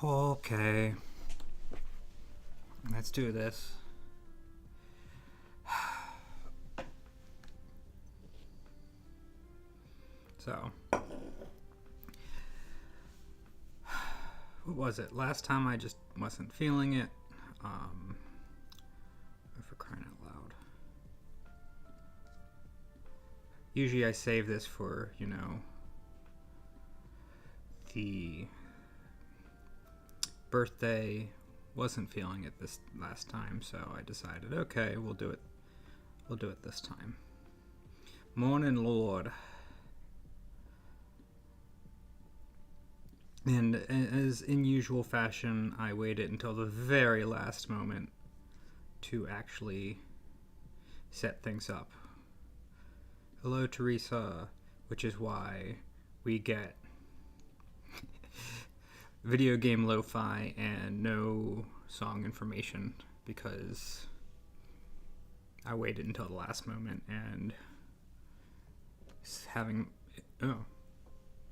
Okay, let's do this. So, what was it? Last time I just wasn't feeling it. For crying out loud. Usually I save this for, the birthday. Wasn't feeling it this last time, so I decided, okay, we'll do it. We'll do it this time. Morning, Lord. And as in usual fashion, I waited until the very last moment to actually set things up. Hello, Teresa, which is why we get video game lo-fi and no song information, because I waited until the last moment and having... Oh.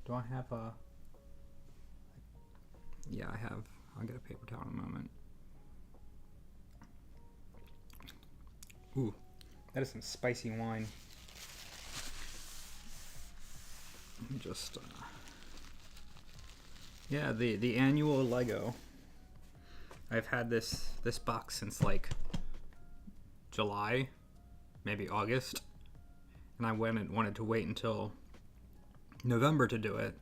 Do I have a... Yeah, I have. I'll get a paper towel in a moment. Ooh, that is some spicy wine. Just, yeah, the annual Lego. I've had this box since like July, maybe August, and I wanted to wait until November to do it,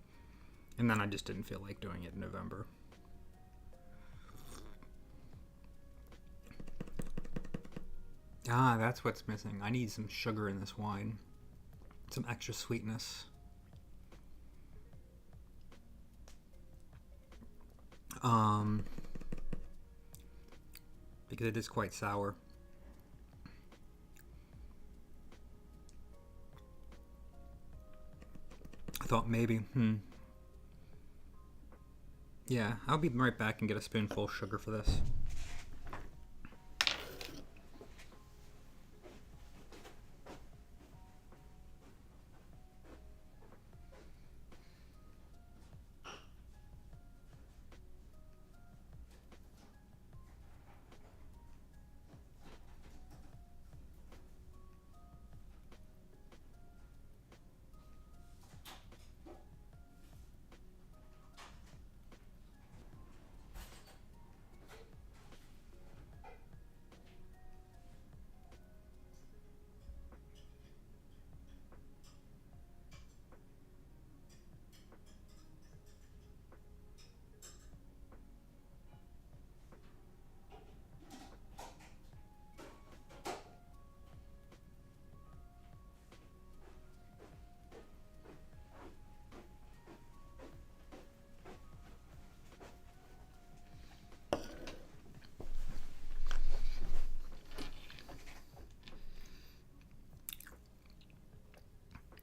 and then I just didn't feel like doing it in November. Ah, that's what's missing. I need some sugar in this wine. Some extra sweetness. Because it is quite sour. I thought maybe, Yeah, I'll be right back and get a spoonful of sugar for this.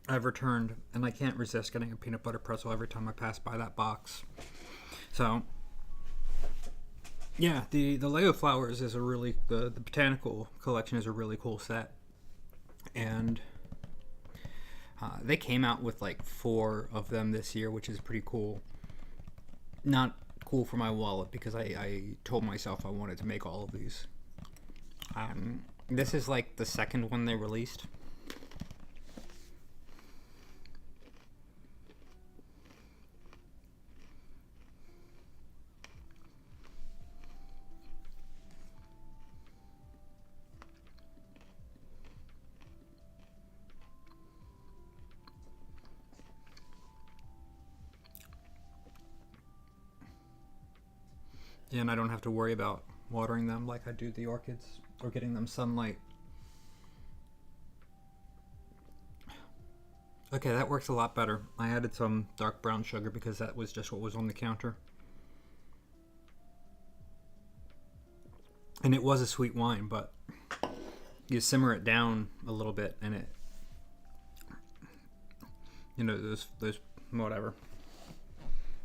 I've returned, and I can't resist getting a peanut butter pretzel every time I pass by that box. So, yeah, the Lego Flowers is a really... The Botanical Collection is a really cool set. And they came out with like 4 of them this year, which is pretty cool. Not cool for my wallet, because I told myself I wanted to make all of these. This is like the second one they released. And I don't have to worry about watering them like I do the orchids, or getting them sunlight. Okay, that works a lot better. I added some dark brown sugar because that was just what was on the counter. And it was a sweet wine, but you simmer it down a little bit and it, those whatever.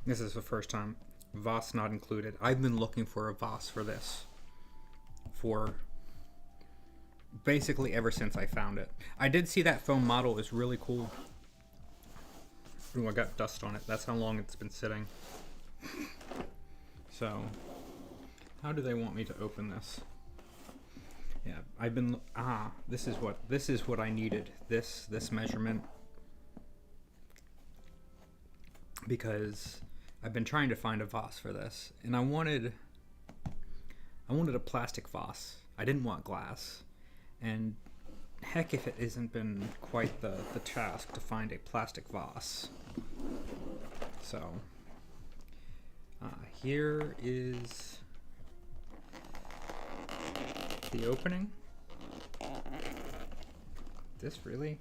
This is the first time. Voss not included. I've been looking for a Voss for this for basically ever since I found it. I did see that foam model is really cool. Ooh, I got dust on it. That's how long it's been sitting. So, how do they want me to open this? Yeah, I've been this is what I needed. This measurement, because I've been trying to find a vase for this, and I wanted a plastic vase. I didn't want glass. And heck if it hasn't been quite the task to find a plastic vase. So here is the opening. This really?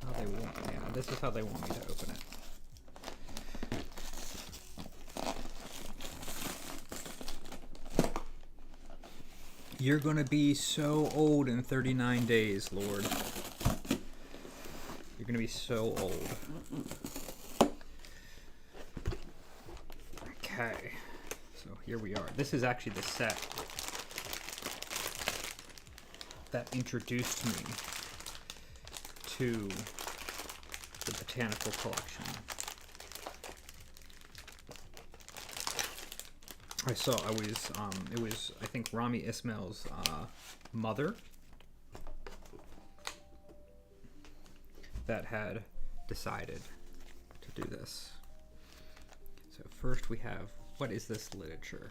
How they want? Yeah, this is how they want me to open it. You're gonna be so old in 39 days, Lord. You're gonna be so old. Okay, so here we are. This is actually the set that introduced me to the botanical collection. It was I think Rami Ismail's mother that had decided to do this. So first we have, what is this literature?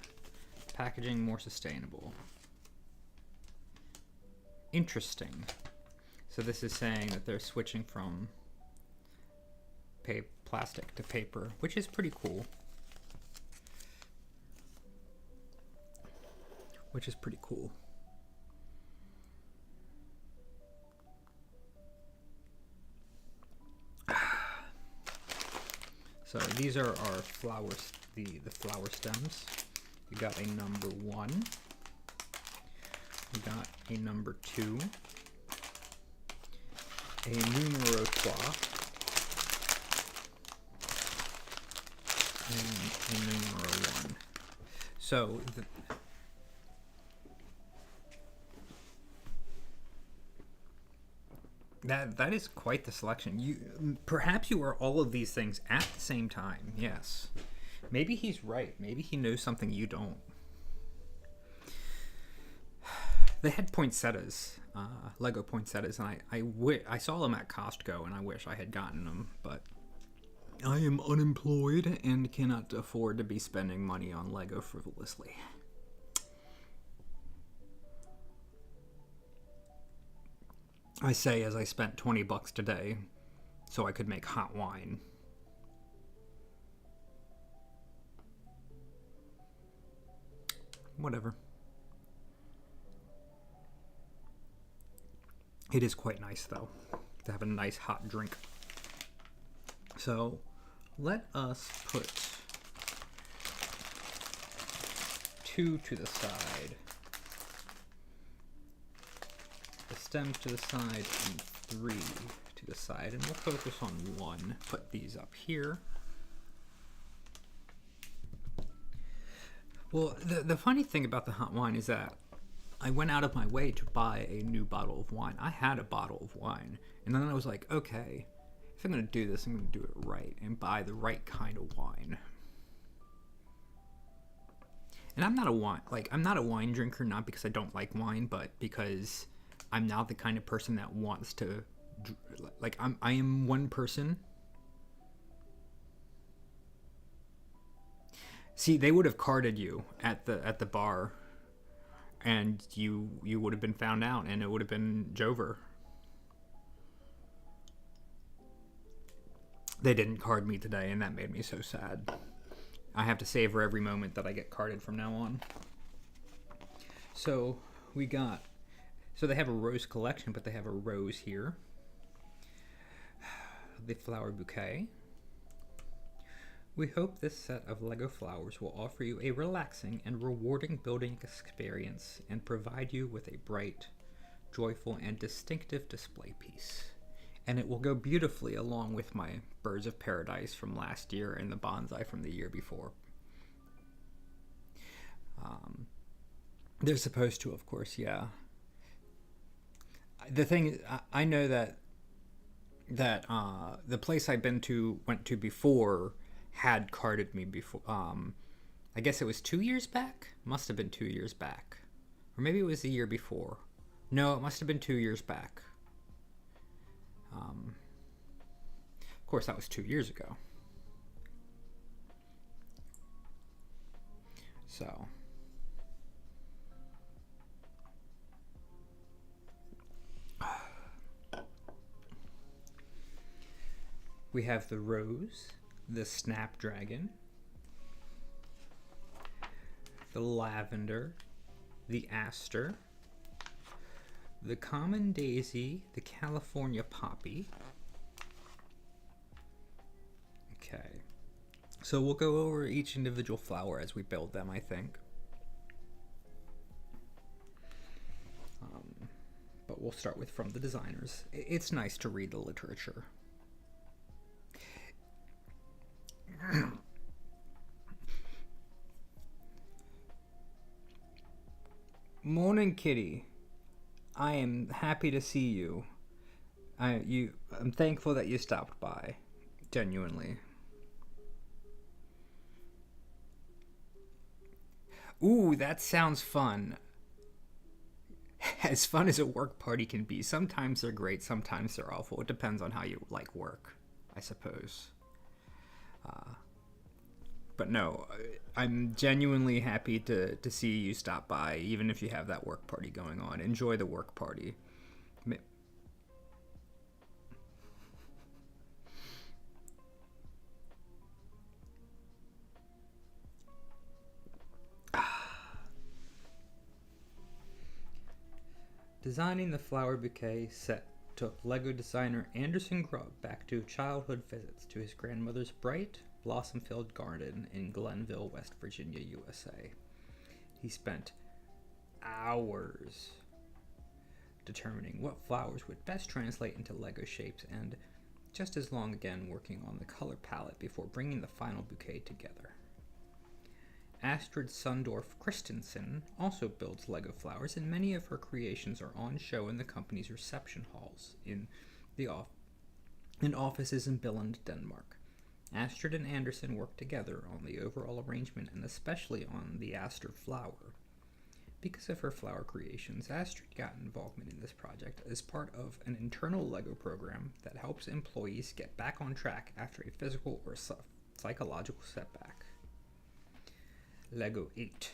Packaging more sustainable. Interesting. So this is saying that they're switching from plastic to paper, which is pretty cool. Which is pretty cool. So these are our flowers, the flower stems. We got a number 1. We got a number 2. A numero 3. And a numero 1. So that is quite the selection. Perhaps you are all of these things at the same time. Yes. Maybe he's right. Maybe he knows something you don't. They had poinsettias, Lego poinsettias, and I saw them at Costco, and I wish I had gotten them, but I am unemployed and cannot afford to be spending money on Lego frivolously. I say as I spent $20 today so I could make hot wine. Whatever. It is quite nice, though, to have a nice hot drink. So let us put 2 to the side. The stems to the side and 3 to the side, and we'll focus on 1. Put these up here. Well, the funny thing about the hot wine is that I went out of my way to buy a new bottle of wine. I had a bottle of wine, and then I was like, okay, if I'm going to do this, I'm going to do it right and buy the right kind of wine. And I'm not a wine drinker, not because I don't like wine, but because I'm not the kind of person that wants to, like, I am one person. See, they would have carded you at the bar, and you would have been found out, and it would have been Jover. They didn't card me today, and that made me so sad. I have to savor every moment that I get carded from now on. So they have a rose collection, but they have a rose here. The flower bouquet. We hope this set of Lego flowers will offer you a relaxing and rewarding building experience and provide you with a bright, joyful, and distinctive display piece. And it will go beautifully along with my birds of paradise from last year and the bonsai from the year before. They're supposed to, of course, yeah. The thing is, I know that the place went to before had carded me before. I guess it was 2 years back. Must have been 2 years back, or maybe it was the year before. No, it must have been 2 years back. Of course, that was 2 years ago. So. We have the rose, the snapdragon, the lavender, the aster, the common daisy, the California poppy. Okay. So we'll go over each individual flower as we build them, I think. But we'll start with from the designers. It's nice to read the literature. Morning, Kitty. I am happy to see you. I'm thankful that you stopped by. Genuinely. Ooh, that sounds fun. As fun as a work party can be. Sometimes they're great, sometimes they're awful. It depends on how you like work, I suppose. But no, I'm genuinely happy to see you stop by, even if you have that work party going on. Enjoy the work party. Designing the flower bouquet set took Lego designer Anderson Grubb back to childhood visits to his grandmother's bright, blossom-filled garden in Glenville, West Virginia, USA. He spent hours determining what flowers would best translate into Lego shapes, and just as long again working on the color palette before bringing the final bouquet together. Astrid Sundorf Christensen also builds Lego flowers, and many of her creations are on show in the company's reception halls in offices in Billund, Denmark. Astrid and Anderson worked together on the overall arrangement and especially on the aster flower. Because of her flower creations, Astrid got involvement in this project as part of an internal Lego program that helps employees get back on track after a physical or psychological setback. Lego 8,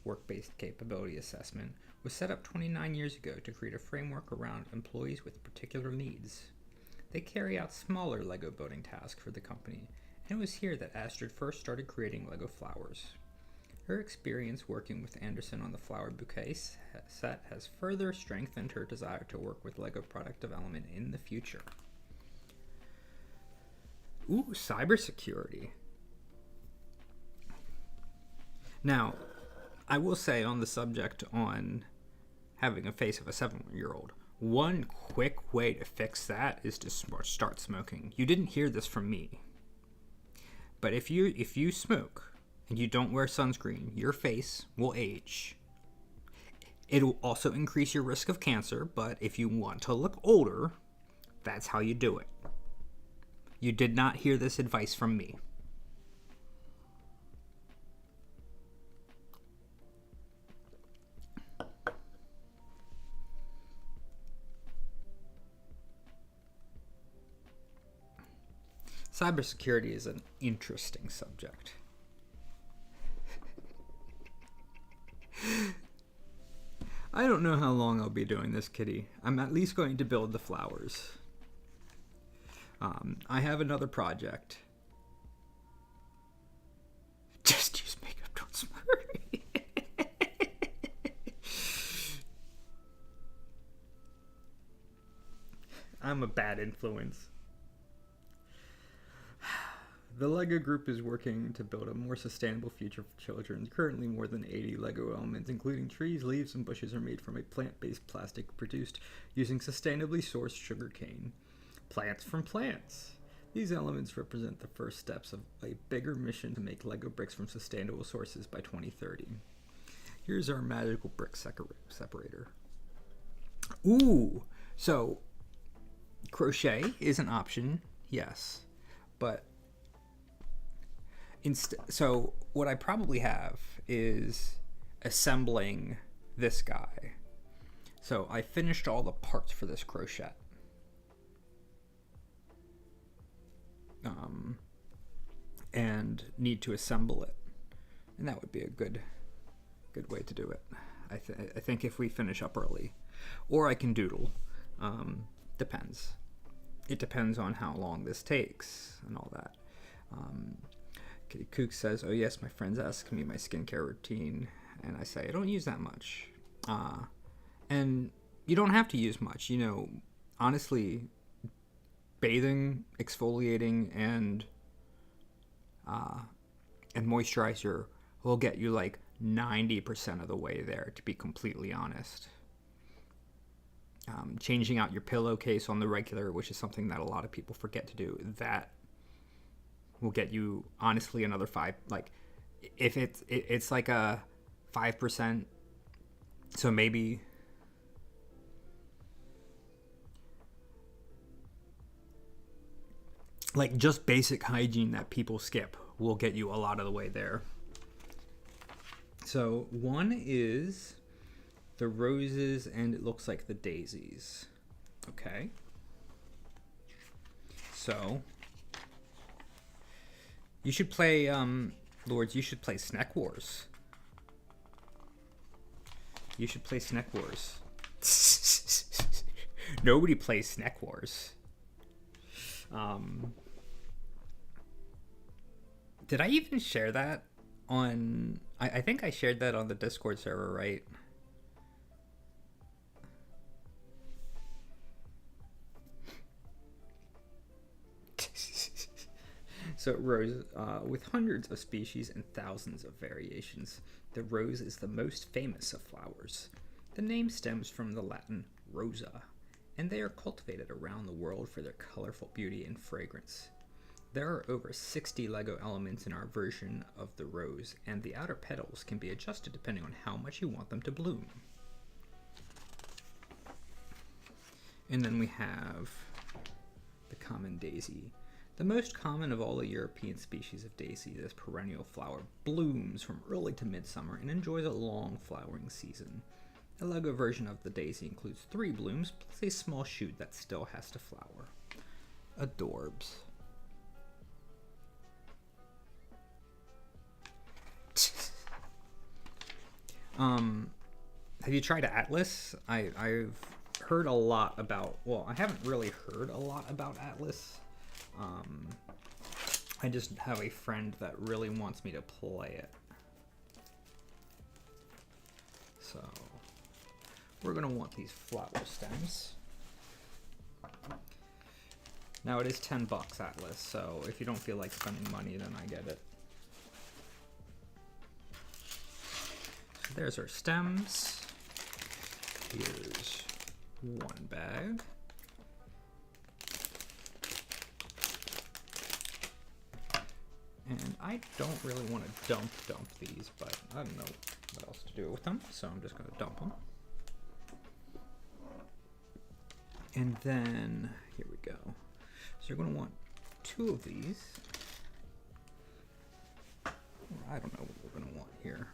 Work-Based Capability Assessment, was set up 29 years ago to create a framework around employees with particular needs. They carry out smaller Lego building tasks for the company, and it was here that Astrid first started creating Lego flowers. Her experience working with Anderson on the flower bouquet set has further strengthened her desire to work with Lego product development in the future. Ooh, cybersecurity. Now, I will say on the subject on having a face of a 7-year-old, one quick way to fix that is to start smoking. You didn't hear this from me, but if you smoke and you don't wear sunscreen, your face will age. It'll also increase your risk of cancer, but if you want to look older, that's how you do it. You did not hear this advice from me. Cybersecurity is an interesting subject. I don't know how long I'll be doing this, Kitty. I'm at least going to build the flowers. I have another project. Just use makeup, don't smurry. I'm a bad influence. The LEGO Group is working to build a more sustainable future for children. Currently, more than 80 LEGO elements, including trees, leaves, and bushes, are made from a plant-based plastic produced using sustainably sourced sugarcane. Plants from plants. These elements represent the first steps of a bigger mission to make LEGO bricks from sustainable sources by 2030. Here's our magical brick separator. Ooh! So, crochet is an option, yes, but So what I probably have is assembling this guy. So I finished all the parts for this crochet. And need to assemble it. And that would be a good way to do it. I think if we finish up early. Or I can doodle. Depends. It depends on how long this takes and all that. Kitty Kook says, oh yes, my friends ask me my skincare routine. And I say, I don't use that much. And you don't have to use much. You know, honestly, bathing, exfoliating, and moisturizer will get you like 90% of the way there, to be completely honest. Changing out your pillowcase on the regular, which is something that a lot of people forget to do, that will get you honestly another 5. Like, if it's like a 5%, so maybe like just basic hygiene that people skip will get you a lot of the way there. So one is the roses, and it looks like the daisies. Okay. So you should play, Lords, you should play Snack Wars. You should play Snack Wars. Nobody plays Snack Wars. Did I even share that on... I think I shared that on the Discord server, right? So rose, with hundreds of species and thousands of variations, the rose is the most famous of flowers. The name stems from the Latin rosa, and they are cultivated around the world for their colorful beauty and fragrance. There are over 60 Lego elements in our version of the rose, and the outer petals can be adjusted depending on how much you want them to bloom. And then we have the common daisy. The most common of all the European species of daisy, this perennial flower blooms from early to midsummer and enjoys a long flowering season. The Lego version of the daisy includes 3 blooms plus a small shoot that still has to flower. Adorbs. Have you tried Atlas? I've heard a lot about, well, I haven't really heard a lot about Atlas. I just have a friend that really wants me to play it. So, we're gonna want these flower stems. Now it is $10 Atlas, so if you don't feel like spending money, then I get it. So there's our stems. Here's one bag. And I don't really want to dump these, but I don't know what else to do with them, so I'm just going to dump them. And then, here we go. So you're going to want 2 of these. I don't know what we're going to want here.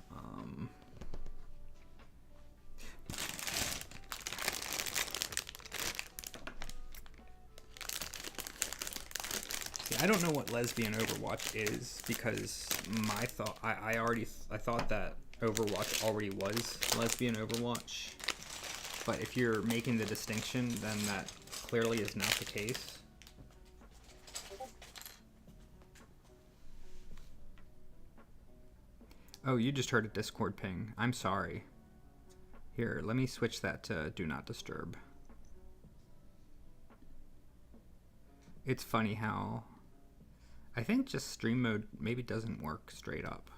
I don't know what lesbian Overwatch is, because I thought that Overwatch already was lesbian Overwatch. But if you're making the distinction, then that clearly is not the case. Oh, you just heard a Discord ping. I'm sorry. Here, let me switch that to Do Not Disturb. It's funny how... I think just stream mode maybe doesn't work straight up.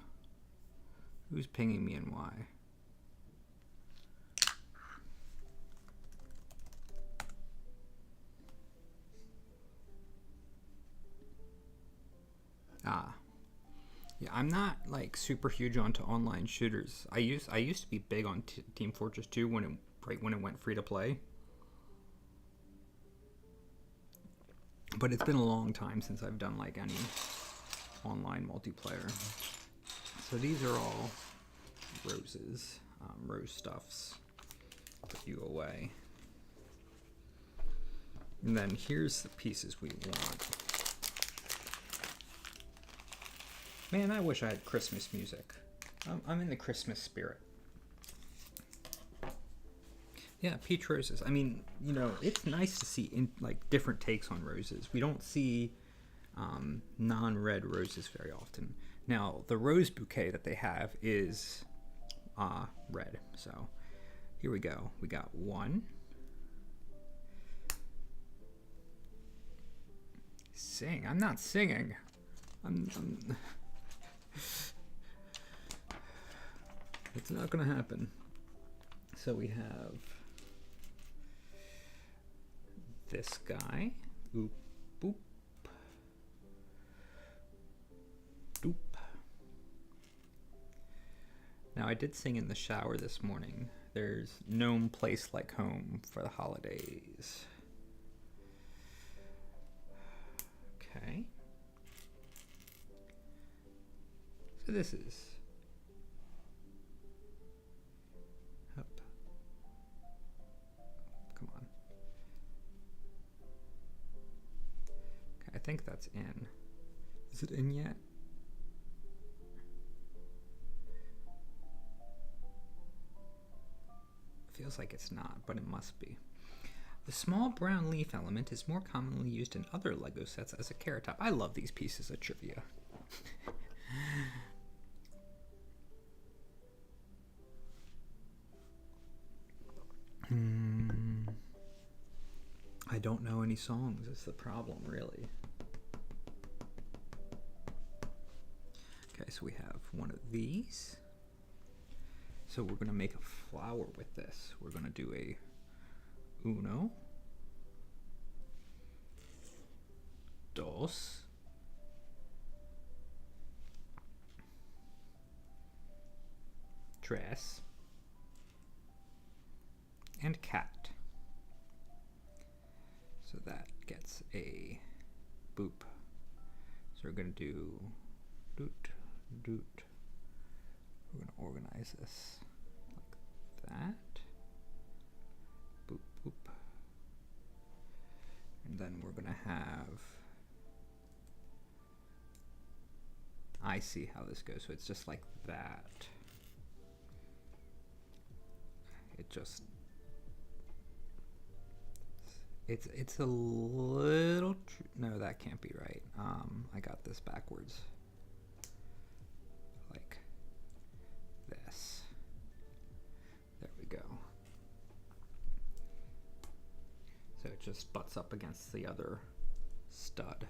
Who's pinging me and why? Yeah, I'm not like super huge onto online shooters. I used to be big on Team Fortress 2 when it went free to play. But it's been a long time since I've done like any online multiplayer. So these are all roses, rose stuffs. Put you away. And then here's the pieces we want. Man, I wish I had Christmas music. I'm in the Christmas spirit. Yeah, peach roses. I mean, you know, it's nice to see different takes on roses. We don't see non-red roses very often. Now, the rose bouquet that they have is red. So here we go. We got one. Sing. I'm not singing. It's not gonna happen. So we have this guy. Oop, boop, doop. Now I did sing in the shower this morning. There's no place like home for the holidays. Okay. So this is up. Come on. Okay, I think that's in. Is it in yet? Feels like it's not, but it must be. The small brown leaf element is more commonly used in other Lego sets as a carrot top. I love these pieces of trivia. I don't know any songs, is the problem, really. Okay, so we have one of these. So we're going to make a flower with this. We're going to do a uno, dos, tres, and cat. So that gets a boop. So we're going to do doot, doot. We're going to organize this like that. Boop, boop. And then we're going to have, I see how this goes. So it's just like that. It just, it's a little, no, that can't be right. I got this backwards. Like this. There we go. So it just butts up against the other stud.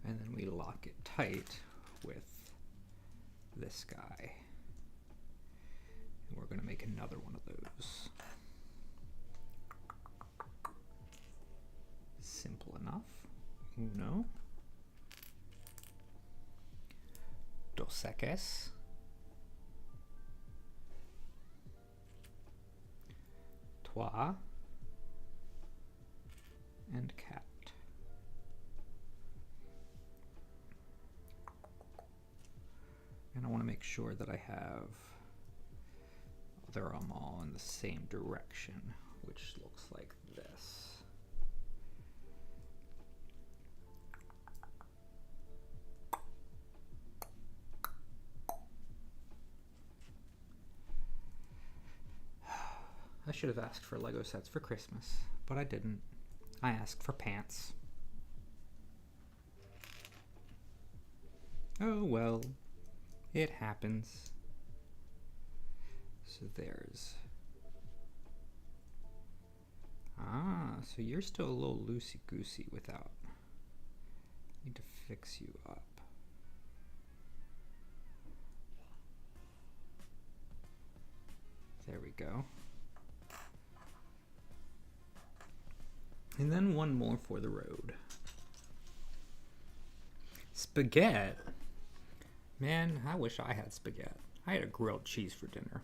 And then we lock it tight with this guy. And we're going to make another one of those. Simple enough. Uno. Dos eques. Trois. And cat. And I want to make sure that I have, they're all in the same direction, which looks like this. I should have asked for Lego sets for Christmas, but I didn't. I asked for pants. Oh well, it happens. So there's... Ah, so you're still a little loosey-goosey without... Need to fix you up. There we go. And then one more for the road. Spaghetti. Man, I wish I had spaghetti. I had a grilled cheese for dinner.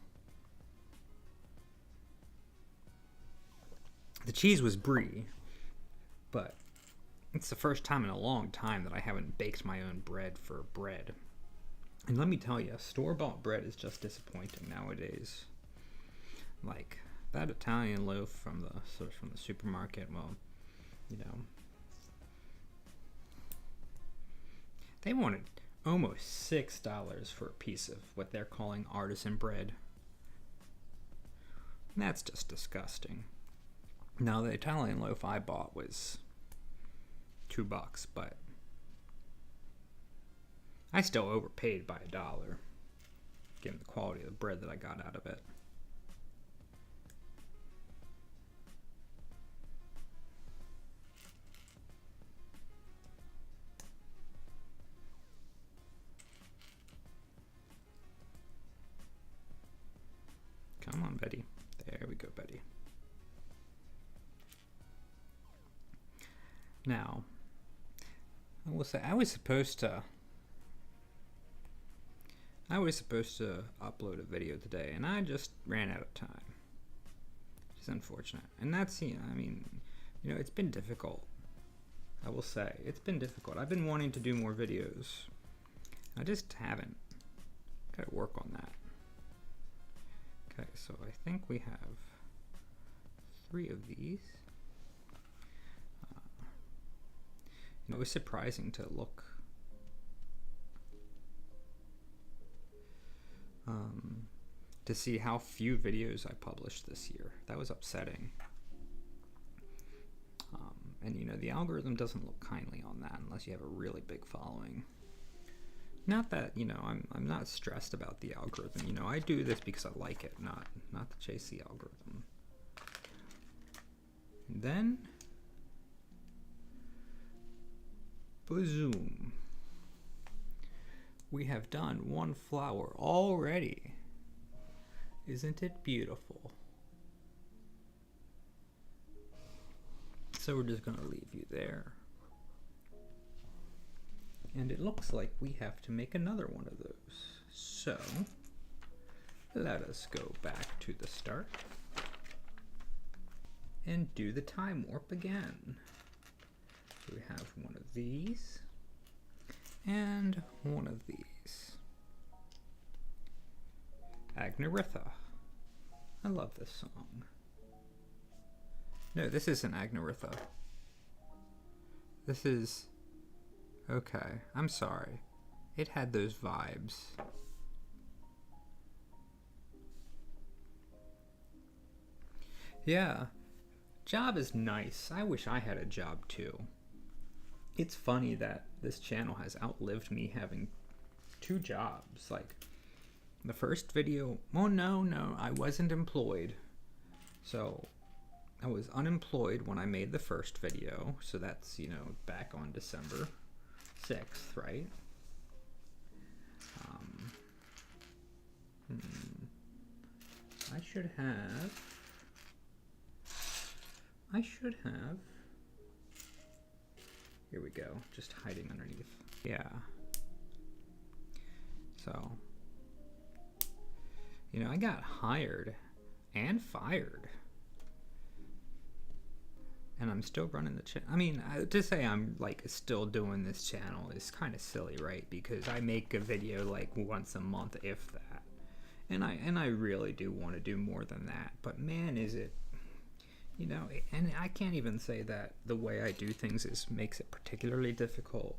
The cheese was brie, but It's the first time in a long time that I haven't baked my own bread for bread. And let me tell you, store-bought bread is just disappointing nowadays. Like that Italian loaf from the supermarket, well, you know, they wanted almost $6 for a piece of what they're calling artisan bread. And that's just disgusting. Now the Italian loaf I bought was $2, but I still overpaid by $1, given the quality of the bread that I got out of it. Come on, Betty. There we go, Betty. Now, I will say I was supposed to upload a video today, and I just ran out of time. Which is unfortunate. And that's, I mean, it's been difficult. I will say, it's been difficult. I've been wanting to do more videos. I just haven't. Gotta work on that. Okay, so I think we have 3 of these. It was surprising to look to see how few videos I published this year. That was upsetting. And the algorithm doesn't look kindly on that unless you have a really big following. Not that, I'm not stressed about the algorithm. I do this because I like it, not to chase the algorithm. And then, boom. We have done 1 flower already. Isn't it beautiful? So we're just gonna leave you there. And it looks like we have to make another one of those. So, let us go back to the start and do the time warp again. So we have one of these and one of these. Agnaritha. I love this song. No, this isn't Agnaritha. This is... Okay, I'm sorry. It had those vibes. Yeah. Job is nice. I wish I had a job too. It's funny that this channel has outlived me having 2 jobs. Like, the first video... Oh, no, I wasn't employed. So, I was unemployed when I made the first video. So that's, back on December 6th, right? I should have... Here we go, just hiding underneath. Yeah. So, I got hired and fired. And I'm still running the channel. I mean, to say I'm still doing this channel is kind of silly, right? Because I make a video once a month, if that. And I really do want to do more than that. But man, is it, and I can't even say that the way I do things makes it particularly difficult.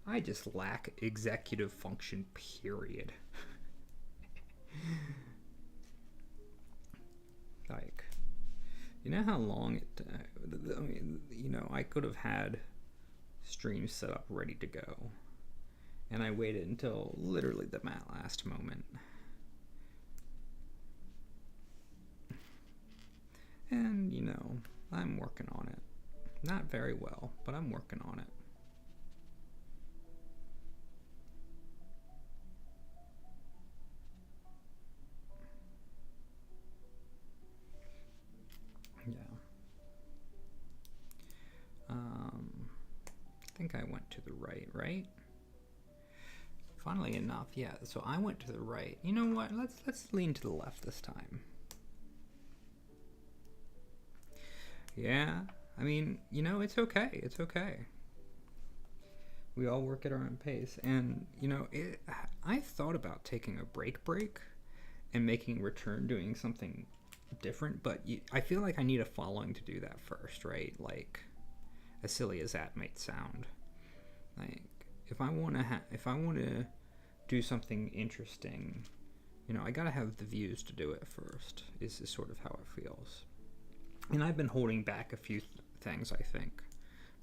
I just lack executive function, period. You know how long it... I mean, I could have had streams set up ready to go. And I waited until literally the last moment. And, I'm working on it. Not very well, but I'm working on it. I think I went to the right? Funnily enough, yeah, so I went to the right. You know what? Let's lean to the left this time. Yeah, I mean, it's okay. It's okay. We all work at our own pace. And, I thought about taking a break and making return doing something different, but I feel like I need a following to do that first, right? Like, as silly as that might sound. Like, if I want to do something interesting, I gotta have the views to do it first, is sort of how it feels. And I've been holding back a few things, I think,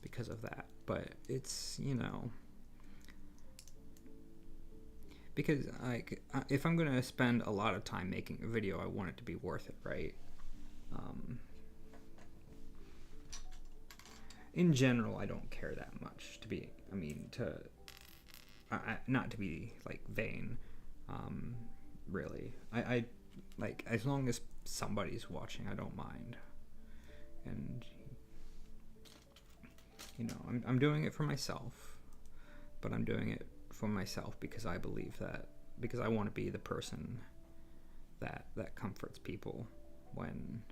because of that. But it's, because if I'm gonna spend a lot of time making a video, I want it to be worth it, right? In general, I don't care that much not to be like vain. Really, I like, as long as somebody's watching, I don't mind. And I'm doing it for myself, but I'm doing it for myself because I believe that, because I want to be the person that comforts people when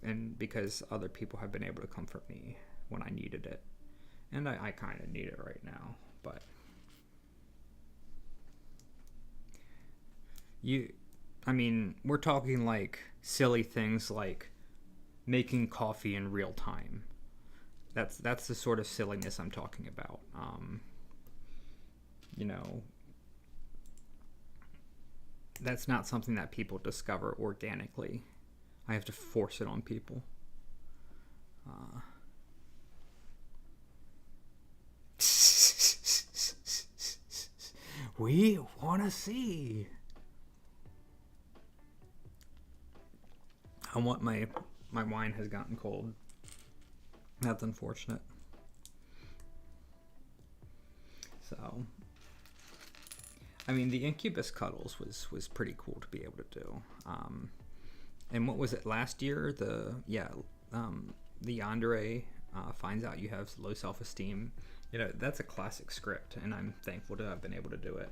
and because other people have been able to comfort me when I needed it, and I kind of need it right now. But we're talking like silly things like making coffee in real time. That's the sort of silliness I'm talking about. That's not something that people discover organically. I have to force it on people. We want to see. My wine has gotten cold. That's unfortunate. So, the Incubus Cuddles was pretty cool to be able to do. And what was it last year? The yandere finds out you have low self-esteem. That's a classic script, and I'm thankful to have been able to do it.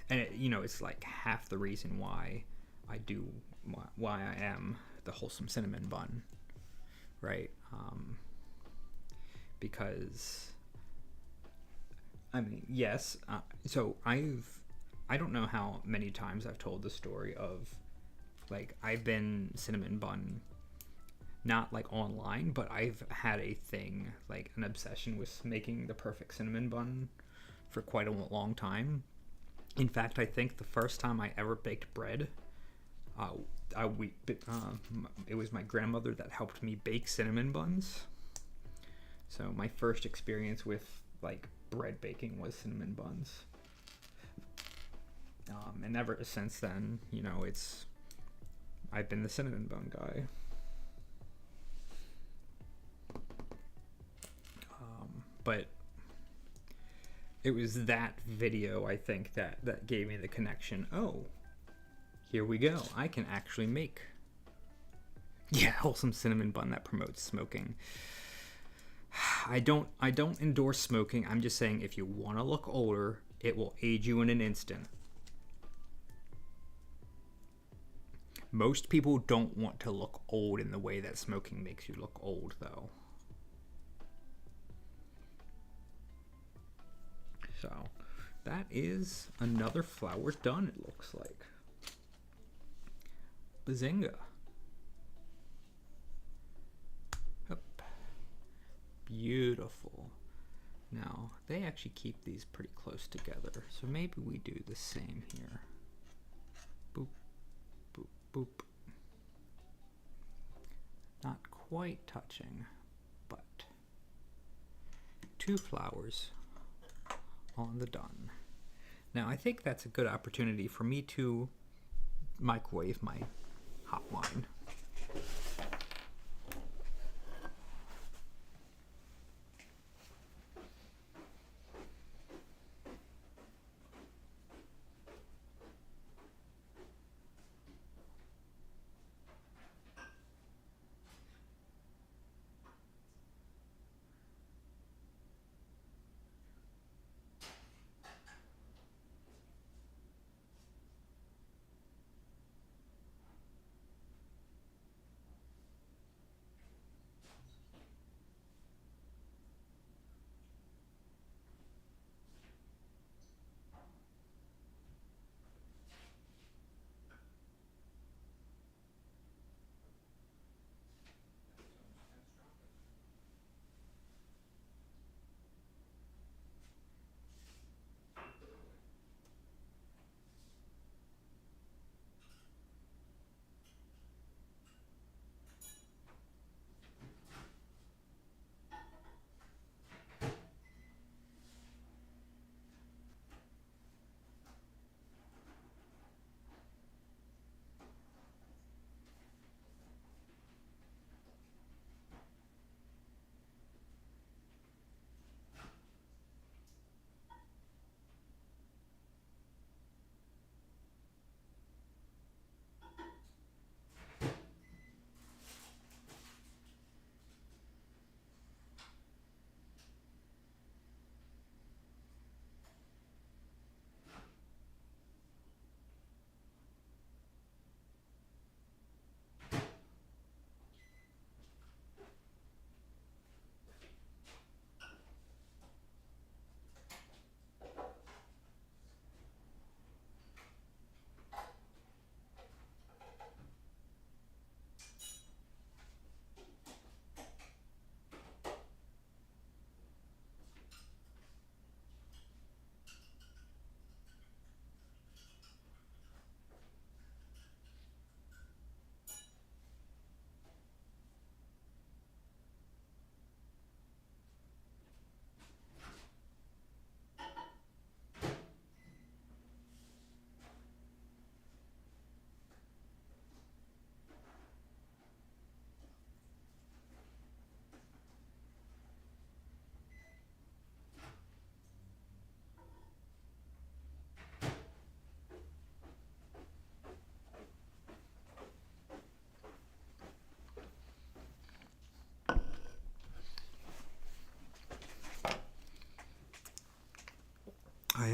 And it's like half the reason why I am the Wholesome Cinnamon Bun, right? Because yes. So I don't know how many times I've told the story of, like, I've been Cinnamon Bun, not like online, but I've had a thing, like an obsession with making the perfect cinnamon bun for quite a long time. In fact, I think the first time I ever baked bread, it was my grandmother that helped me bake cinnamon buns. So my first experience with like bread baking was cinnamon buns. And ever since then, I've been the cinnamon bun guy. But it was that video, I think, that gave me the connection. Oh, here we go. I can actually make wholesome cinnamon bun that promotes smoking. I don't endorse smoking. I'm just saying, if you want to look older, it will age you in an instant. Most people don't want to look old in the way that smoking makes you look old, though. So, that is another flower done, it looks like. Bazinga. Up. Beautiful. Now, they actually keep these pretty close together, so maybe we do the same here. Boop, boop, boop. Not quite touching, but 2 flowers on the done. Now, I think that's a good opportunity for me to microwave my hot wine.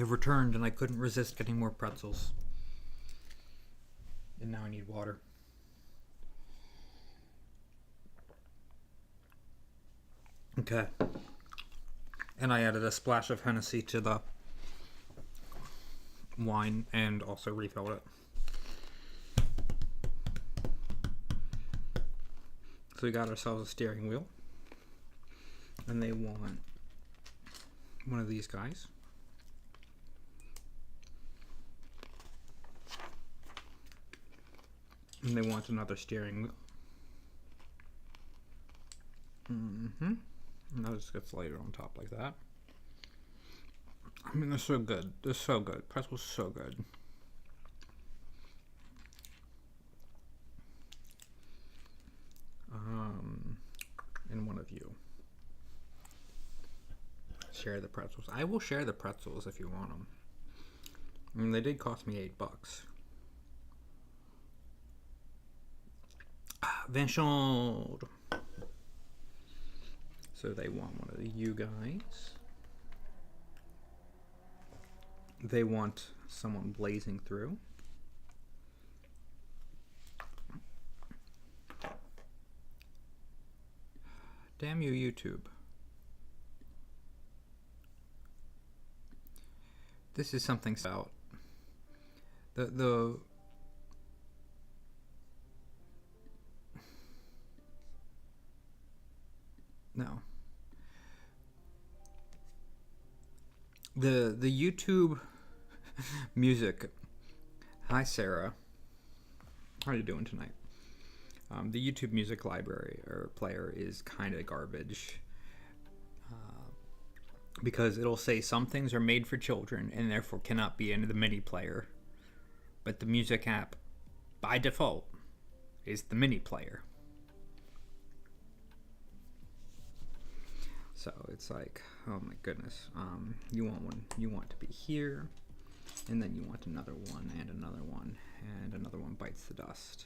have returned and I couldn't resist getting more pretzels. And now I need water. Okay. And I added a splash of Hennessy to the wine and also refilled it. So we got ourselves a steering wheel. And they want one of these guys. And they want another steering wheel. And that just gets layered on top like that. I mean, they're so good. They're so good. Pretzel's so good. And one of you share the pretzels. I will share the pretzels if you want them. I mean, they did cost me $8. Vincent. So they want one of you guys. They want someone blazing through. Damn you, YouTube. This is something about the no. The YouTube music. Hi Sarah. How are you doing tonight? The YouTube music library or player is kind of garbage because it'll say some things are made for children and therefore cannot be in the mini player, but the music app by default is the mini player. So it's like, oh my goodness, you want one, you want to be here, and then you want another one, and another one, and another one bites the dust.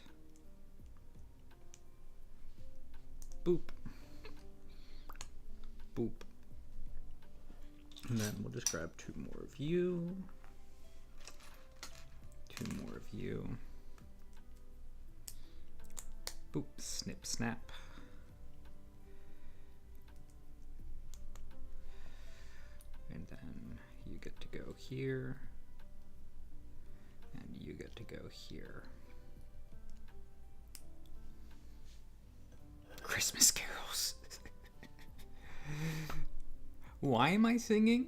Boop. Boop. And then we'll just grab two more of you. Two more of you. Boop. Snip, snap. And then you get to go here. And you get to go here. Christmas carols. Why am I singing?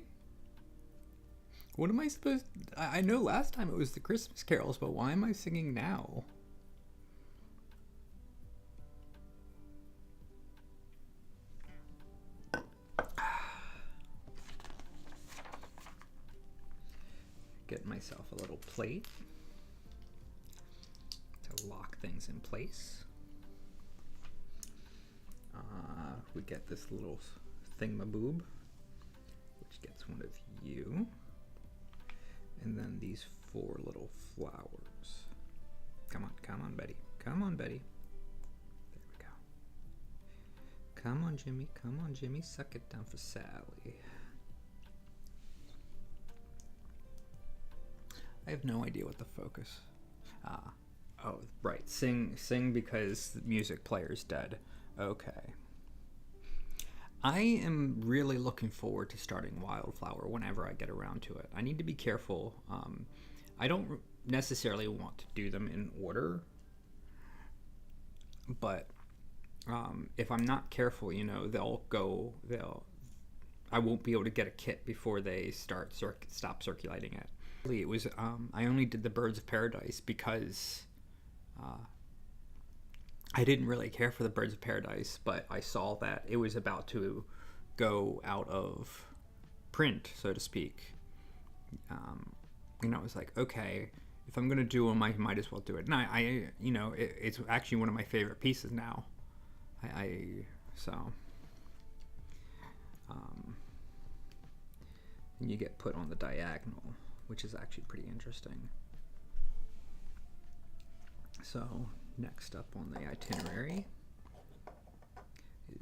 What am I supposed to... I know last time it was the Christmas carols, but why am I singing now? Get myself a little plate to lock things in place. We get this little thingamaboob, which gets one of you, and then these 4 little flowers. Come on, Betty. Come on, Betty. There we go. Come on, Jimmy. Suck it down for Sally. I have no idea what the focus. Oh, right. Sing because the music player's dead. Okay. I am really looking forward to starting Wildflower whenever I get around to it. I need to be careful. I don't necessarily want to do them in order, but if I'm not careful, you know, I won't be able to get a kit before they stop circulating it. It was I only did the Birds of Paradise because I didn't really care for the Birds of Paradise, but I saw that it was about to go out of print, so to speak. You know, I was like, okay, if I'm gonna do them, I might as well do it. And I you know, it's actually one of my favorite pieces now. And you get put on the diagonal, which is actually pretty interesting. So next up on the itinerary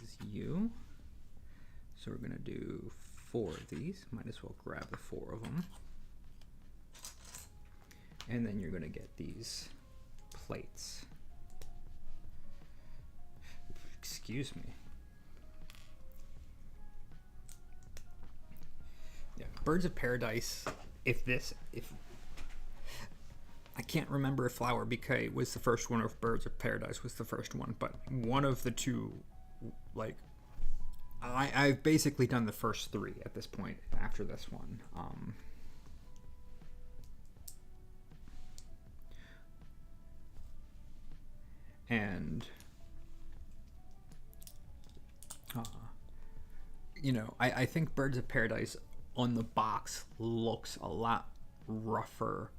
is you. So we're gonna do 4 of these. Might as well grab the 4 of them. And then you're going to get these plates. Excuse me. Yeah, Birds of Paradise. If I can't remember if Flower Bouquet was the first one or if Birds of Paradise was the first one, but one of the two, like, I've basically done the first three at this point after this one. And you know, I think Birds of Paradise on the box looks a lot rougher.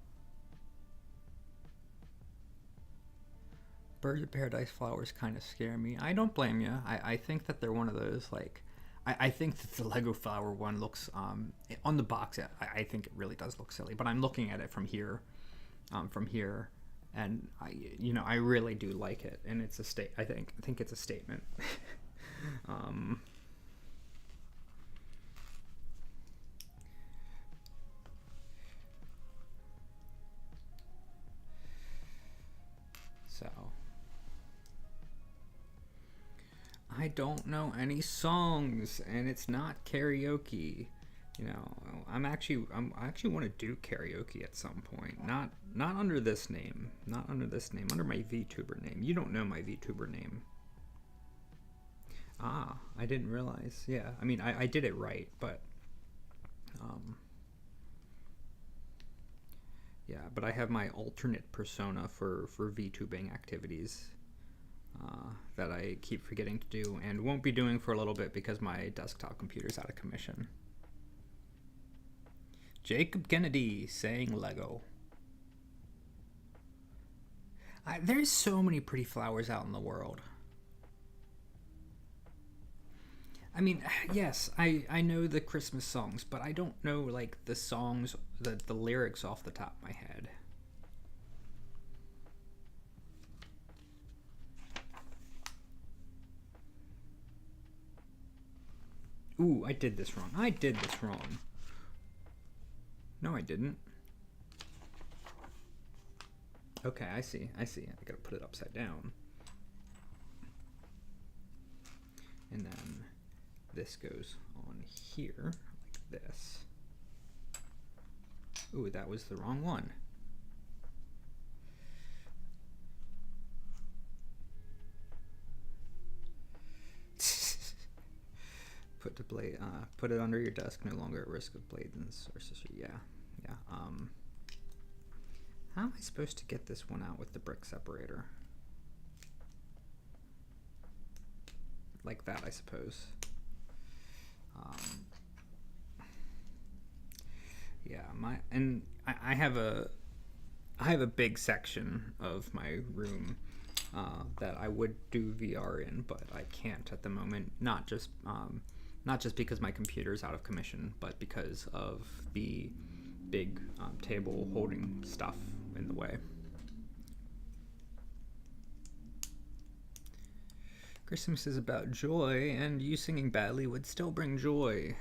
Birds of Paradise flowers kind of scare me. I don't blame you. I think that they're one of those, like, I think that the Lego flower one looks, on the box, I think it really does look silly, but I'm looking at it from here, and I really do like it, and it's a I think it's a statement. So I don't know any songs, and it's not karaoke. You know, I actually want to do karaoke at some point. Not under this name. Not under this name. Under my VTuber name. You don't know my VTuber name. Ah, I didn't realize. Yeah, I mean, I did it right, but yeah, but I have my alternate persona for VTubing activities that I keep forgetting to do and won't be doing for a little bit because my desktop computer's out of commission. Jacob Kennedy saying Lego. There's so many pretty flowers out in the world. I mean, yes, I know the Christmas songs, but I don't know, like, the songs, the lyrics off the top of my head. Ooh, I did this wrong. No, I didn't. Okay, I see. I gotta put it upside down. And then this goes on here, like this. Ooh, that was the wrong one. Put it under your desk, no longer at risk of blades and sorcery. Yeah. How am I supposed to get this one out with the brick separator? Like that, I suppose. Yeah, I have a big section of my room that I would do VR in, but I can't at the moment. Not just because my computer's out of commission, but because of the big table holding stuff in the way. Christmas is about joy, and you singing badly would still bring joy.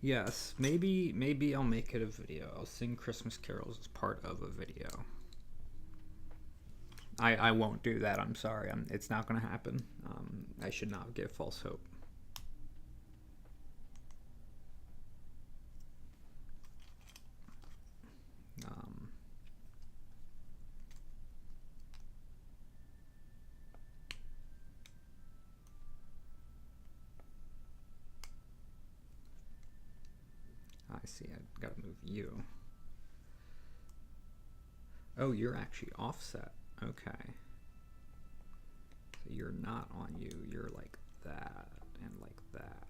Yes, maybe I'll make it a video. I'll sing Christmas carols as part of a video. I won't do that. I'm sorry. It's not going to happen. I should not give false hope. I see. I gotta move you. Oh, you're actually offset. Okay. So you're not on you. You're like that and like that.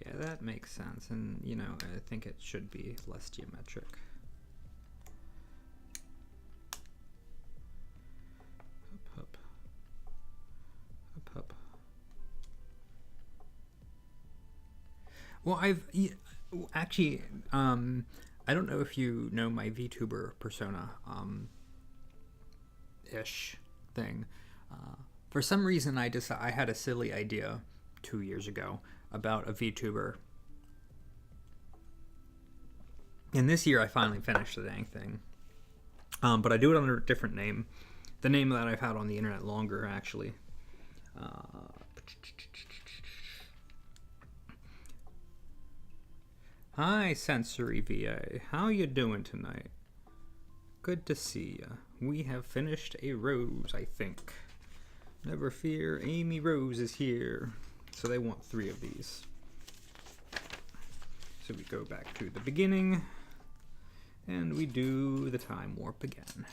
Yeah, that makes sense. And, you know, I think it should be less geometric. Hup, hup. Hup, hup. Well, actually, I don't know if you know my VTuber persona, ish thing. For some reason, I had a silly idea 2 years ago about a VTuber. And this year I finally finished the dang thing. But I do it under a different name. The name that I've had on the internet longer, actually. Hi, Sensory VA. How you doing tonight? Good to see ya. We have finished a rose, I think. Never fear, Amy Rose is here. So they want 3 of these. So we go back to the beginning, and we do the time warp again.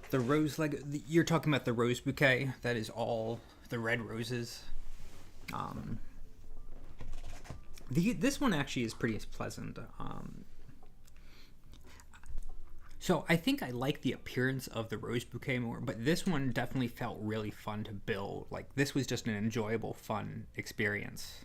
The rose, like, you're talking about the rose bouquet. That is all the red roses. This one actually is pretty pleasant. So I think I like the appearance of the rose bouquet more, but this one definitely felt really fun to build. Like, this was just an enjoyable, fun experience.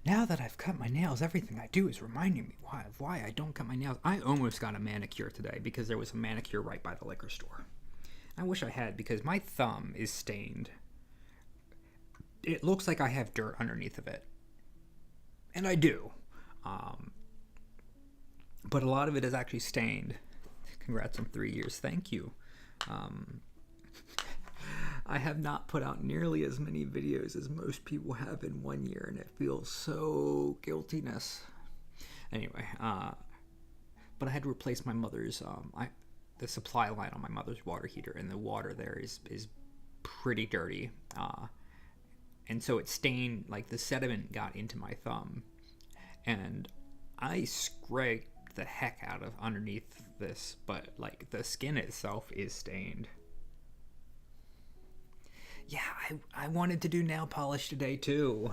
Now that I've cut my nails, everything I do is reminding me why I don't cut my nails. I almost got a manicure today because there was a manicure right by the liquor store. I wish I had, because my thumb is stained. It looks like I have dirt underneath of it. And I do. But a lot of it is actually stained. Congrats on 3 years. Thank you. I have not put out nearly as many videos as most people have in 1 year, and it feels so guiltiness. Anyway, but I had to replace my mother's, the supply line on my mother's water heater, and the water there is pretty dirty. And so it stained, like, the sediment got into my thumb. And I scraped the heck out of underneath this, but, like, the skin itself is stained. Yeah, I wanted to do nail polish today too.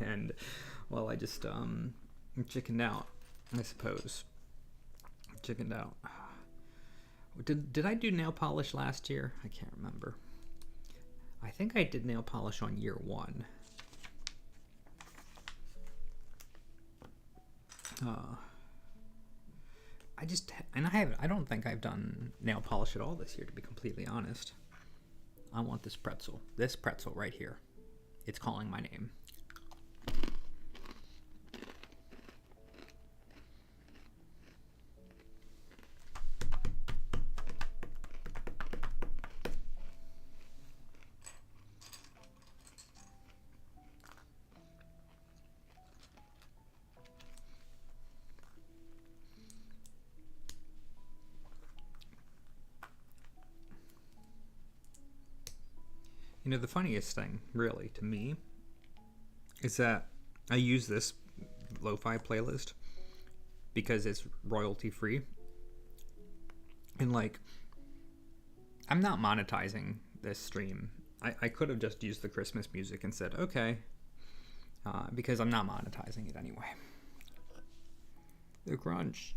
And, well, I just chickened out, I suppose. Chickened out. Did I do nail polish last year? I can't remember. I think I did nail polish on year 1. I don't think I've done nail polish at all this year, to be completely honest. I want this pretzel right here. It's calling my name. You know, the funniest thing, really, to me, is that I use this lo-fi playlist because it's royalty free. And, like, I'm not monetizing this stream. I could have just used the Christmas music and said, okay, because I'm not monetizing it anyway. The grunge.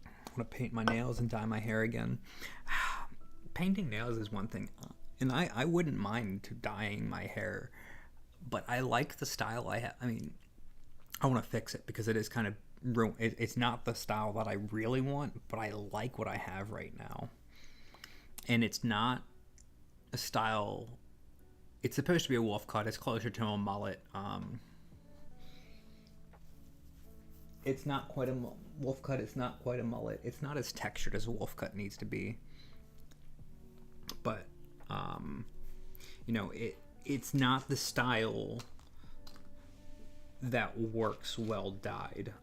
I want to paint my nails and dye my hair again. Painting nails is one thing, and I wouldn't mind dyeing my hair, but I like the style I have. I mean, I want to fix it because it is kind of it's not the style that I really want, but I like what I have right now. And it's not a style. It's supposed to be a wolf cut. It's closer to a mullet. It's not quite a wolf cut. It's not quite a mullet. It's not as textured as a wolf cut needs to be. But, you know, it's not the style that works well dyed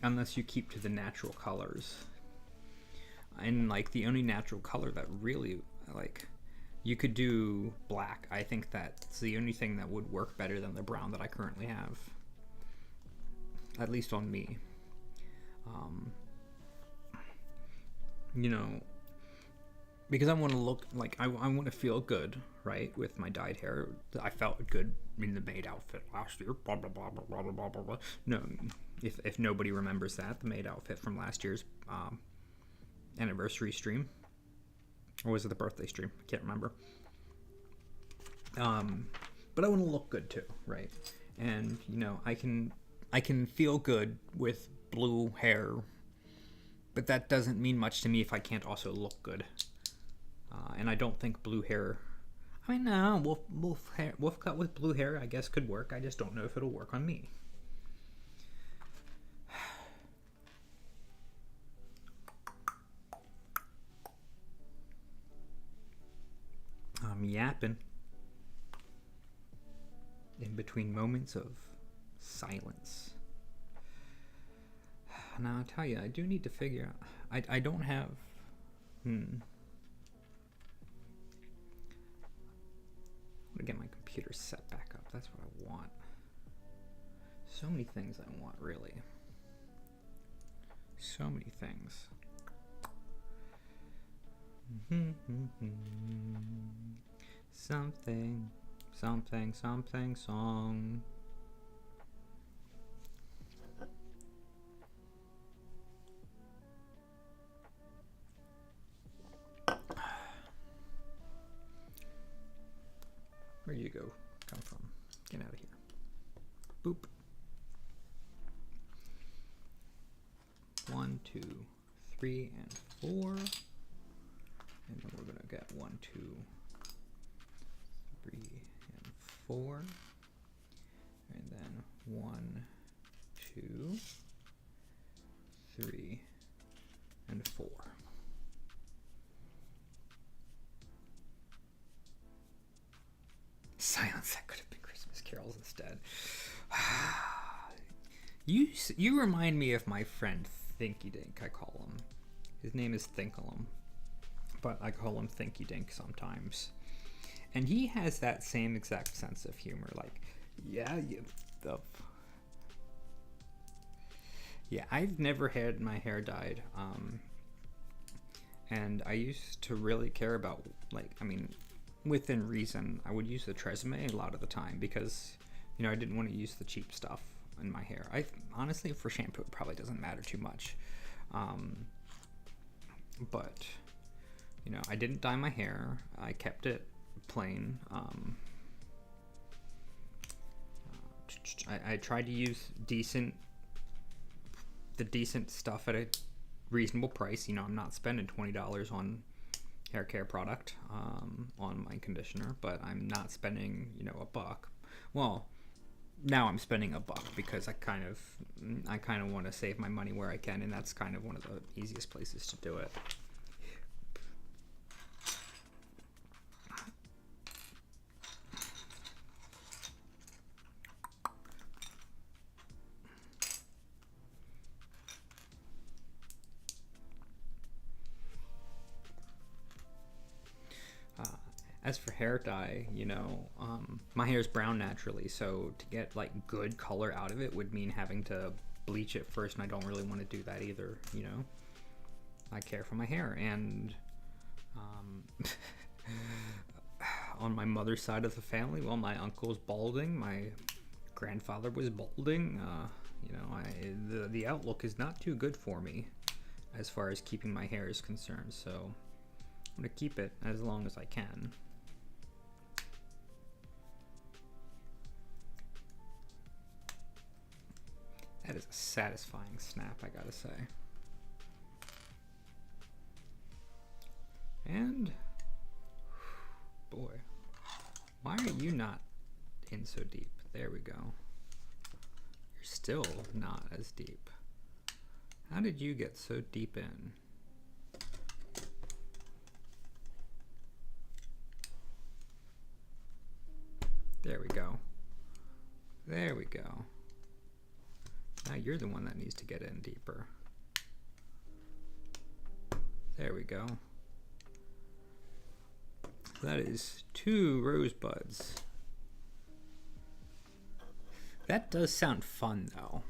unless you keep to the natural colors. And, like, the only natural color that really, like, you could do black. I think that's the only thing that would work better than the brown that I currently have. At least on me. You know, because I want to look like I want to feel good, right, with my dyed hair. I felt good in the maid outfit last year. Blah blah blah blah blah blah blah blah. No, if nobody remembers that, the maid outfit from last year's anniversary stream, or was it the birthday stream? I can't remember. But I want to look good too, right? And you know, I can feel good with blue hair, but that doesn't mean much to me if I can't also look good. And I don't think blue hair I mean, no, wolf cut with blue hair, I guess could work. I just don't know if it'll work on me. I'm yapping in between moments of silence. Now, I'll tell you, I do need to figure out. I don't have. I want to get my computer set back up. That's what I want. So many things I want, really. So many things. Something, something, something, song. Where you come from? Get out of here. Boop. 1, 2, 3, and 4. And then we're gonna get 1, 2, 3, and 4. And then 1, 2, 3, and 4. Silence, that could have been Christmas carols instead. You remind me of my friend Thinky Dink, I call him. His name is Thinkalum, but I call him Thinky Dink sometimes. And he has that same exact sense of humor, like, yeah, I've never had my hair dyed, and I used to really care about, like, I mean, within reason, I would use the Tresemme a lot of the time because, you know, I didn't want to use the cheap stuff in my hair. I honestly, for shampoo, it probably doesn't matter too much. But, you know, I didn't dye my hair. I kept it plain. I tried to use the decent stuff at a reasonable price. You know, I'm not spending $20 on hair care product on my conditioner, but I'm not spending, you know, $1. Well, now I'm spending $1 because I kind of want to save my money where I can, and that's kind of one of the easiest places to do it. As for hair dye, you know, my hair is brown naturally, so to get like good color out of it would mean having to bleach it first, and I don't really want to do that either. You know, I care for my hair, and on my mother's side of the family, well, my uncle's balding, my grandfather was balding. You know, the outlook is not too good for me as far as keeping my hair is concerned. So I'm gonna keep it as long as I can. That is a satisfying snap, I gotta say. And, boy, why are you not in so deep? There we go. You're still not as deep. How did you get so deep in? There we go. There we go. Now you're the one that needs to get in deeper. There we go. That is 2 rosebuds. That does sound fun, though.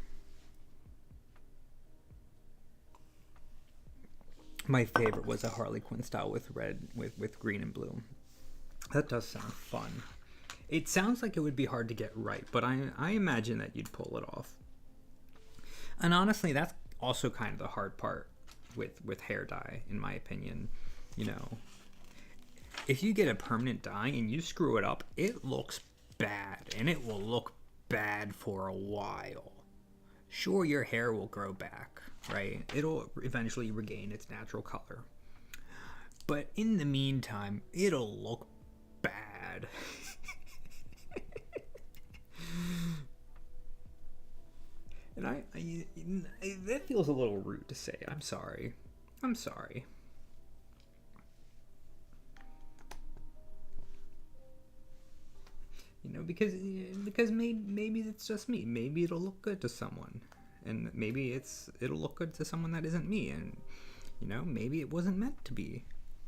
My favorite was a Harley Quinn style with red, with green and blue. That does sound fun. It sounds like it would be hard to get right, but I imagine that you'd pull it off. And honestly, that's also kind of the hard part with hair dye, in my opinion. You know, if you get a permanent dye and you screw it up, it looks bad, and it will look bad for a while. Sure, your hair will grow back, right? It'll eventually regain its natural color. But in the meantime, it'll look bad. a little rude to say. I'm sorry. I'm sorry. You know, because maybe it's just me. Maybe it'll look good to someone, and maybe it'll look good to someone that isn't me. And you know, maybe it wasn't meant to be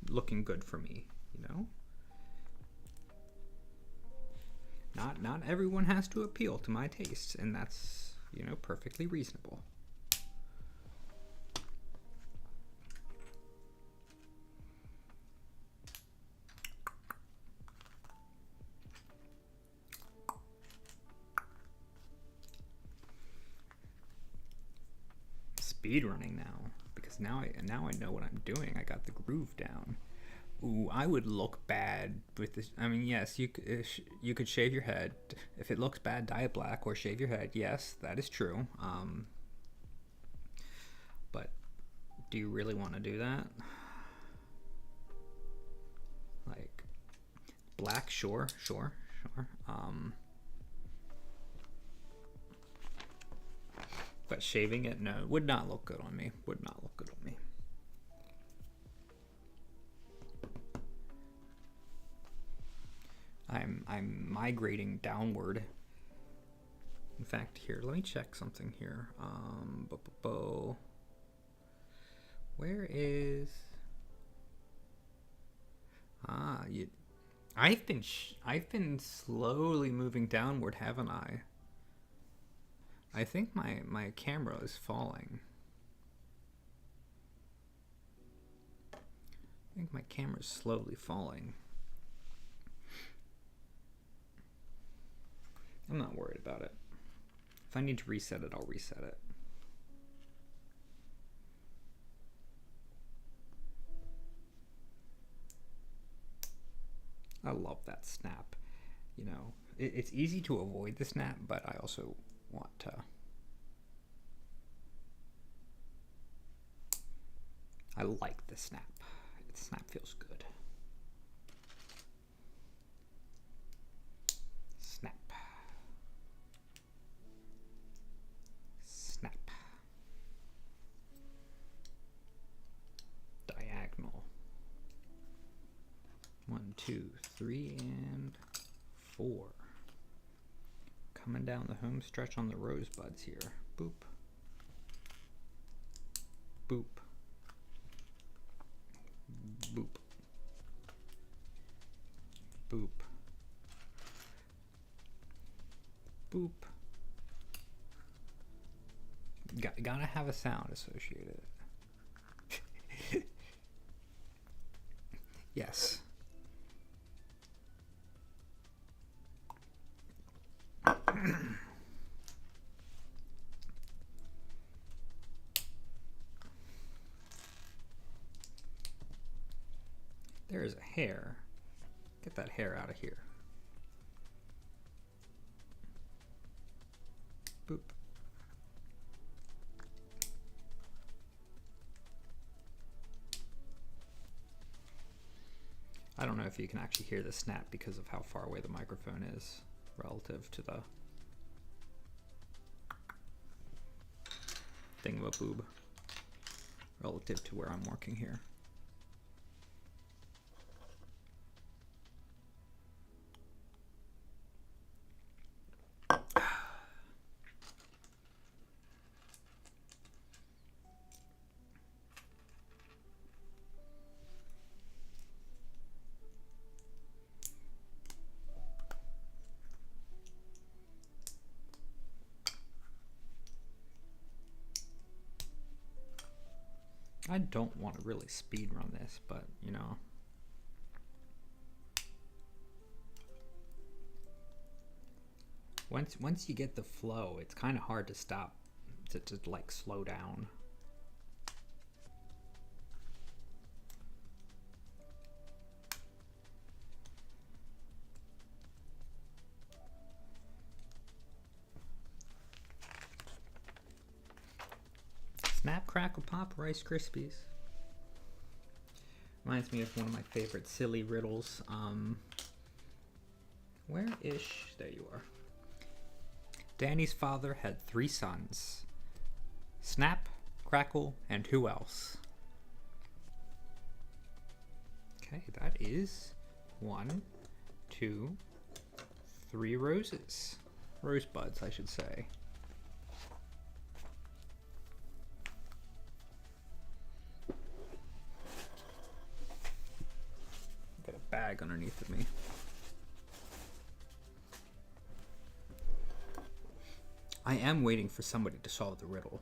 looking good for me. You know, not everyone has to appeal to my tastes, and that's, you know, perfectly reasonable. Speed running now, because now I know what I'm doing. I got the groove down. Ooh, I would look bad with this. I mean, yes, you could shave your head. If it looks bad, dye it black or shave your head. Yes, that is true. But do you really want to do that? Like, black, sure. But shaving it, no, would not look good on me. Would not look good on me. I'm migrating downward. In fact, here, let me check something here. Where is? I've been slowly moving downward, haven't I? I think my camera is falling. I think my camera's slowly falling. I'm not worried about it. If I need to reset it, I'll reset it. I love that snap. You know, it's easy to avoid the snap, but I also want to. I like the snap. The snap feels good. Snap. Snap. Diagonal. 1, 2, 3, and 4. Coming down the home stretch on the rosebuds here. Boop. Boop. Boop. Boop. Boop. Gotta have a sound associated. Yes. There is a hair. Get that hair out of here. Boop. I don't know if you can actually hear the snap because of how far away the microphone is relative to the thingamaboob, relative to where I'm working here. I don't want to really speed run this, but you know. Once you get the flow, it's kind of hard to stop, to like slow down. Snap, crackle, pop, Rice Krispies. Reminds me of one of my favorite silly riddles. Where is there you are. Danny's father had 3 sons. Snap, Crackle, and who else? Okay, that is 1, 2, 3 roses. Rosebuds, I should say. Got a bag underneath of me. I am waiting for somebody to solve the riddle.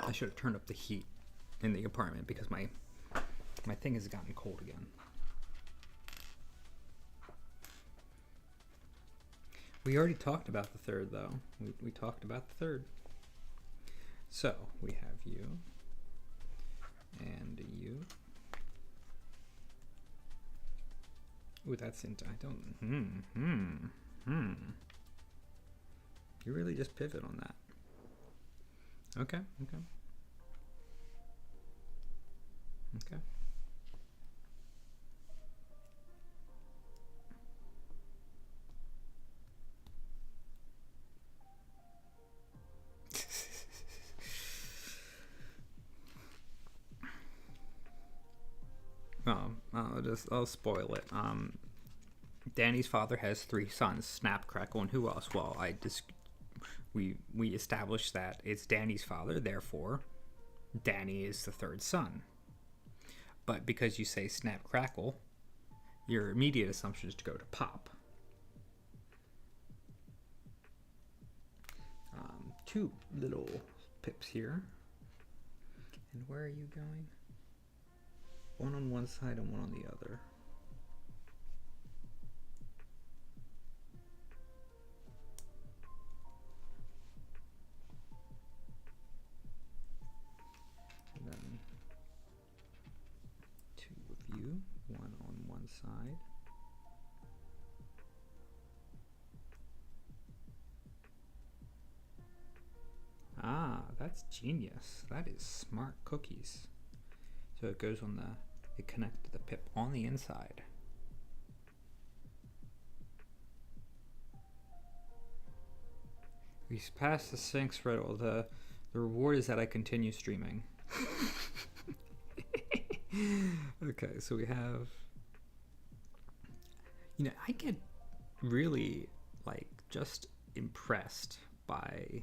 I should have turned up the heat in the apartment because my thing has gotten cold again. We already talked about the third, though. We talked about the third. So we have you and you. Ooh, that's into. I don't. You really just pivot on that. Okay. I'll spoil it. Danny's father has 3 sons: Snap, Crackle, and who else? Well, we established that it's Danny's father, therefore Danny is the 3rd son. But because you say Snap, Crackle, your immediate assumption is to go to Pop. 2 little pips here. And where are you going? One on one side and one on the other. And then 2 of you, one on one side. Ah, that's genius. That is smart cookies. So it goes on it connects the pip on the inside. We passed the Sphinx riddle. The reward is that I continue streaming. Okay, so we have. I get really just impressed by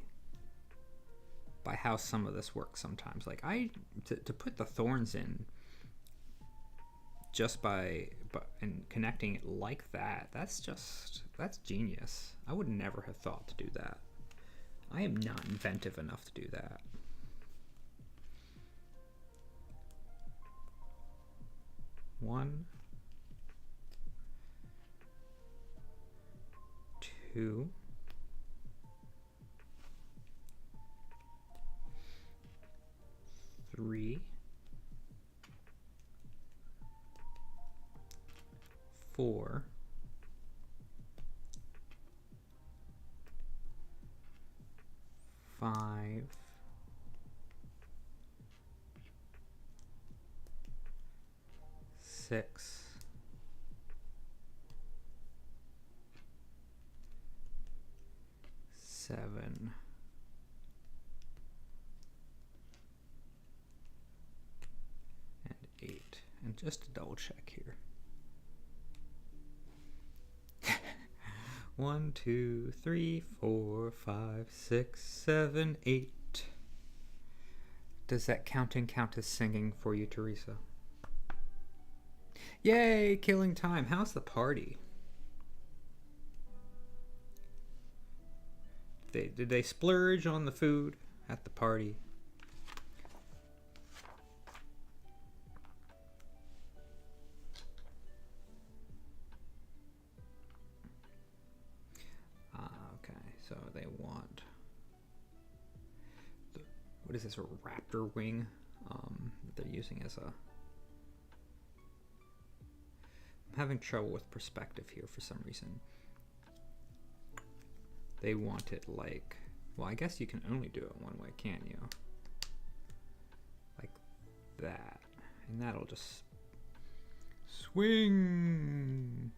how some of this works sometimes. To put the thorns in just by and connecting it like that, that's genius. I would never have thought to do that. I am not inventive enough to do that. One, 2, 3, 4, 5, 6, 7, 8. And just to double check here. 1, 2, 3, 4, 5, 6, 7, 8. Does that counting count as singing for you, Teresa? Yay, killing time. How's the party? Did they splurge on the food at the party? So they want what is this, a raptor wing that they're using as a. I'm having trouble with perspective here for some reason. They want it well, I guess you can only do it one way, can't you? Like that, and that'll just swing.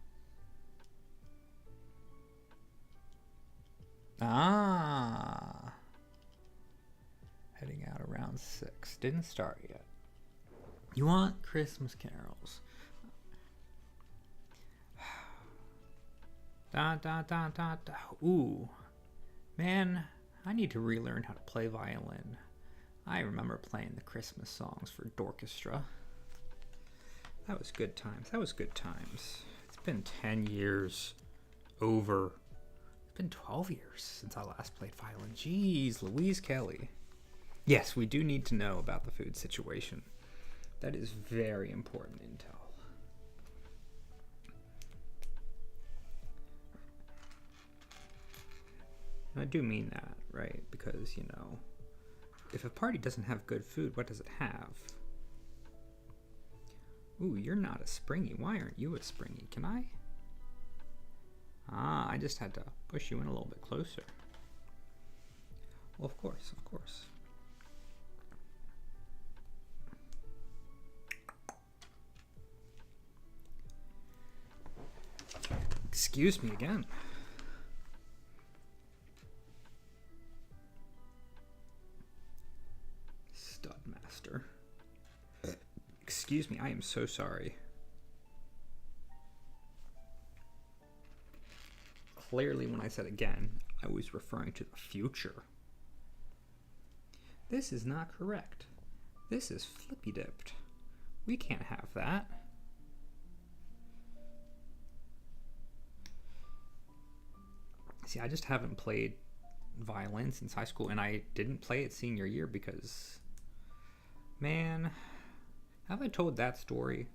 Ah. Heading out around 6. Didn't start yet. You want Christmas carols. Da da da da da. Ooh. Man, I need to relearn how to play violin. I remember playing the Christmas songs for Dorchestra. That was good times. That was good times. It's been 10 years over. It's been 12 years since I last played violin. Jeez, Louise Kelly. Yes, we do need to know about the food situation. That is very important intel. And I do mean that, right? Because, you know, if a party doesn't have good food, what does it have? Ooh, you're not a springy. Why aren't you a springy? Can I? Ah, I just had to push you in a little bit closer. Well, of course, of course. Excuse me again. Studmaster. Excuse me, I am so sorry. Clearly, when I said again, I was referring to the future. This is not correct. This is flippy dipped. We can't have that. See, I just haven't played violin since high school, and I didn't play it senior year because, man, have I told that story?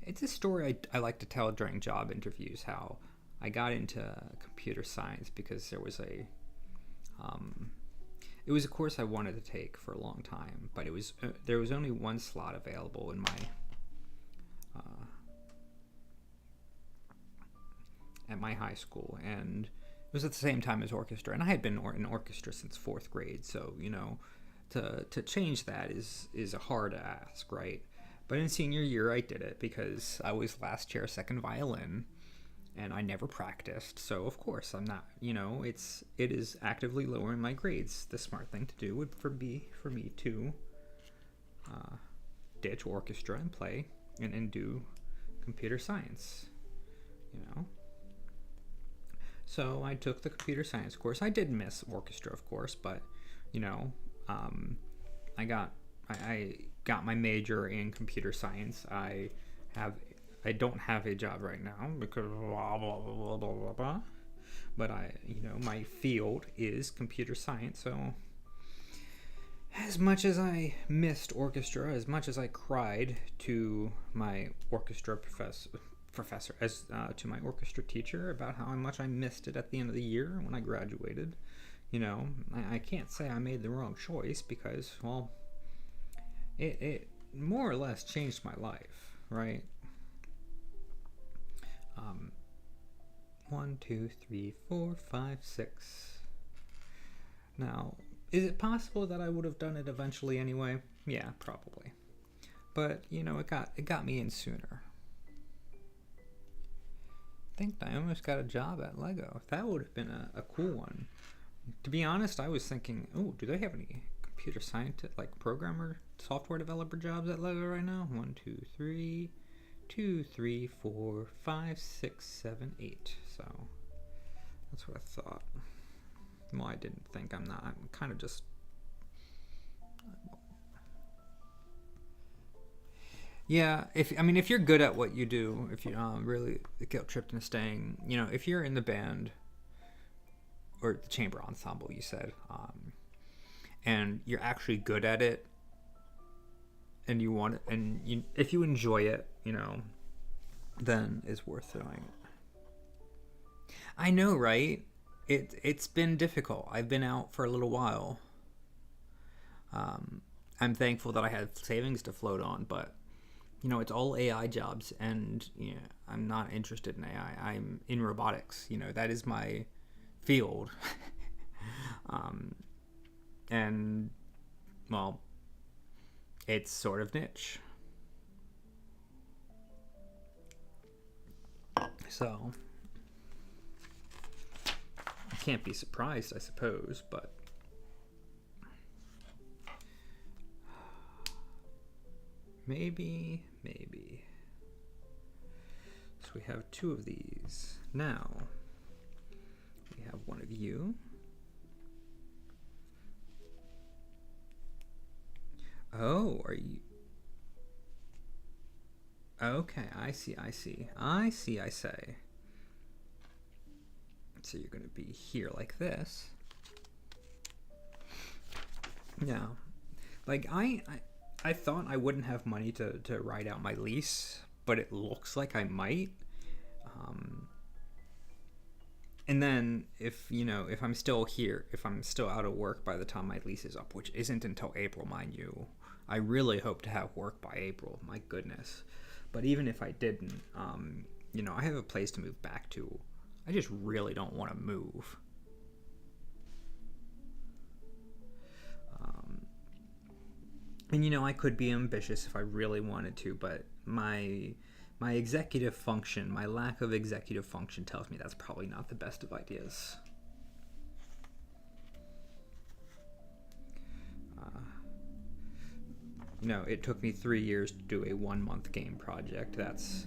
It's a story I like to tell during job interviews, how I got into computer science because there was it was a course I wanted to take for a long time, but there was only one slot available in my at my high school, and it was at the same time as orchestra, and I had been in orchestra since 4th grade, so, you know, to change that is a hard ask, right? But in senior year, I did it because I was last chair second violin, and I never practiced, so of course I'm not, you know, it is actively lowering my grades. The smart thing to do would be for me to ditch orchestra and play and do computer science, you know. So I took the computer science course. I did miss orchestra, of course, but, you know, I got my major in computer science. I don't have a job right now because blah blah blah blah blah blah. But my field is computer science. So as much as I missed orchestra, as much as I cried to my orchestra professor, to my orchestra teacher about how much I missed it at the end of the year when I graduated, you know, I can't say I made the wrong choice because, well, it more or less changed my life, right? 1, 2, 3, 4, 5, 6. Now, is it possible that I would have done it eventually anyway? Yeah, probably. But, you know, it got me in sooner. I think I almost got a job at Lego. That would have been a cool one. To be honest, I was thinking, oh, do they have any computer scientist, like programmer, software developer jobs at Lego right now? 1, 2, 3, 2, 3, 4, 5, 6, 7, 8. So that's what I thought. Well, I didn't think. I'm kind of just. Yeah, if you're good at what you do, if you really guilt-tripped into staying, you know, if you're in the band or the chamber ensemble, you said, and you're actually good at it, and you want it, and if you enjoy it, you know, then it's worth doing it. I know, right? It's been difficult. I've been out for a little while. I'm thankful that I had savings to float on, but, you know, it's all AI jobs, and, you know, I'm not interested in AI. I'm in robotics. You know, that is my field. And, well, it's sort of niche. So, can't be surprised, I suppose, but maybe. So we have 2 of these. Now, we have one of you. Oh, are you... Okay, I see. I say. So you're going to be here like this. Now, like, I thought I wouldn't have money to ride out my lease, but it looks like I might. And then if I'm still here, if I'm still out of work by the time my lease is up, which isn't until April, mind you, I really hope to have work by April, my goodness. But even if I didn't, I have a place to move back to. I just really don't want to move. And I could be ambitious if I really wanted to, but my executive function, my lack of executive function tells me that's probably not the best of ideas. It took me 3 years to do a 1-month game project. That's...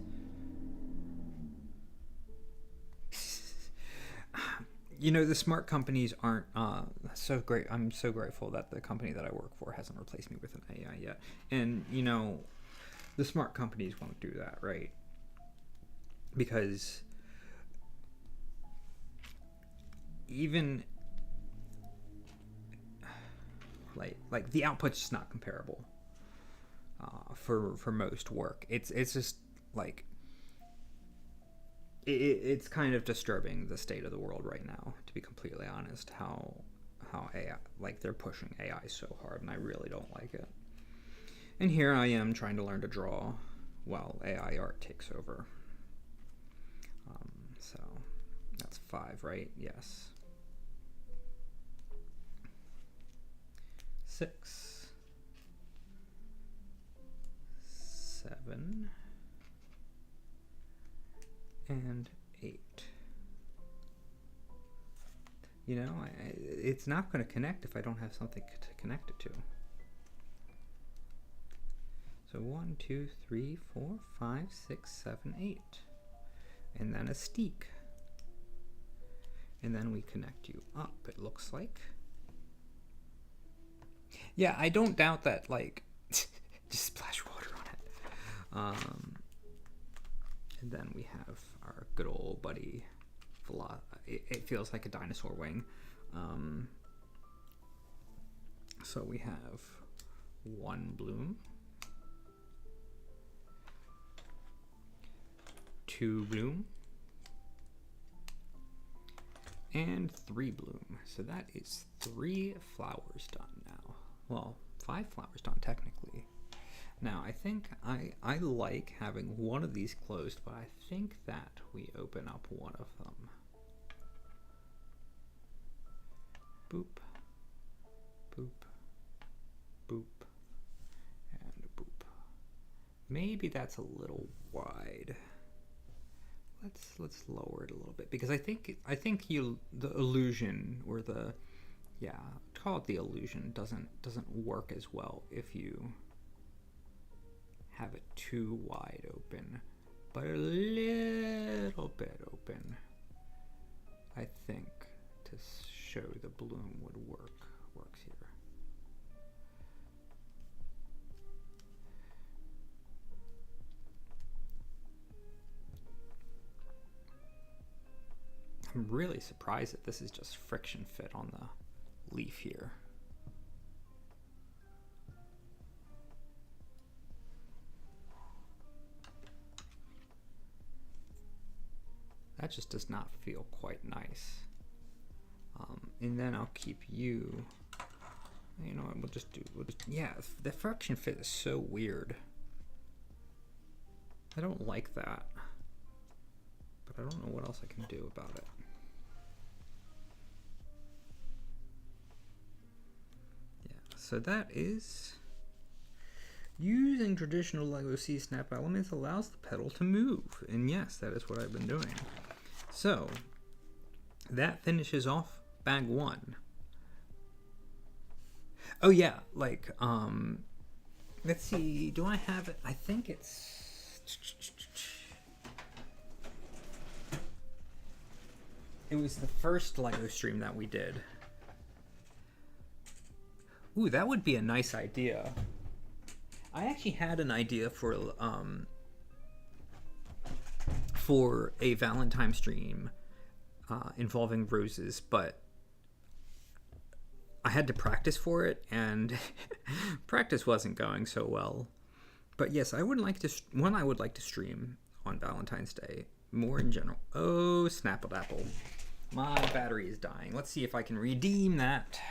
the smart companies aren't so great. I'm so grateful that the company that I work for hasn't replaced me with an AI yet. And, the smart companies won't do that, right? Because even like the output's just not comparable for most work. It's just like it's kind of disturbing, the state of the world right now, to be completely honest, how AI, like, they're pushing AI so hard, and I really don't like it. And here I am trying to learn to draw while AI art takes over. So that's 5, right? Yes. 6, 7, and 8. It's not going to connect if I don't have something to connect it to. So 1, 2, 3, 4, 5, 6, 7, 8. And then a steek. And then we connect you up, it looks like. Yeah, I don't doubt that, like, just splash water on it. And then we have our good old buddy, it feels like a dinosaur wing. So we have 1 bloom, 2 bloom, and 3 bloom. So that is 3 flowers done now. Well, 5 flowers done technically. Now, I think I like having one of these closed, but I think that we open up one of them. Boop, boop, boop, and boop. Maybe that's a little wide. Let's lower it a little bit, because I think the illusion, or call it the illusion, doesn't work as well if you have it too wide open, but a little bit open. I think to show the bloom works here. I'm really surprised that this is just friction fit on the leaf here. That just does not feel quite nice. And then I'll keep you. You know what? Yeah, the friction fit is so weird. I don't like that, but I don't know what else I can do about it. Yeah, so that is using traditional LEGO C-Snap elements allows the pedal to move, and yes, that is what I've been doing. So that finishes off bag 1. Oh yeah, like let's see, do I have it? I think it's, it was the first Lego stream that we did. Ooh, that would be a nice idea. I actually had an idea for a Valentine stream involving roses, but I had to practice for it, and practice wasn't going so well. But yes, I would like to stream on Valentine's Day, more in general. Oh, Snapple-Dapple. My battery is dying. Let's see if I can redeem that.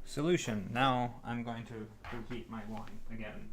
Solution. Now I'm going to repeat my wine again.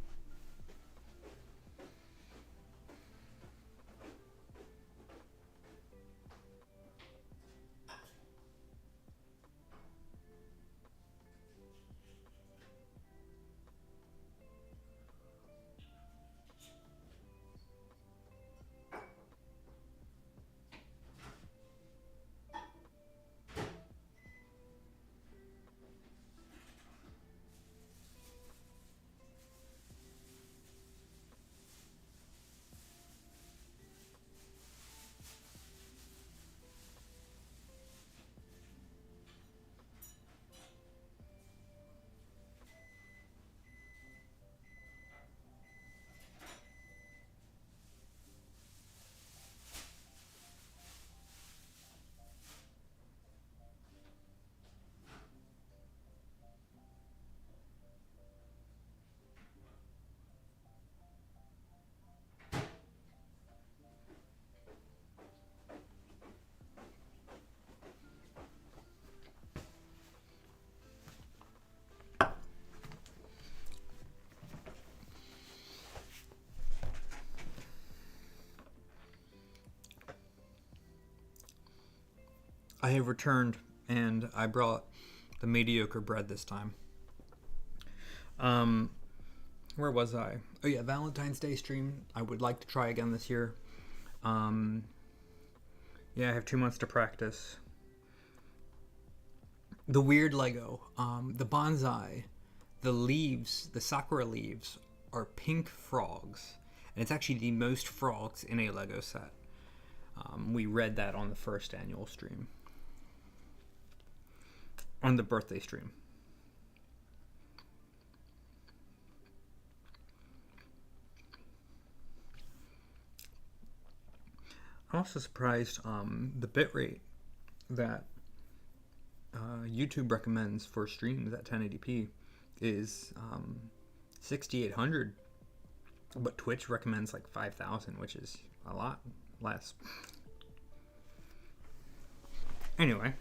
I have returned, and I brought the mediocre bread this time. Where was I? Oh yeah, Valentine's Day stream. I would like to try again this year. Yeah, I have 2 months to practice. The weird Lego, the bonsai, the leaves, the sakura leaves are pink frogs, and it's actually the most frogs in a Lego set. We read that on the first annual stream. On the birthday stream. I'm also surprised the bitrate that YouTube recommends for streams at 1080p is 6800, but Twitch recommends like 5000, which is a lot less. Anyway,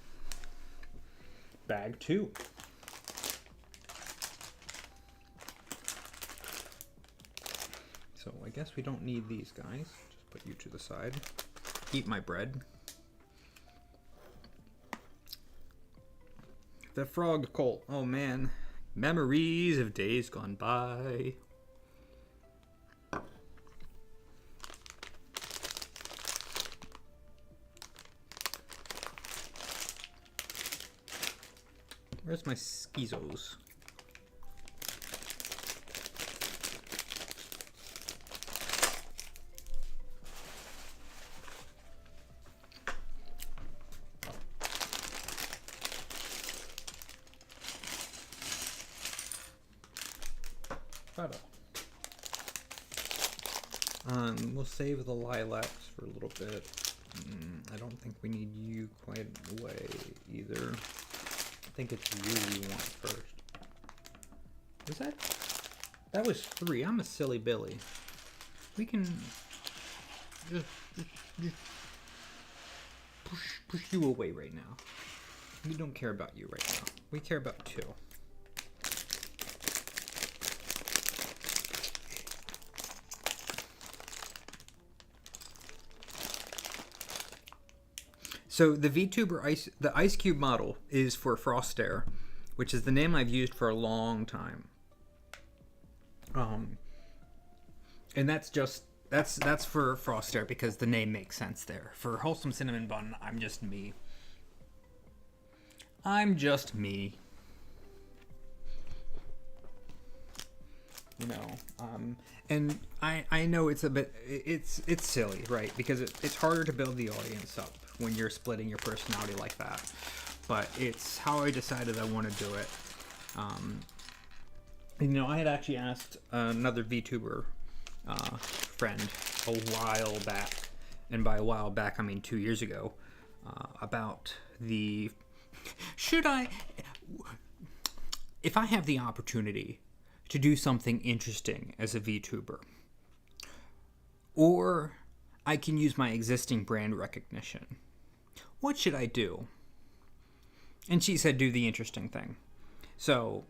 bag 2. So I guess we don't need these guys. Just put you to the side. Eat my bread. The frog cult. Oh man. Memories of days gone by. Where's my schizos? We'll save the lilacs for a little bit. I don't think we need you quite away either. I think it's you we want first. Was that? That was 3. I'm a silly Billy. We can just push you away right now. We don't care about you right now. We care about 2. So the VTuber the Ice Cube model is for Frostair, which is the name I've used for a long time. And that's for Frostair because the name makes sense there. For Wholesome Cinnamon Bun, I'm just me. I'm just me. You know, and I know it's a bit it's silly, right? Because it's harder to build the audience up when you're splitting your personality like that. But it's how I decided I want to do it. You know, I had actually asked another VTuber friend a while back, and by a while back I mean 2 years ago, about the should I, if I have the opportunity to do something interesting as a VTuber, or I can use my existing brand recognition, what should I do? And she said, do the interesting thing. So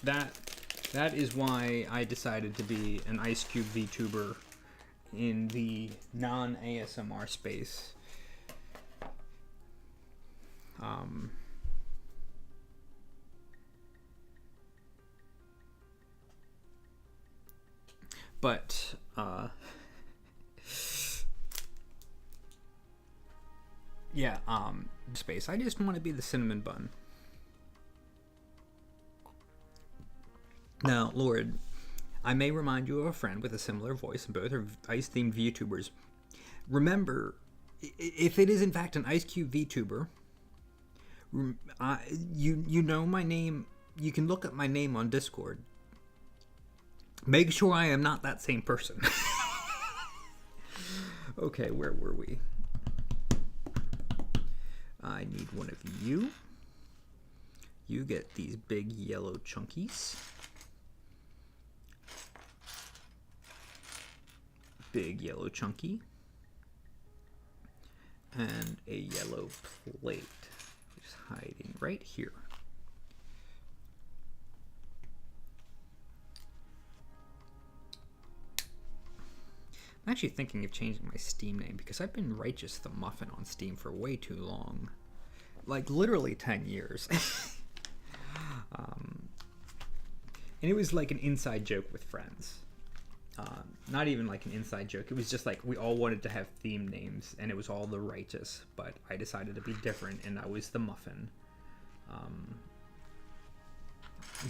that is why I decided to be an Ice Cube VTuber in the non-ASMR space. But yeah, space. I just want to be the cinnamon bun. Now, Lord, I may remind you of a friend with a similar voice, and both are ice-themed VTubers. Remember, if it is in fact an Ice Cube VTuber, you know my name. You can look up my name on Discord. Make sure I am not that same person. Okay, where were we? I need one of you. You get these big yellow chunkies. Big yellow chunky. And a yellow plate. Just hiding right here. I'm actually thinking of changing my Steam name because I've been Righteous the Muffin on Steam for way too long. Like, literally 10 years. And it was like an inside joke with friends. Not even like an inside joke. It was just like we all wanted to have theme names, and it was all the Righteous, but I decided to be different, and I was the Muffin.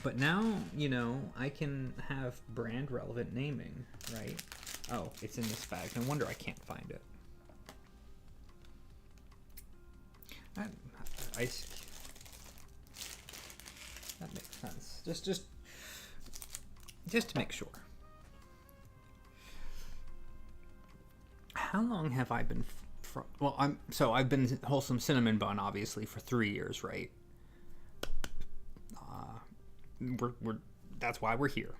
But now, you know, I can have brand relevant naming, right? Oh, it's in this bag. No wonder I can't find it. That makes sense. Just to make sure. How long have I been? Well, I've been Wholesome Cinnamon Bun obviously for 3 years, right? That's why we're here.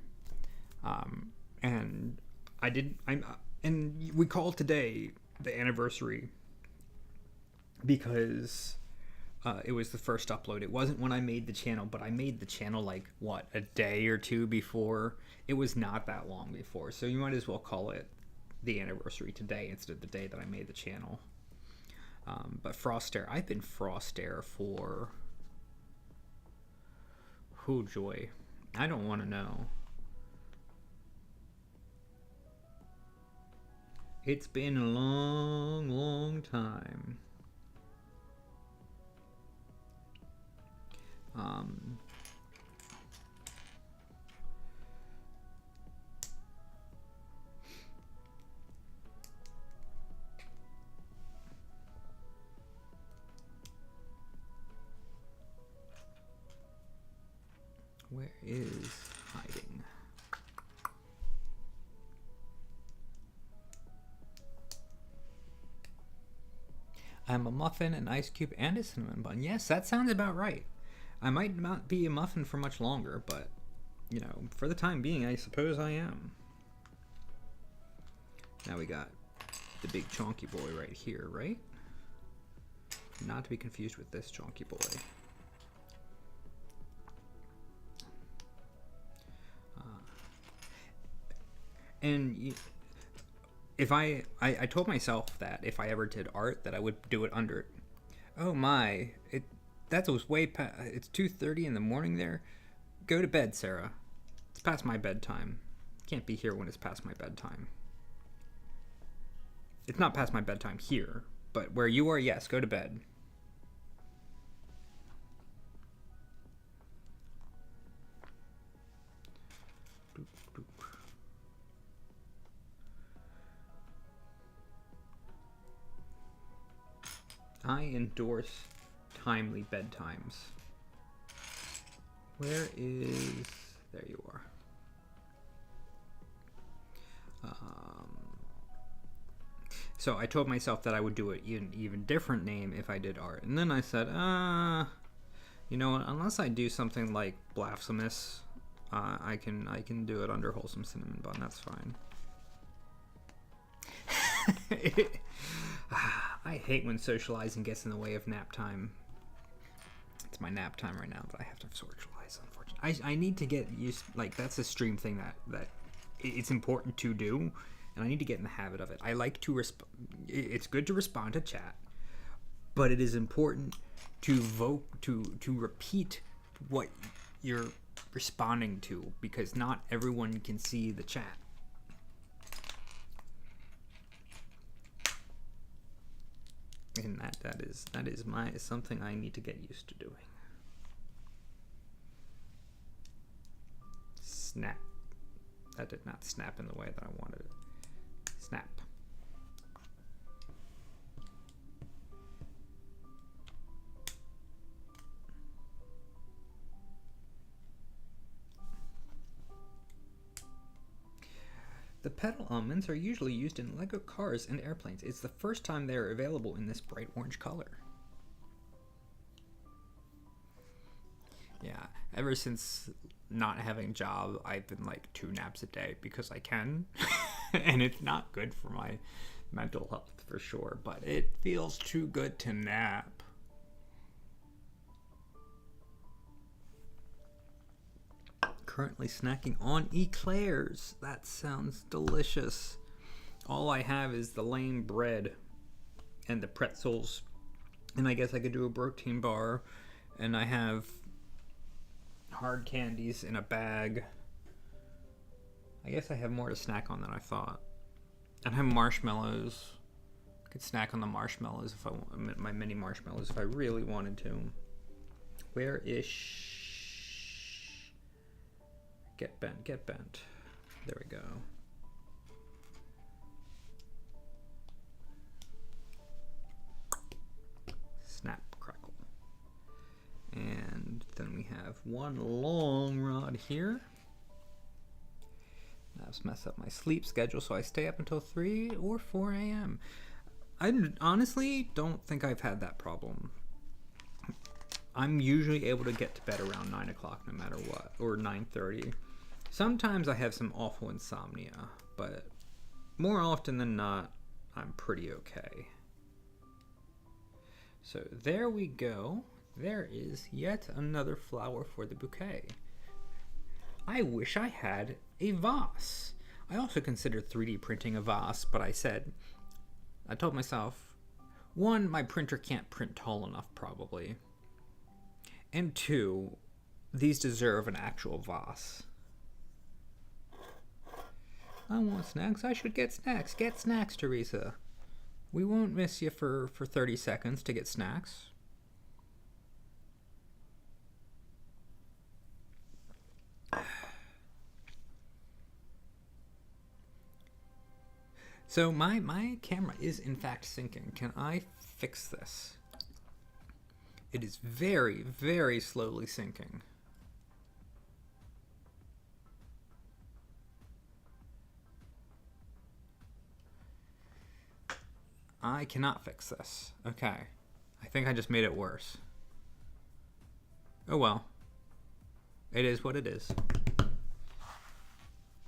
And and we call today the anniversary because it was the first upload. It wasn't when I made the channel, but I made the channel like what, a day or two before. It was not that long before, so you might as well call it the anniversary today instead of the day that I made the channel. But Frostair, I've been Frostair for, oh joy, I don't want to know. It's been a long, long time. Where is hiding? I'm a muffin, an Ice Cube, and a cinnamon bun. Yes, that sounds about right. I might not be a muffin for much longer, but, you know, for the time being, I suppose I am. Now we got the big chonky boy right here, right? Not to be confused with this chonky boy. And if I told myself that if I ever did art, that I would do it under it. Oh my! That was way past. It's 2:30 in the morning there. Go to bed, Sarah. It's past my bedtime. Can't be here when it's past my bedtime. It's not past my bedtime here, but where you are, yes, go to bed. I endorse timely bedtimes. Where is... There you are. So I told myself that I would do it an even different name if I did art. And then I said, you know what, unless I do something like Blasphemous, I can do it under Wholesome Cinnamon Bun, that's fine. I hate when socializing gets in the way of nap time. It's my nap time right now, but I have to socialize, unfortunately. I need to get used, like, that's a stream thing that it's important to do, and I need to get in the habit of it. I like to it's good to respond to chat, but it is important to repeat what you're responding to, because not everyone can see the chat. And that is something I need to get used to doing. Snap. That did not snap in the way that I wanted it. Snap. The petal almonds are usually used in Lego cars and airplanes. It's the first time they are available in this bright orange color. Yeah, ever since not having a job, I've been like 2 naps a day because I can. And it's not good for my mental health for sure, but it feels too good to nap. Currently snacking on eclairs. That sounds delicious. All I have is the lame bread and the pretzels, and I guess I could do a protein bar, and I have hard candies in a bag. I guess I have more to snack on than I thought. And I have marshmallows. I could snack on the marshmallows if I want, my mini marshmallows, if I really wanted to. Where is Get bent, get bent. There we go. Snap, crackle. And then we have one long rod here. That's messed up my sleep schedule, so I stay up until 3 or 4 a.m. I honestly don't think I've had that problem. I'm usually able to get to bed around 9 o'clock no matter what, or 9:30. Sometimes I have some awful insomnia, but more often than not, I'm pretty okay. So there we go. There is yet another flower for the bouquet. I wish I had a vase. I also considered 3D printing a vase, but I told myself, 1, my printer can't print tall enough probably, and 2, these deserve an actual vase. I want snacks. I should get snacks. Get snacks, Teresa. We won't miss you for 30 seconds to get snacks. So my camera is in fact syncing. Can I fix this? It is very, very slowly syncing. I cannot fix this. Okay. I think I just made it worse. Oh well. It is what it is.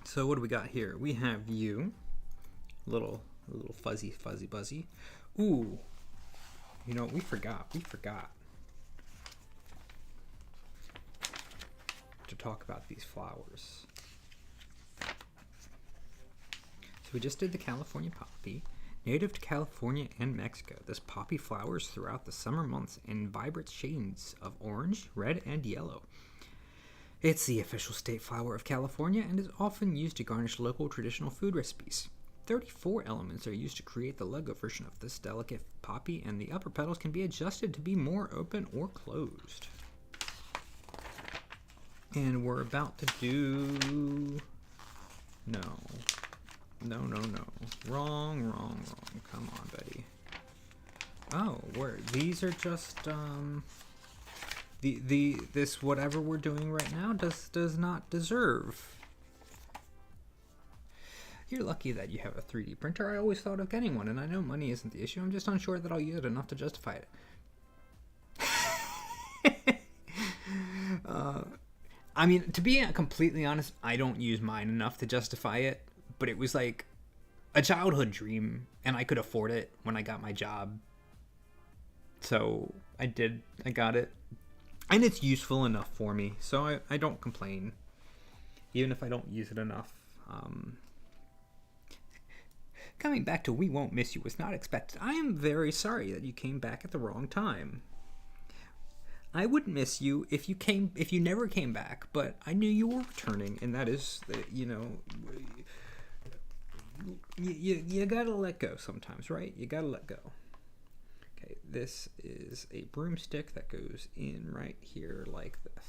So what do we got here? We have you. Little fuzzy buzzy. Ooh. You know, we forgot to talk about these flowers. So we just did the California poppy. Native to California and Mexico, this poppy flowers throughout the summer months in vibrant shades of orange, red, and yellow. It's the official state flower of California and is often used to garnish local traditional food recipes. 34 elements are used to create the Lego version of this delicate poppy, and the upper petals can be adjusted to be more open or closed. And we're about to do... No. Wrong. Come on, Betty. Oh, these are just, this whatever we're doing right now does not deserve. You're lucky that you have a 3D printer. I always thought of getting one, and I know money isn't the issue. I'm just unsure that I'll use it enough to justify it. I mean, to be completely honest, I don't use mine enough to justify it, but it was like a childhood dream, and I could afford it when I got my job. So I got it. And it's useful enough for me, so I don't complain, even if I don't use it enough. Coming back to We Won't Miss You was not expected. I am very sorry that you came back at the wrong time. I would miss you if you never came back, but I knew you were returning, and that is, you gotta let go sometimes, right? You gotta let go. Okay, this is a broomstick that goes in right here like this.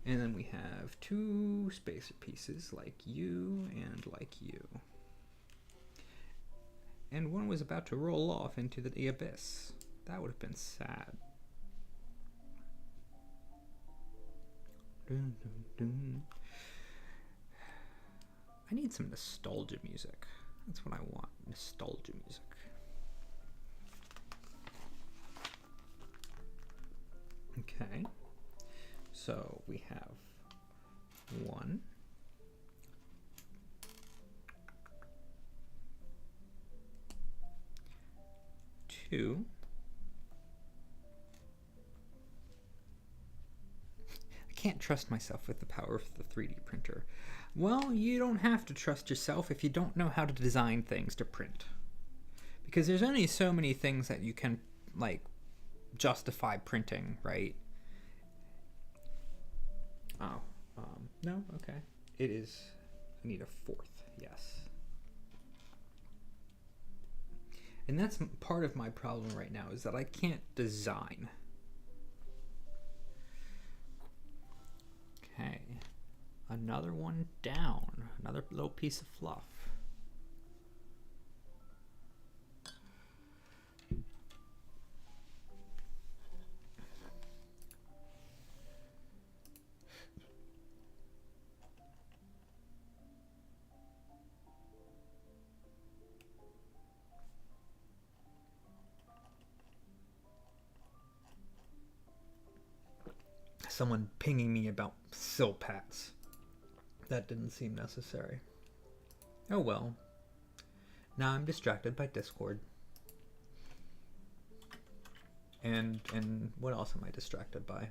And then we have two spacer pieces like you and like you. And one was about to roll off into the abyss. That would have been sad. Dun, dun, dun. I need some nostalgia music. That's what I want. Nostalgia music. Okay. So we have 1, 2. I can't trust myself with the power of the 3D printer. Well, you don't have to trust yourself if you don't know how to design things to print. Because there's only so many things that you can, like, justify printing, right? Oh, no? Okay. It is, I need a 4th, yes. And that's part of my problem right now, is that I can't design. Okay. Another one down. Another little piece of fluff. Someone pinging me about Silpats. That didn't seem necessary. Oh well. Now I'm distracted by Discord. And what else am I distracted by?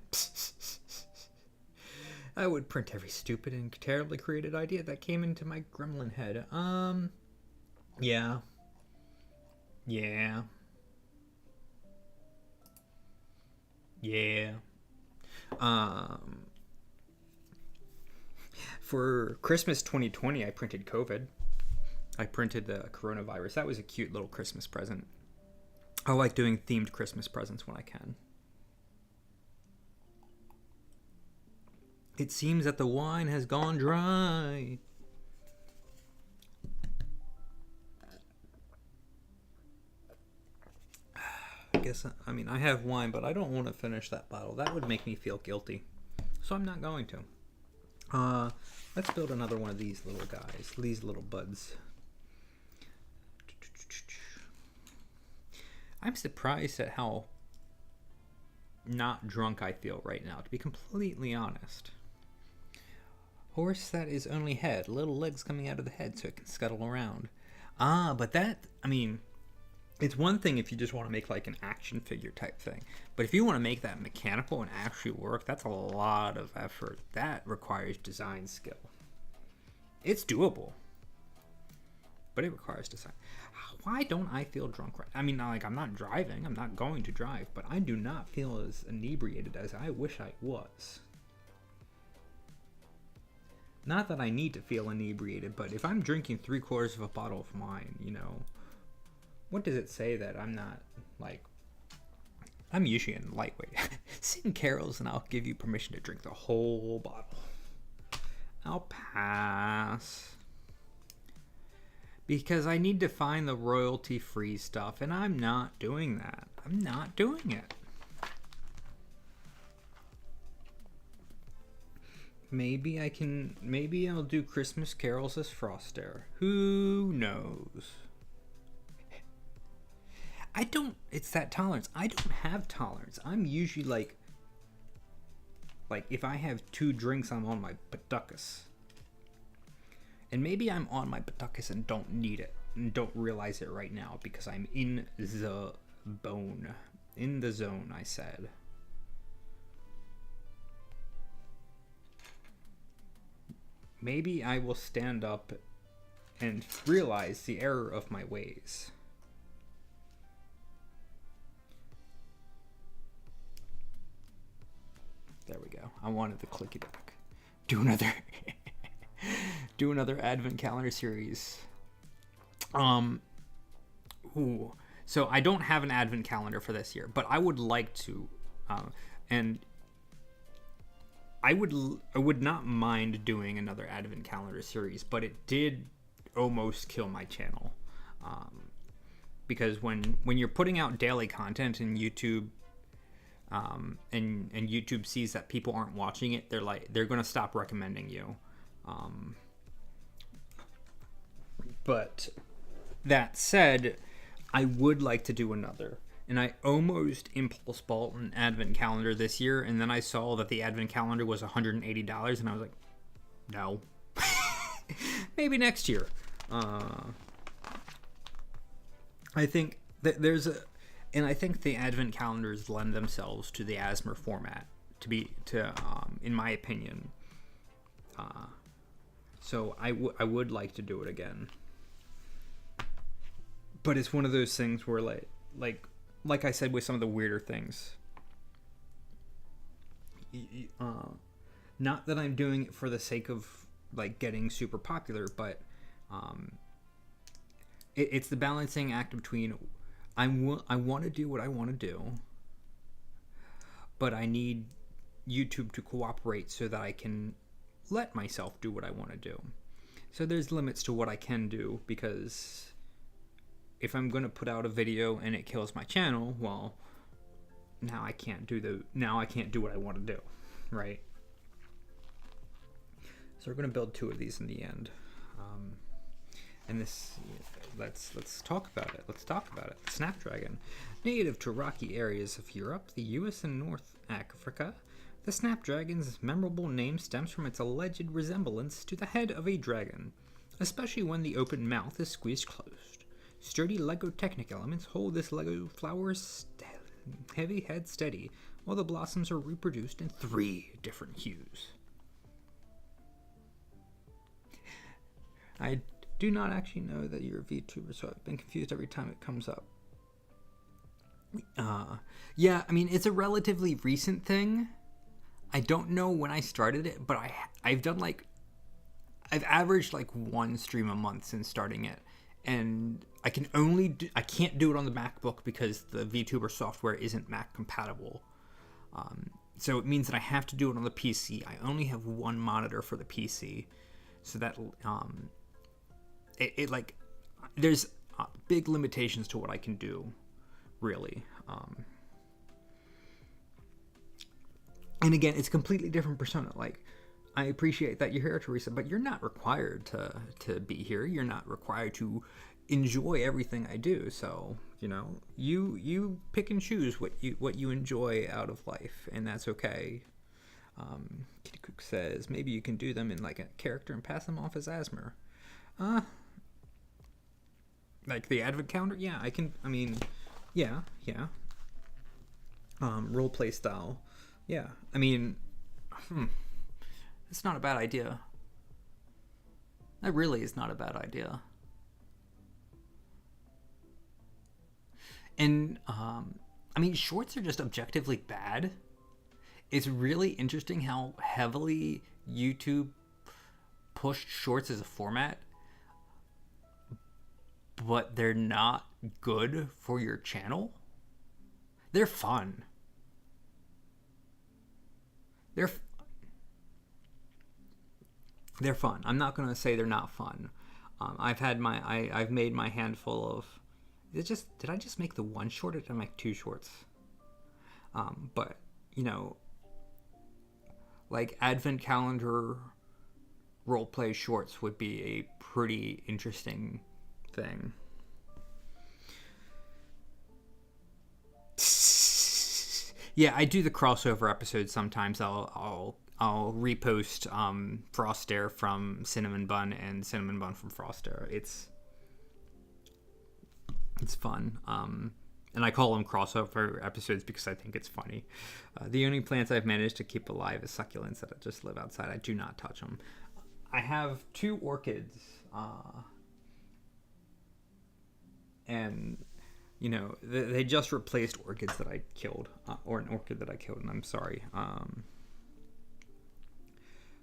I would print every stupid and terribly created idea that came into my gremlin head. Yeah. For Christmas 2020, I printed COVID. I printed the coronavirus. That was a cute little Christmas present. I like doing themed Christmas presents when I can. It seems that the wine has gone dry. I mean, I have wine, but I don't want to finish that bottle. That would make me feel guilty. So I'm not going to. Let's build another one of these little guys. These little buds. I'm surprised at how not drunk I feel right now, to be completely honest. Horse that is only head. Little legs coming out of the head so it can scuttle around. But that, I mean... It's one thing if you just want to make like an action figure type thing. But if you want to make that mechanical and actually work, that's a lot of effort. That requires design skill. It's doable. but it requires design. Why don't I feel drunk right? I mean, not like I'm not driving. I'm not going to drive, but I do not feel as inebriated as I wish I was. Not that I need to feel inebriated, but if I'm drinking 3/4 of a bottle of wine, you know, what does it say that I'm not, like, I'm usually in lightweight. Sing carols and I'll give you permission to drink the whole bottle. I'll pass. Because I need to find the royalty-free stuff, and I'm not doing that. I'm not doing it. Maybe I'll do Christmas carols as Frostair. Who knows? It's that tolerance. I don't have tolerance. I'm usually like if I have 2 drinks, I'm on my Batuckus. And maybe I'm on my Batuckus and don't need it and don't realize it right now because I'm in the bone. In the zone, I said. Maybe I will stand up and realize the error of my ways. There we go. I wanted the clicky duck. Do another advent calendar series. So I don't have an advent calendar for this year, but I would like to, and I would not mind doing another advent calendar series, but it did almost kill my channel, because when you're putting out daily content in YouTube, and YouTube sees that people aren't watching it, they're going to stop recommending you. But that said, I would like to do another. And I almost impulse bought an advent calendar this year, and then I saw that the advent calendar was $180, and I was like, no. Maybe next year. I think that and I think the advent calendars lend themselves to the ASMR format, in my opinion. So I would like to do it again. But it's one of those things where like I said with some of the weirder things, not that I'm doing it for the sake of like getting super popular, but it's the balancing act between I want to do what I want to do, but I need YouTube to cooperate so that I can let myself do what I want to do. So there's limits to what I can do, because if I'm going to put out a video and it kills my channel, well, now I can't do what I want to do, right? So we're going to build 2 of these in the end. And let's talk about it. The Snapdragon. Native to rocky areas of Europe, the US, and North Africa, the Snapdragon's memorable name stems from its alleged resemblance to the head of a dragon, especially when the open mouth is squeezed closed. Sturdy Lego Technic elements hold this Lego flower's heavy head steady, while the blossoms are reproduced in 3 different hues. I do not actually know that you're a VTuber, so I've been confused every time it comes up. Yeah, I mean, it's a relatively recent thing. I don't know when I started it, but I've averaged like 1 stream a month since starting it, and I can't do it on the MacBook because the VTuber software isn't Mac compatible. So it means that I have to do it on the PC. I only have 1 monitor for the PC, so that there's big limitations to what I can do, really. And again, it's a completely different persona. Like, I appreciate that you're here, Teresa, but you're not required to be here. You're not required to enjoy everything I do. So, you know, you pick and choose what you enjoy out of life, and that's okay. Kitty Cook says maybe you can do them in like a character and pass them off as ASMR. Like the advent calendar? Yeah, I can. I mean, yeah. Role play style. Yeah, I mean, it's not a bad idea. That really is not a bad idea. And I mean, shorts are just objectively bad. It's really interesting how heavily YouTube pushed shorts as a format, but they're not good for your channel. They're fun. They're they're fun. I'm not gonna say they're not fun. I've made my handful of. Did I just make the one short or did I make two shorts? But you know, like advent calendar roleplay shorts would be a pretty interesting thing. Yeah, I do the crossover episodes sometimes. I'll repost Frostair from Cinnamon Bun and Cinnamon Bun from Frostair. It's fun. And I call them crossover episodes because I think it's funny. The only plants I've managed to keep alive is succulents that just live outside. I do not touch them. I have 2 orchids, and you know they just replaced orchids that I killed, or an orchid that I killed, and I'm sorry.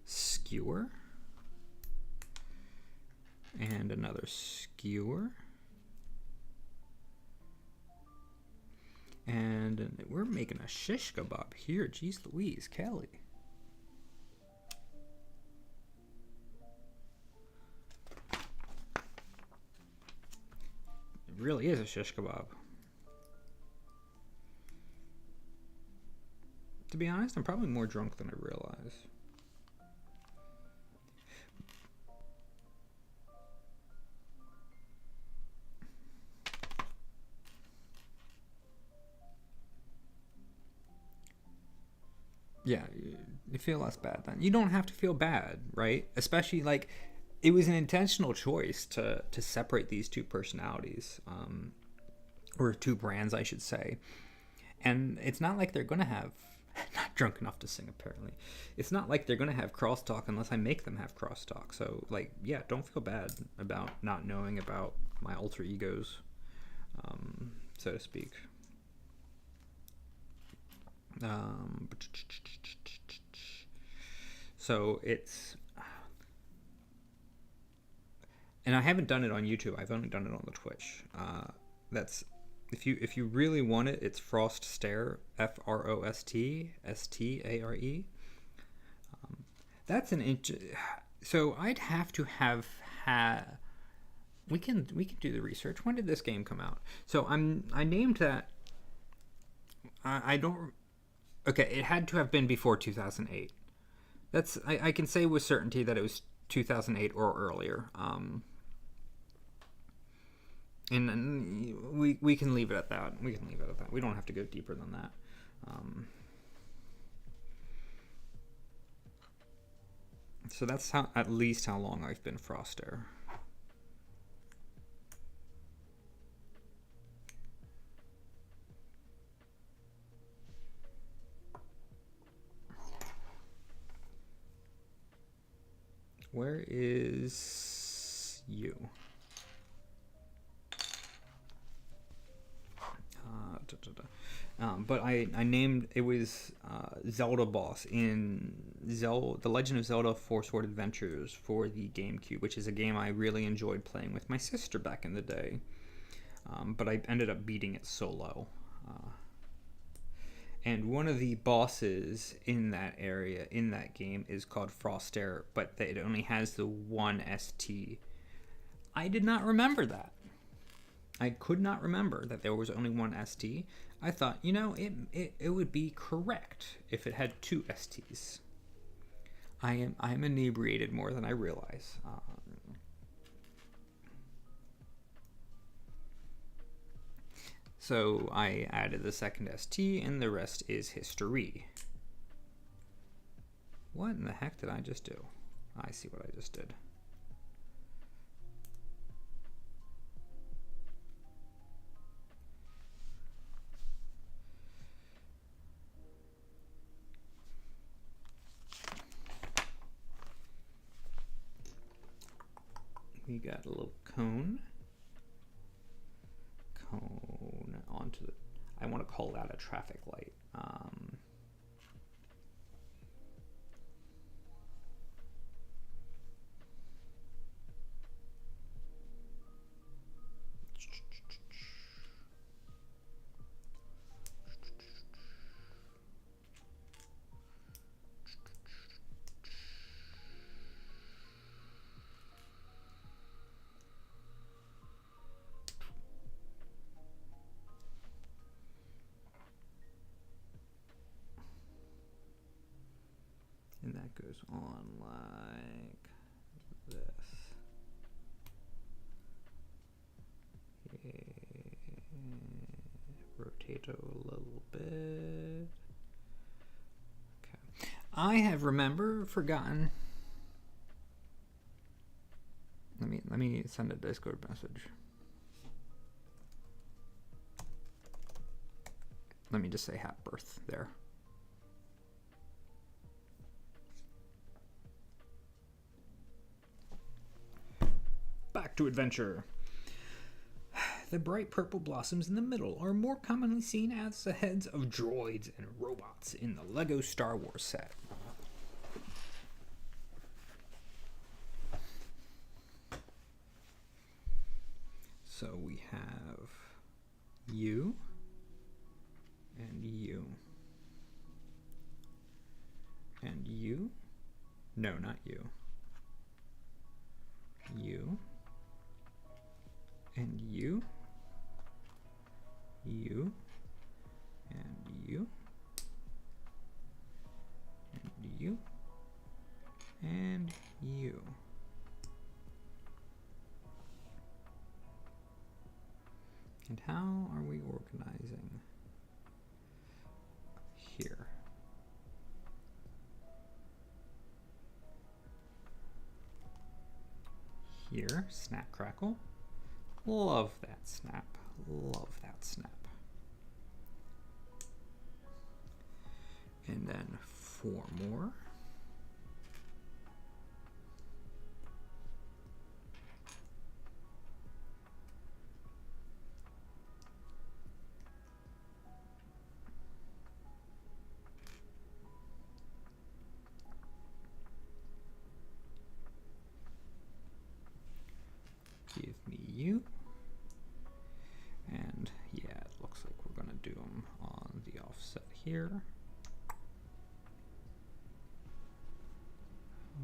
Skewer, and another skewer. And we're making a shish kebab here. Jeez Louise, Kelly. It really is a shish kebab. To be honest, I'm probably more drunk than I realize. Yeah, you feel less bad then. You don't have to feel bad, right? Especially like it was an intentional choice to separate these 2 personalities, or 2 brands, I should say. And it's not like they're gonna have not drunk enough to sing apparently. It's not like they're gonna have crosstalk unless I make them have crosstalk. So like, yeah, don't feel bad about not knowing about my alter egos, so to speak. So it's, and I haven't done it on YouTube. I've only done it on the Twitch. That's if you really want it, it's Frost Stare, FrostStare. That's an so I'd have to have had. We can do the research. When did this game come out? So I named that. I don't. Okay, it had to have been before 2008. That's I can say with certainty that it was 2008 or earlier. And we can leave it at that. We can leave it at that. We don't have to go deeper than that. So that's at least how long I've been Frostair. Where is you? But I named it was Zelda boss in The Legend of Zelda: Four Sword Adventures for the GameCube, which is a game I really enjoyed playing with my sister back in the day. But I ended up beating it solo. And one of the bosses in that area, in that game, is called Frostair, but it only has the one ST. I did not remember that. I could not remember that there was only one ST. I thought, you know, it would be correct if it had 2 STs. I'm inebriated more than I realize. So I added the second ST, and the rest is history. What in the heck did I just do? I see what I just did. We got a little cone onto the, I want to call that a traffic light. And that goes on like this. Rotate a little bit. Okay. I have forgotten. Let me send a Discord message. Let me just say happy birth there. Back to adventure. The bright purple blossoms in the middle are more commonly seen as the heads of droids and robots in the LEGO Star Wars set. So we have you and you and you. No, not you. You and you, you and you and you and you. And how are we organizing here? Here, snap crackle. Love that snap. Love that snap. And then 4 more. Give me you. And yeah, it looks like we're gonna do them on the offset here. I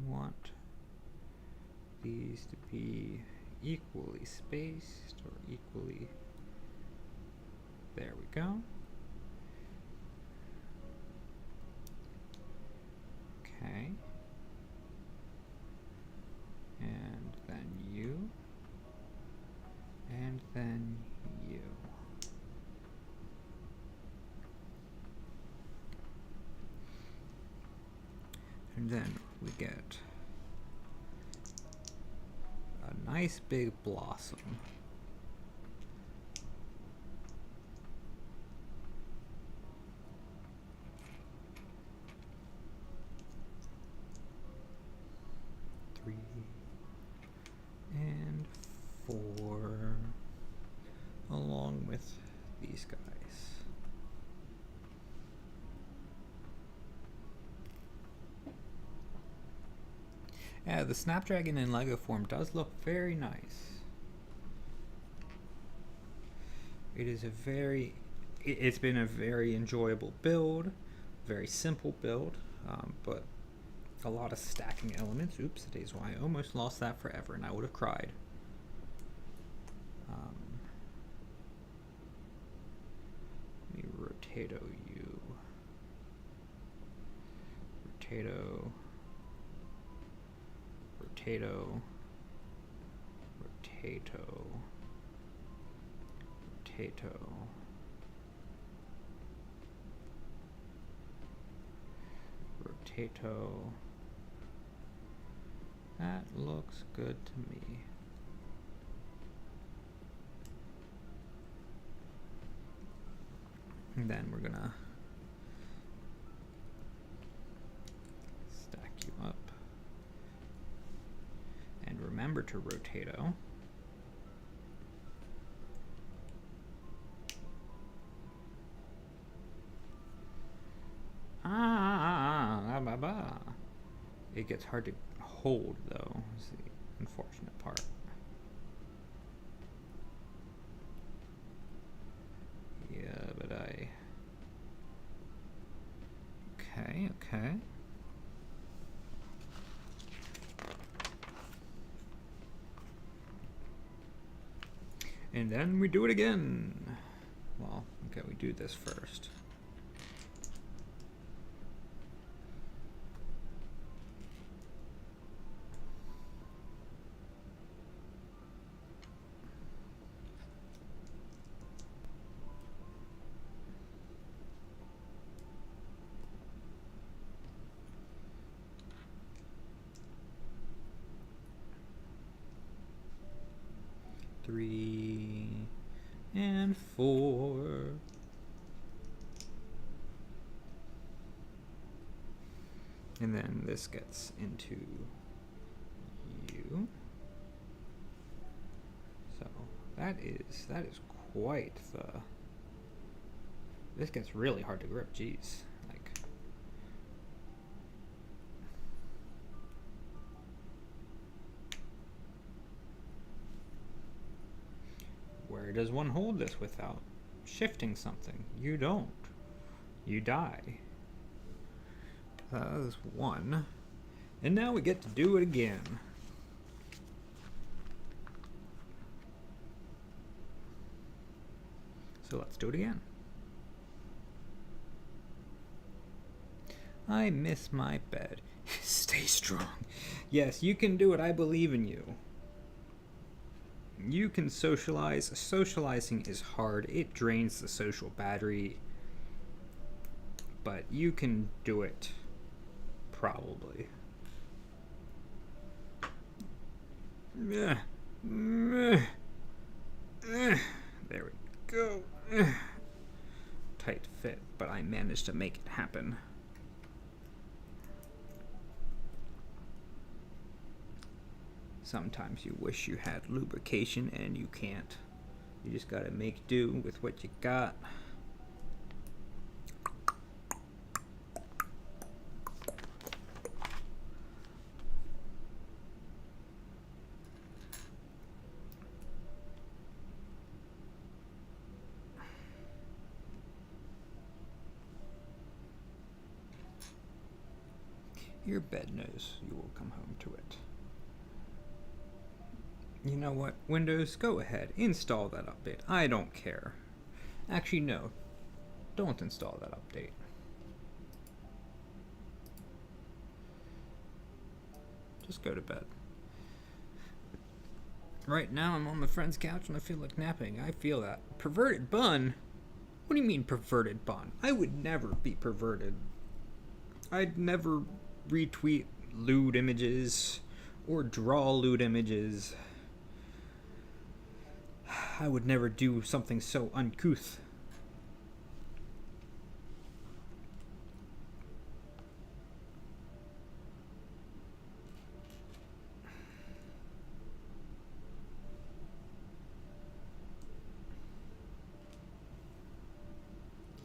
want these to be equally spaced or equally. There we go. Okay. And then you. And then you. And then we get a nice big blossom. Three and 4, along with these guys. Yeah, the Snapdragon in Lego form does look very nice. It's been a very enjoyable build, very simple build, but a lot of stacking elements. Oops, today's why I almost lost that forever and I would have cried. Let me rotato you. Rotato. Rotato. Rotato. Rotato. Rotato. That looks good to me. And then we're gonna stack you up. And remember to rotato. It gets hard to hold, though, is the unfortunate part. Yeah, but Okay. And then we do it again. Well, okay, we do this first. Three and four. And then this gets into you. So that is quite the. This gets really hard to grip. Jeez, like. Where does one hold this without shifting something? You don't. You die. That is one. And now we get to do it again. So let's do it again. I miss my bed. Stay strong. Yes, you can do it. I believe in you. You can socialize. Socializing is hard. It drains the social battery. But you can do it. Probably. There we go. Tight fit, but I managed to make it happen. Sometimes you wish you had lubrication and you can't. You just gotta make do with what you got. Your bed knows you will come home to it. You know what? Windows, go ahead. Install that update. I don't care. Actually, no. Don't install that update. Just go to bed. Right now, I'm on my friend's couch and I feel like napping. I feel that. Perverted bun? What do you mean, perverted bun? I would never be perverted. I'd never retweet lewd images or draw lewd images. I would never do something so uncouth.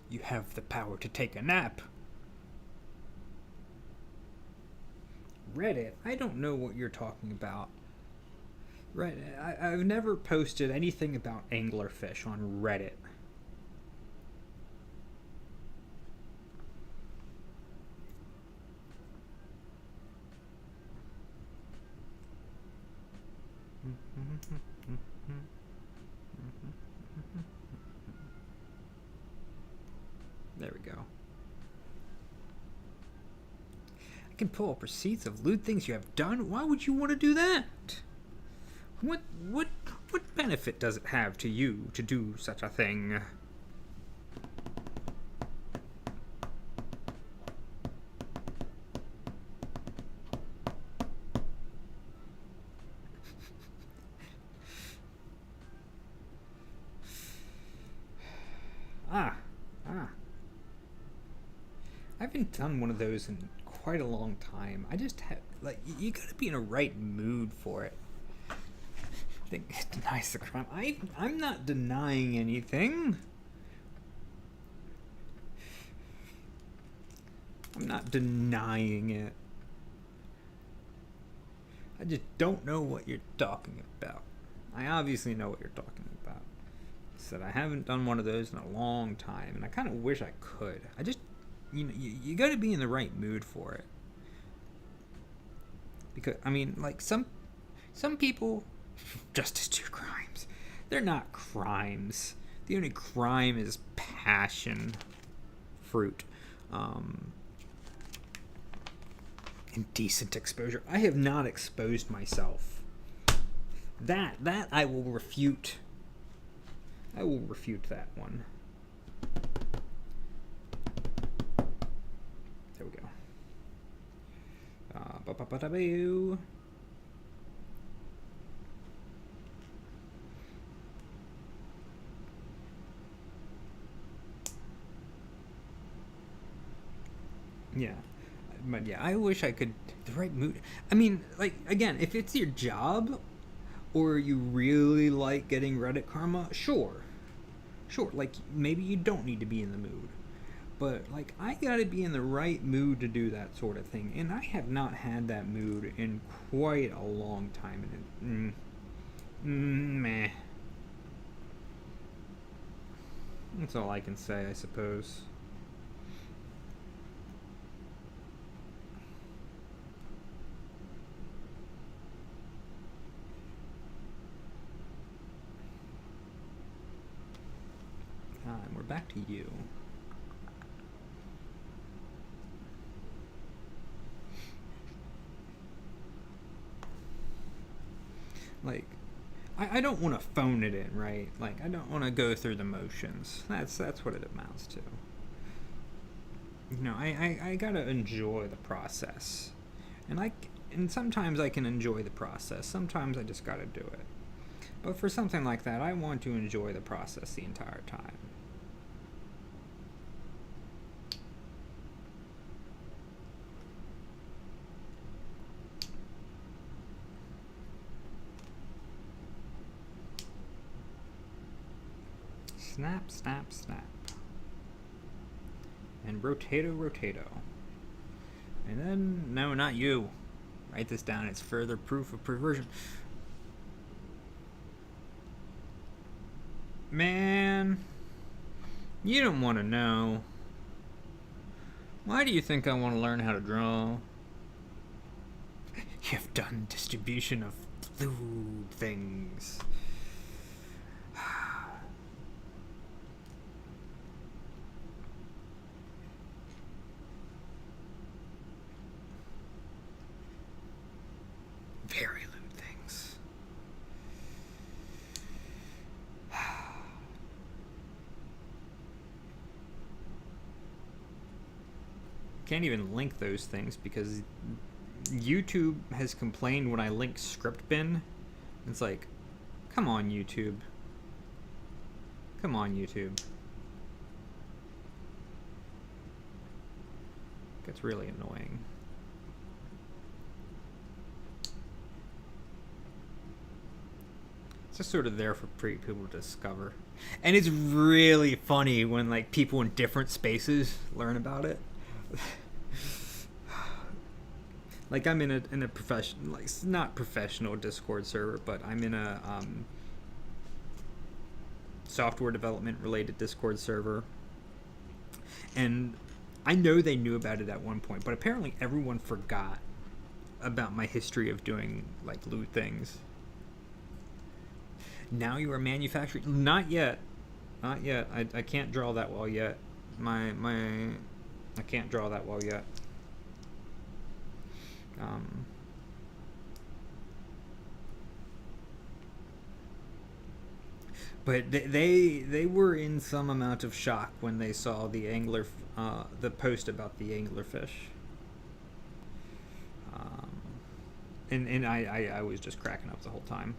You have the power to take a nap. Reddit? I don't know what you're talking about. Reddit. I've never posted anything about anglerfish on Reddit. There we go. I can pull up receipts of lewd things you have done. Why would you want to do that? What benefit does it have to you to do such a thing? I haven't done one of those in quite a long time. I just have, like, you gotta be in a right mood for it. I think it denies the crime. I'm not denying anything. I'm not denying it. I just don't know what you're talking about. I obviously know what you're talking about. I said I haven't done one of those in a long time, and I kind of wish I could. I just, you got to be in the right mood for it. Because I mean, like some people, justice to crimes, they're not crimes. The only crime is passion fruit. Indecent exposure. I have not exposed myself. That I will refute. I will refute that one. There we go. Yeah. But yeah, I wish I could. The right mood. I mean, like, again, if it's your job or you really like getting Reddit karma, sure. Sure, like, maybe you don't need to be in the mood. But, like, I gotta be in the right mood to do that sort of thing. And I have not had that mood in quite a long time. And meh. That's all I can say, I suppose. And we're back to you. Like, I don't want to phone it in, right? Like, I don't want to go through the motions. That's what it amounts to. I gotta enjoy the process, and sometimes I can enjoy the process. Sometimes I just gotta do it. But for something like that, I want to enjoy the process the entire time. Snap, snap, snap. And rotato. And then, no, not you. Write this down. It's further proof of perversion. Man, you don't want to know. Why do you think I want to learn how to draw? You've done distribution of fluid things. Very lewd things. Can't even link those things because YouTube has complained when I link ScriptBin. It's like, come on, YouTube. Come on, YouTube. Gets really annoying. It's just sort of there for people to discover. And it's really funny when, like, people in different spaces learn about it. Like, I'm in a professional, like, not professional Discord server, but I'm in a software development related Discord server. And I know they knew about it at one point, but apparently everyone forgot about my history of doing, like, lewd things. Now you are manufacturing. Not yet. I can't draw that well yet. I can't draw that well yet. But they were in some amount of shock when they saw the the post about the anglerfish. And I was just cracking up the whole time.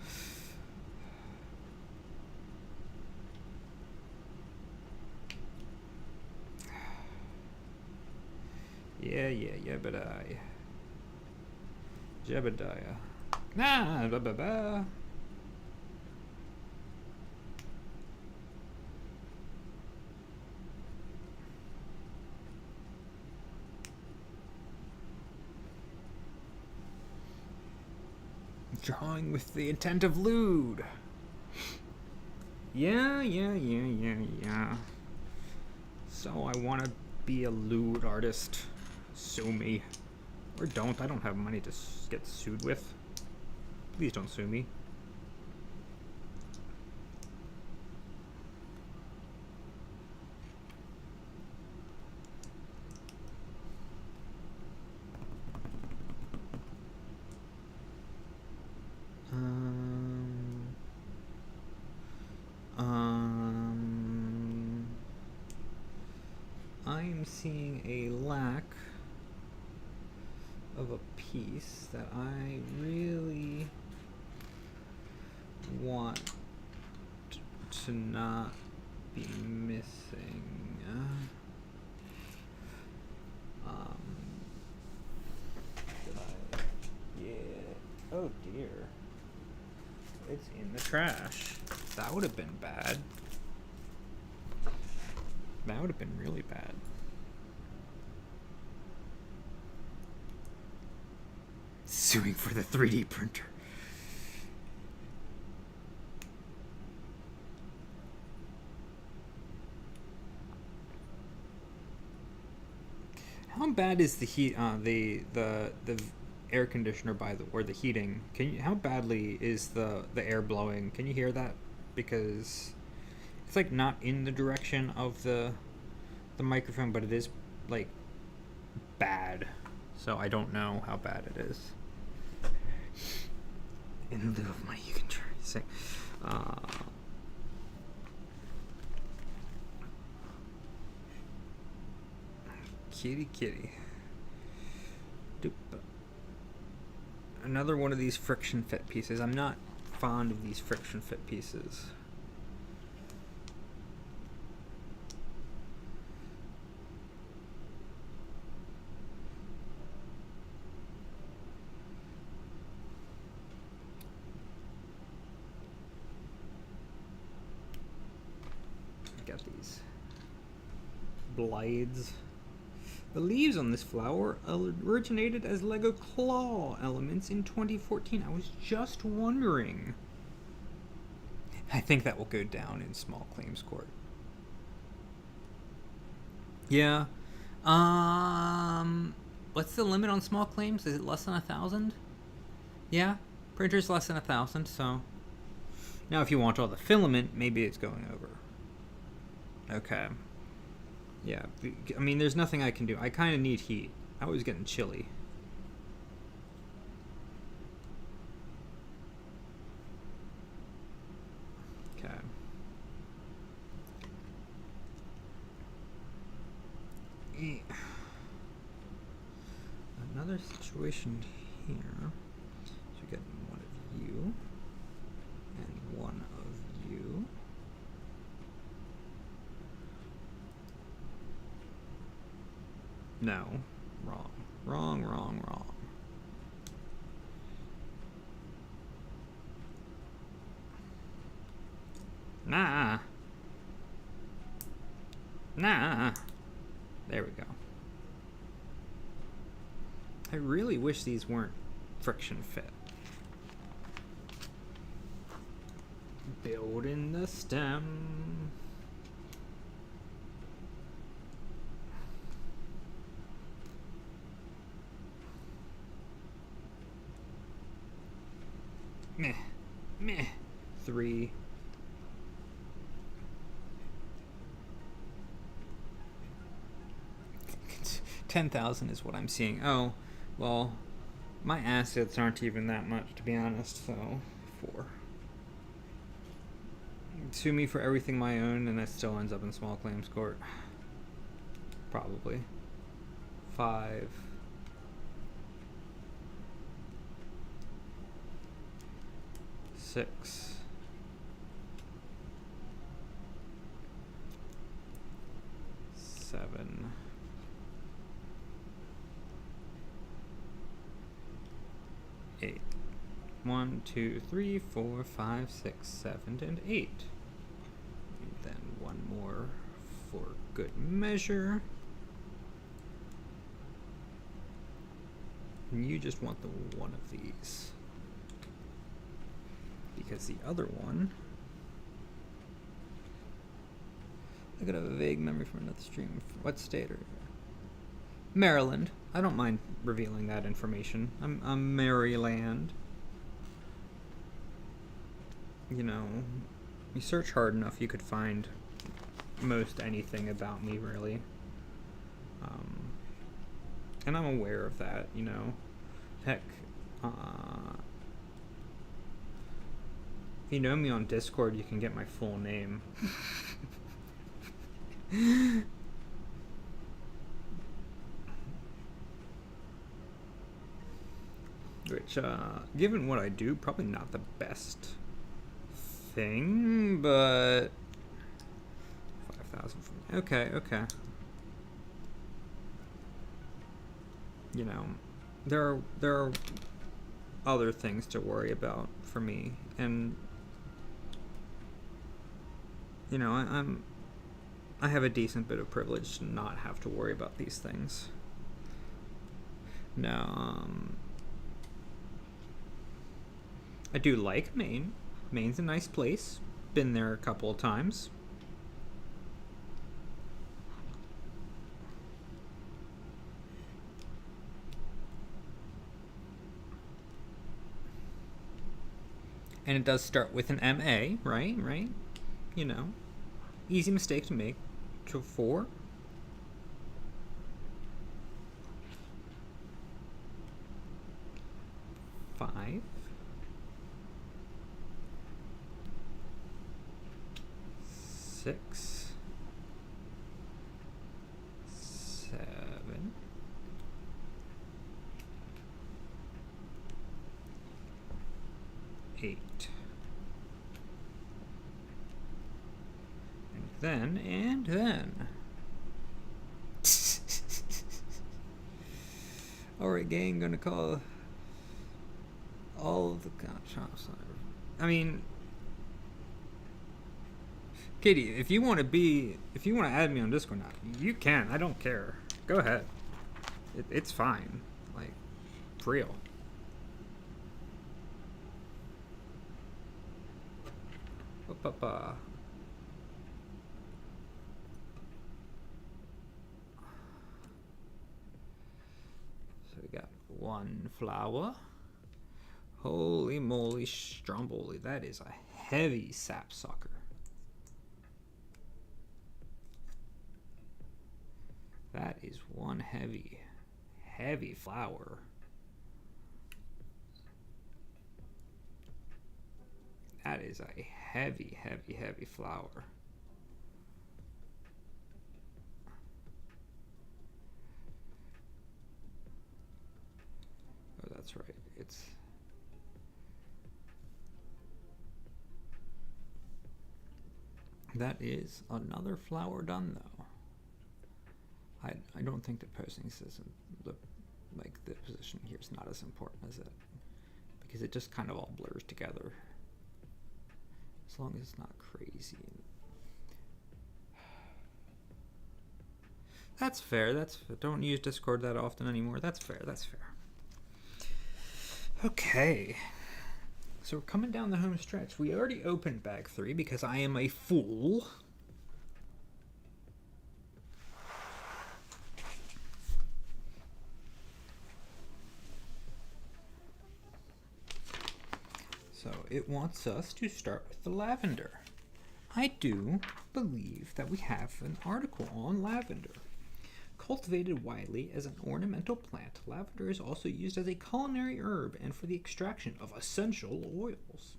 Yeah, Jebediah. Nah, blah, blah, blah. drawing with the intent of lewd. Yeah. So I want to be a lewd artist. Sue me. Or don't. I don't have money to get sued with. Please don't sue me. I'm seeing a lack of a piece that I really want to not be missing. Did I? Yeah. Oh dear. It's in the trash. That would have been bad. That would have been really bad. Suing for the 3D printer. How bad is the heat? The air conditioner or the heating? How badly is the air blowing? Can you hear that? Because it's like not in the direction of the microphone, but it is like bad. So I don't know how bad it is. In lieu of money, you can try to sing. Kitty. Doop. Another one of these friction fit pieces. I'm not fond of these friction fit pieces. Got these blades. The leaves on this flower originated as Lego claw elements in 2014. I was just wondering. I think that will go down in small claims court. Yeah. What's the limit on small claims? Is it less than 1,000? Yeah. Printer's less than 1,000, so. Now if you want all the filament, maybe it's going over. Okay. Yeah, I mean, there's nothing I can do. I kind of need heat. I was getting chilly. Okay. Another situation here. So we get one of you and one of you. No. Wrong. Nah. There we go. I really wish these weren't friction fit. Building the stem. Meh. 3. $10,000 is what I'm seeing. Oh, well, my assets aren't even that much, to be honest, so 4. Sue me for everything I own, and that still ends up in small claims court. Probably. 5. 6. 7. 8. 1, 2, 3, 4, 5, 6, 7, and 8. And then one more for good measure. And you just want the one of these. because the other one... I got a vague memory from another stream. What state are you? Maryland. I don't mind revealing that information. I'm Maryland. You know, you search hard enough, you could find most anything about me, really. And I'm aware of that, you know. Heck, if you know me on Discord, you can get my full name. Which, given what I do, probably not the best thing, but 5,000 from... Okay. You know, there are other things to worry about for me, and you know, I have a decent bit of privilege to not have to worry about these things. Now, I do like Maine. Maine's a nice place. Been there a couple of times. And it does start with an MA, right? You know, easy mistake to make. To 4. Five. 6. 7. 8. And then. Alright, gang, gonna call all of the shops. I mean, Katie, if you want to add me on Discord now, you can. I don't care. Go ahead. It's fine. Like, for real. So we got 1 flower. Holy moly stromboli. That is a heavy sapsucker. That is one heavy flower. That is a heavy flower. Oh, that's right. That is another flower done, though. I don't think the posting system, the position here is not as important as it, because it just kind of all blurs together. As long as it's not crazy. That's fair. Don't use Discord that often anymore. That's fair. Okay. So we're coming down the home stretch. We already opened bag 3 because I am a fool. So it wants us to start with the lavender. I do believe that we have an article on lavender. Cultivated widely as an ornamental plant, lavender is also used as a culinary herb and for the extraction of essential oils.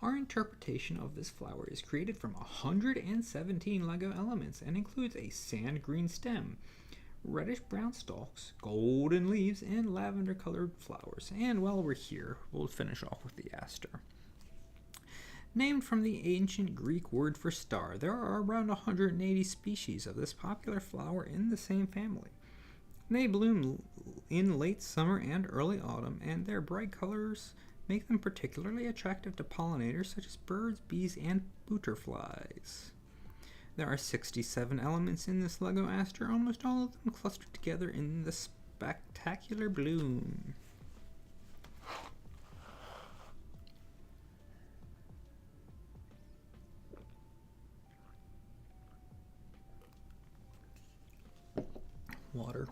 Our interpretation of this flower is created from 117 LEGO elements and includes a sand green stem, reddish brown stalks, golden leaves, and lavender colored flowers. And while we're here, we'll finish off with the aster. Named from the ancient Greek word for star, there are around 180 species of this popular flower in the same family. They bloom in late summer and early autumn, and their bright colors make them particularly attractive to pollinators such as birds, bees, and butterflies. There are 67 elements in this LEGO aster, almost all of them clustered together in the spectacular bloom. water.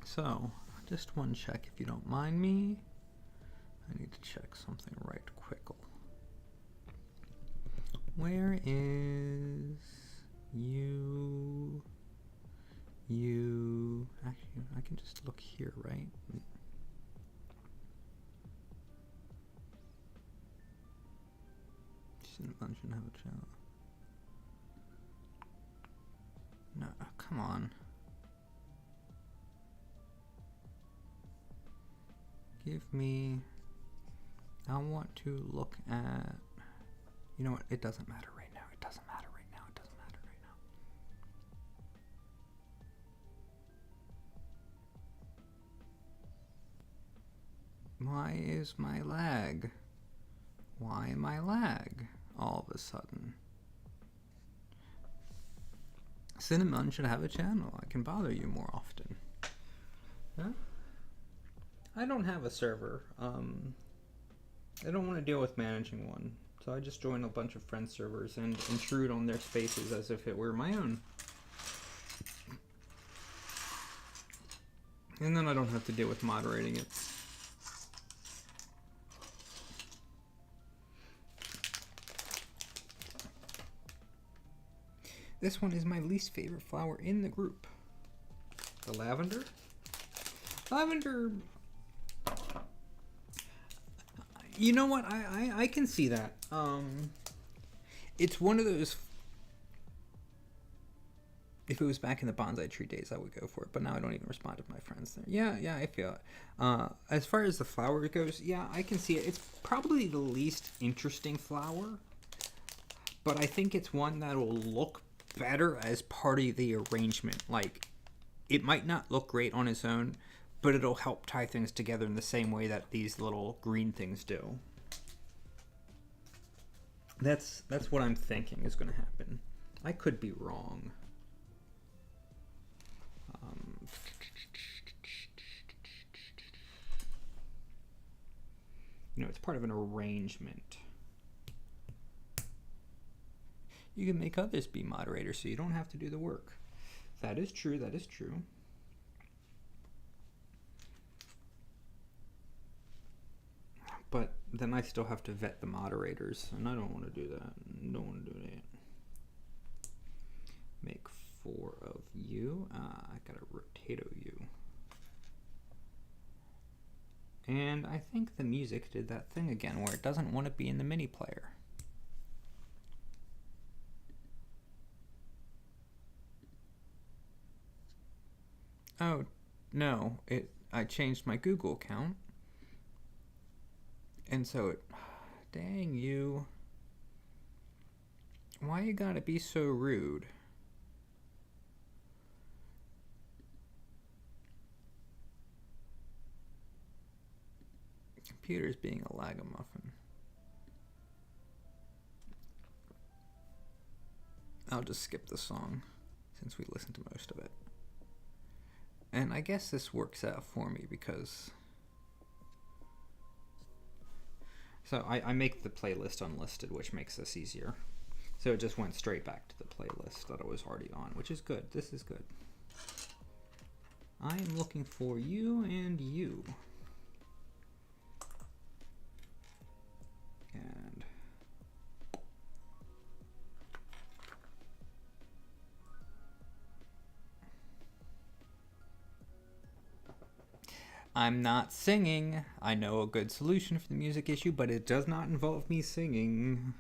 So, just one check if you don't mind me. I need to check something right quick. Where is you? Actually, I can just look here, right? Cinnamon shouldn't have a channel. No, come on. Give me... I want to look at... You know what? It doesn't matter right now. It doesn't matter right now. It doesn't matter right now. Why is my lag? Why am I lag all of a sudden? Cinnamon should have a channel. I can bother you more often. Huh? I don't have a server. I don't want to deal with managing one. So I just join a bunch of friend servers and intrude on their spaces as if it were my own. And then I don't have to deal with moderating it. This one is my least favorite flower in the group. The lavender? Lavender... You know what? I can see that. It's one of those... If it was back in the bonsai tree days, I would go for it. But now I don't even respond to my friends there. Yeah, I feel it. As far as the flower goes, yeah, I can see it. It's probably the least interesting flower. But I think it's one that will look better as part of the arrangement. Like, it might not look great on its own, but it'll help tie things together in the same way that these little green things do. That's what I'm thinking is going to happen. I could be wrong. You know, it's part of an arrangement. You can make others be moderators so you don't have to do the work. That is true, that is true. But then I still have to vet the moderators, and I don't want to do that. Don't want to do that. Make 4 of you. I gotta rotato you. And I think the music did that thing again where it doesn't want to be in the mini player. Oh, no. I changed my Google account. And so it... Dang you. Why you gotta be so rude? Computer's being a lagamuffin. I'll just skip the song since we listened to most of it. And I guess this works out for me because... So I make the playlist unlisted, which makes this easier. So it just went straight back to the playlist that I was already on, which is good. This is good. I am looking for you and you. And... I'm not singing. I know a good solution for the music issue, but it does not involve me singing.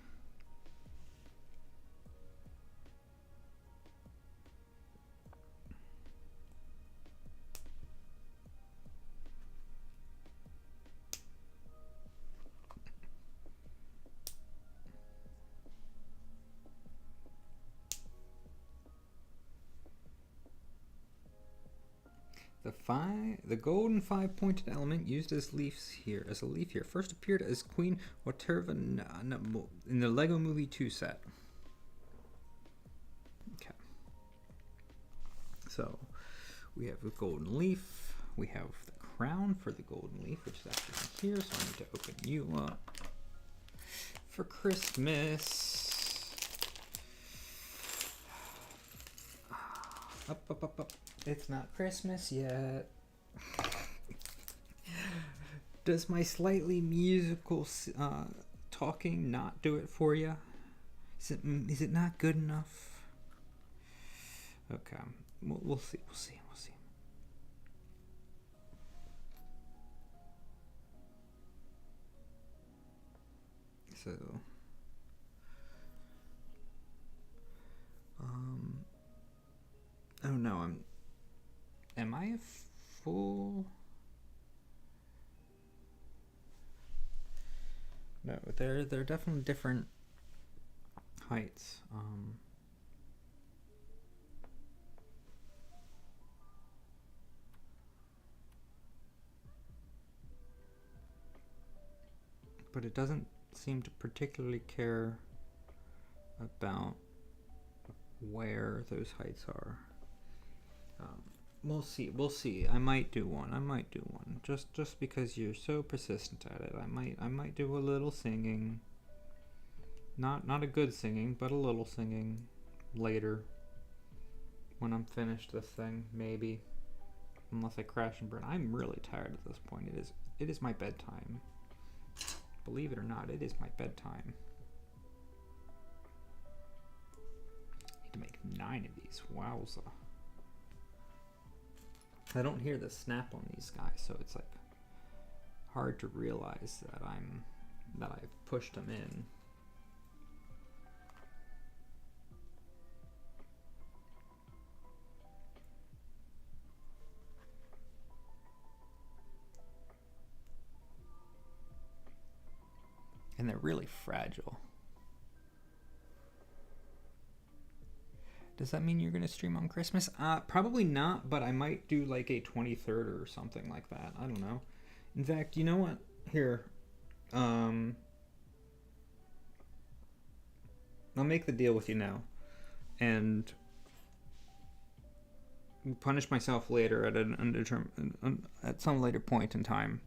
The golden 5-pointed element used as a leaf here first appeared as Queen Waterva in the Lego Movie 2 set. Okay. So we have the golden leaf. We have the crown for the golden leaf, which is actually here. So I need to open you up for Christmas. Up. It's not Christmas yet. Does my slightly musical talking not do it for you? Is it not good enough? Okay, we'll see. We'll see. We'll see. So, oh no, am I a fool? No, they're definitely different heights. But it doesn't seem to particularly care about where those heights are. We'll see. We'll see. I might do one. Just because you're so persistent at it. I might do a little singing. Not a good singing, but a little singing later when I'm finished this thing, maybe. Unless I crash and burn. I'm really tired at this point. It is my bedtime. Believe it or not, it is my bedtime. Need to make 9 of these. Wowza. I don't hear the snap on these guys, so it's like hard to realize that I've pushed them in. And they're really fragile. Does that mean you're going to stream on Christmas? Probably not, but I might do like a 23rd or something like that. I don't know. In fact, you know what? Here. I'll make the deal with you now. And punish myself later at some later point in time.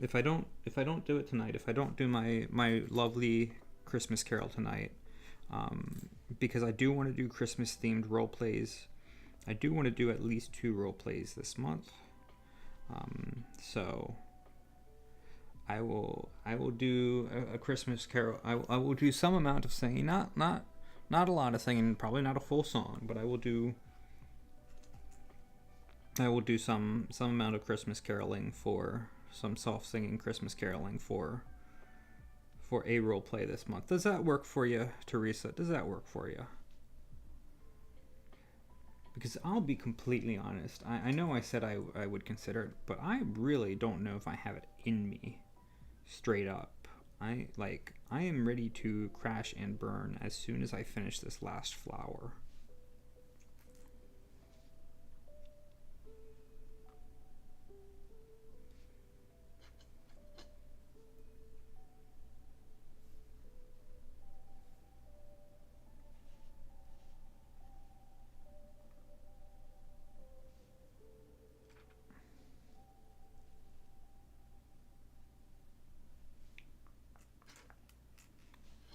If I don't do it tonight, if I don't do my lovely Christmas Carol tonight, because I do want to do Christmas themed role plays. I do want to do at least 2 role plays this month. So I will do a Christmas Carol. I will do some amount of singing, not a lot of singing, probably not a full song, but I will do some amount of Christmas caroling, for some soft singing Christmas caroling for a role play this month. Does that work for you, Teresa? Does that work for you? Because I'll be completely honest. I know I said I would consider it, but I really don't know if I have it in me. Straight up. I am ready to crash and burn as soon as I finish this last flower.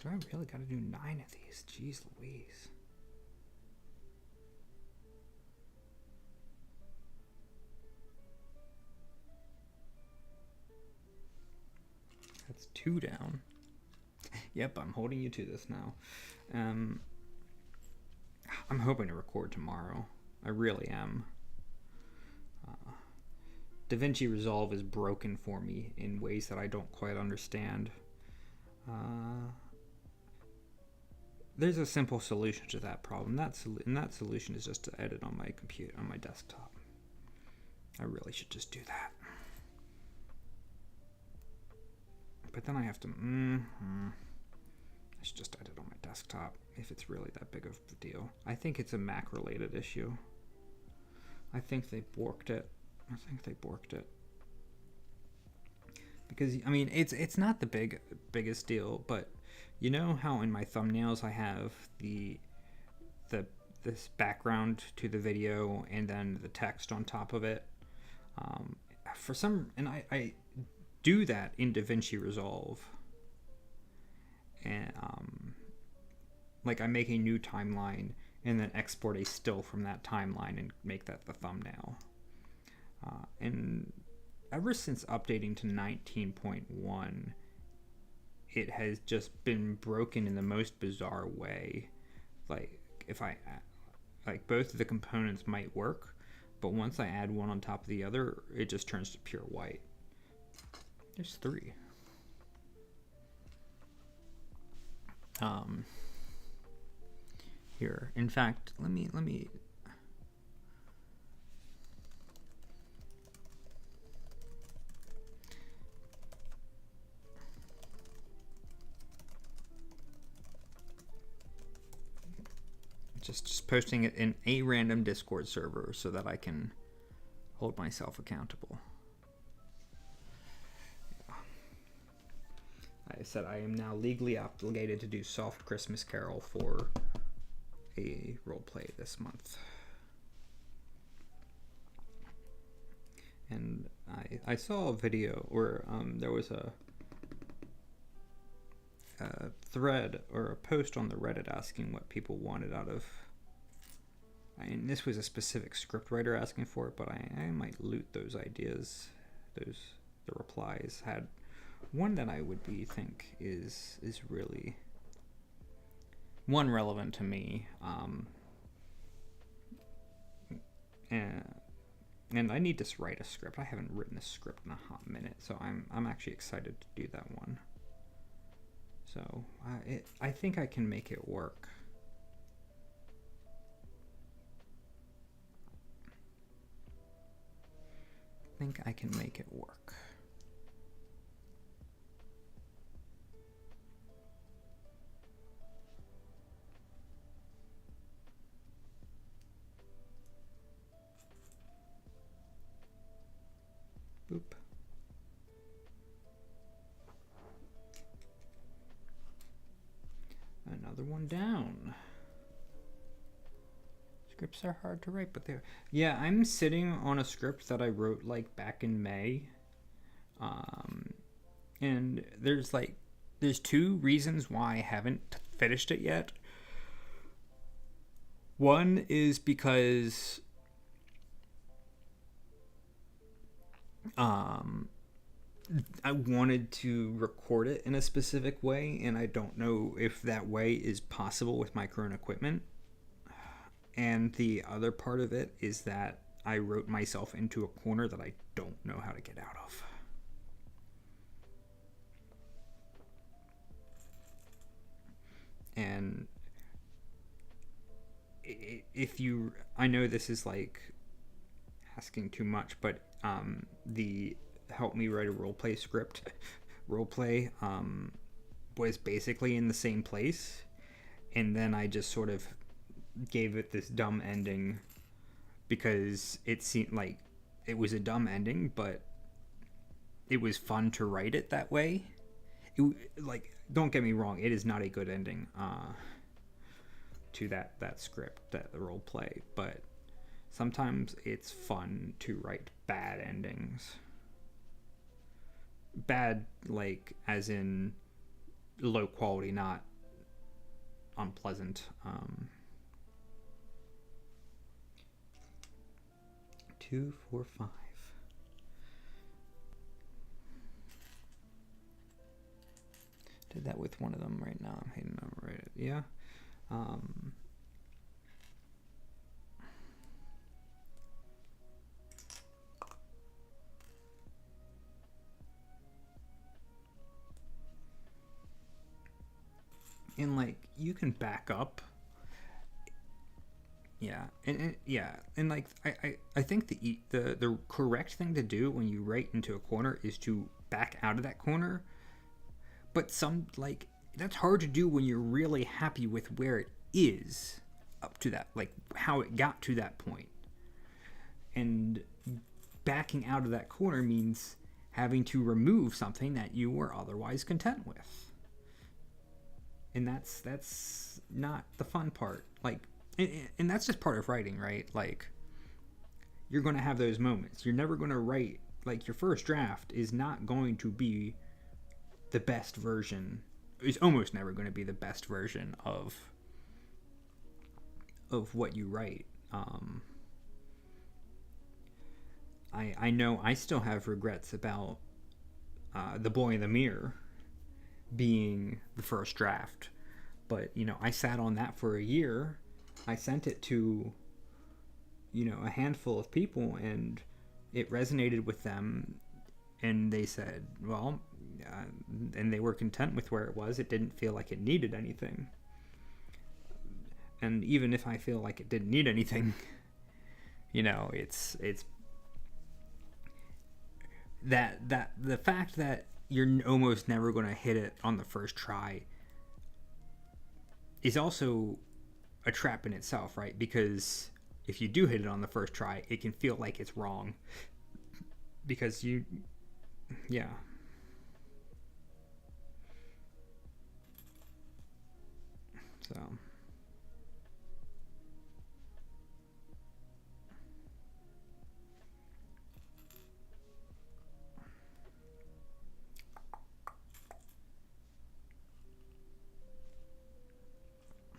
Do I really gotta do 9 of these? Jeez Louise. That's 2 down. Yep, I'm holding you to this now. I'm hoping to record tomorrow. I really am. DaVinci Resolve is broken for me in ways that I don't quite understand. There's a simple solution to that problem. And that solution is just to edit on my computer, on my desktop. I really should just do that. But then I have to... I should just edit on my desktop if it's really that big of a deal. I think it's a Mac-related issue. I think they borked it. Because, I mean, it's not the biggest deal, but you know how in my thumbnails I have this background to the video and then the text on top of it? I do that in DaVinci Resolve. And, like, I make a new timeline and then export a still from that timeline and make that the thumbnail. And ever since updating to 19.1, it has just been broken in the most bizarre way. Like, if I, like, both of the components might work, but once I add one on top of the other, it just turns to pure white. There's 3. Here, in fact, let me just posting it in a random Discord server so that I can hold myself accountable. I said I am now legally obligated to do Soft Christmas Carol for a roleplay this month. And I saw a video where there was a thread or a post on the Reddit asking what people wanted out of. I mean, this was a specific scriptwriter asking for it, but I might loot those ideas. The replies had one that I would think is really one relevant to me, and I need to write a script. I haven't written a script in a hot minute, so I'm actually excited to do that one. So I think I can make it work. I think I can make it work. Boop. Another one down. Scripts are hard to write, but they're... Yeah, I'm sitting on a script that I wrote like back in May. And there's 2 reasons why I haven't finished it yet. One is because I wanted to record it in a specific way, and I don't know if that way is possible with my current equipment. And the other part of it is that I wrote myself into a corner that I don't know how to get out of. And I know this is like asking too much, but the Help Me Write a Roleplay script roleplay was basically in the same place, and then I just sort of gave it this dumb ending because it seemed like it was a dumb ending, but it was fun to write it that way. Don't get me wrong, it is not a good ending to that script, that the role play, but sometimes it's fun to write bad endings. Bad, like, as in low quality, not unpleasant. 2, 4, 5. Did that with one of them right now. I'm hitting them right. Yeah. And like you can back up. Yeah, and like I think the correct thing to do when you write into a corner is to back out of that corner. But that's hard to do when you're really happy with where it is up to that, like how it got to that point. And backing out of that corner means having to remove something that you were otherwise content with. And that's not the fun part. And that's just part of writing, right? Like, you're going to have those moments. You're never going to write, like, your first draft is not going to be the best version. It's almost never going to be the best version of of what you write. I know I still have regrets about The Boy in the Mirror being the first draft, but I sat on that for a year. I sent it to a handful of people, and it resonated with them, and they said, well, and they were content with where it was. It didn't feel like it needed anything. And even if I feel like it didn't need anything, it's that the fact that you're almost never going to hit it on the first try is also a trap in itself, right? Because if you do hit it on the first try, it can feel like it's wrong because yeah. So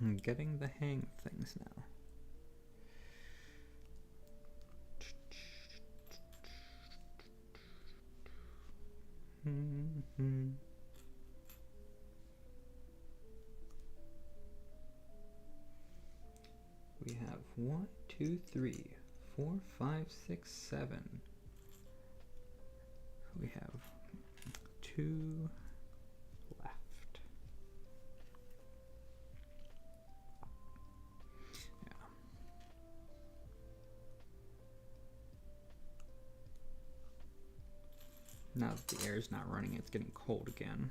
I'm getting the hang of things now. Mm-hmm. We have 1, 2, 3, 4, 5, 6, 7. We have 2 left. Yeah. Now that the air is not running, it's getting cold again.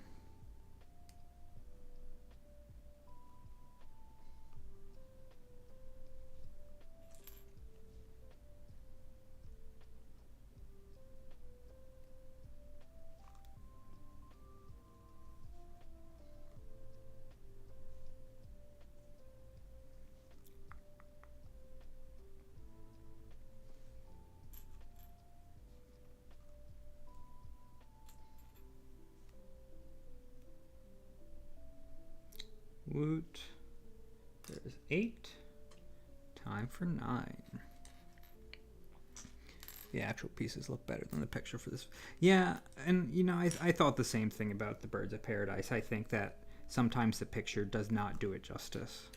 Woot. There's 8. Time for 9. The actual pieces look better than the picture for this. Yeah, and I thought the same thing about the Birds of Paradise. I think that sometimes the picture does not do it justice.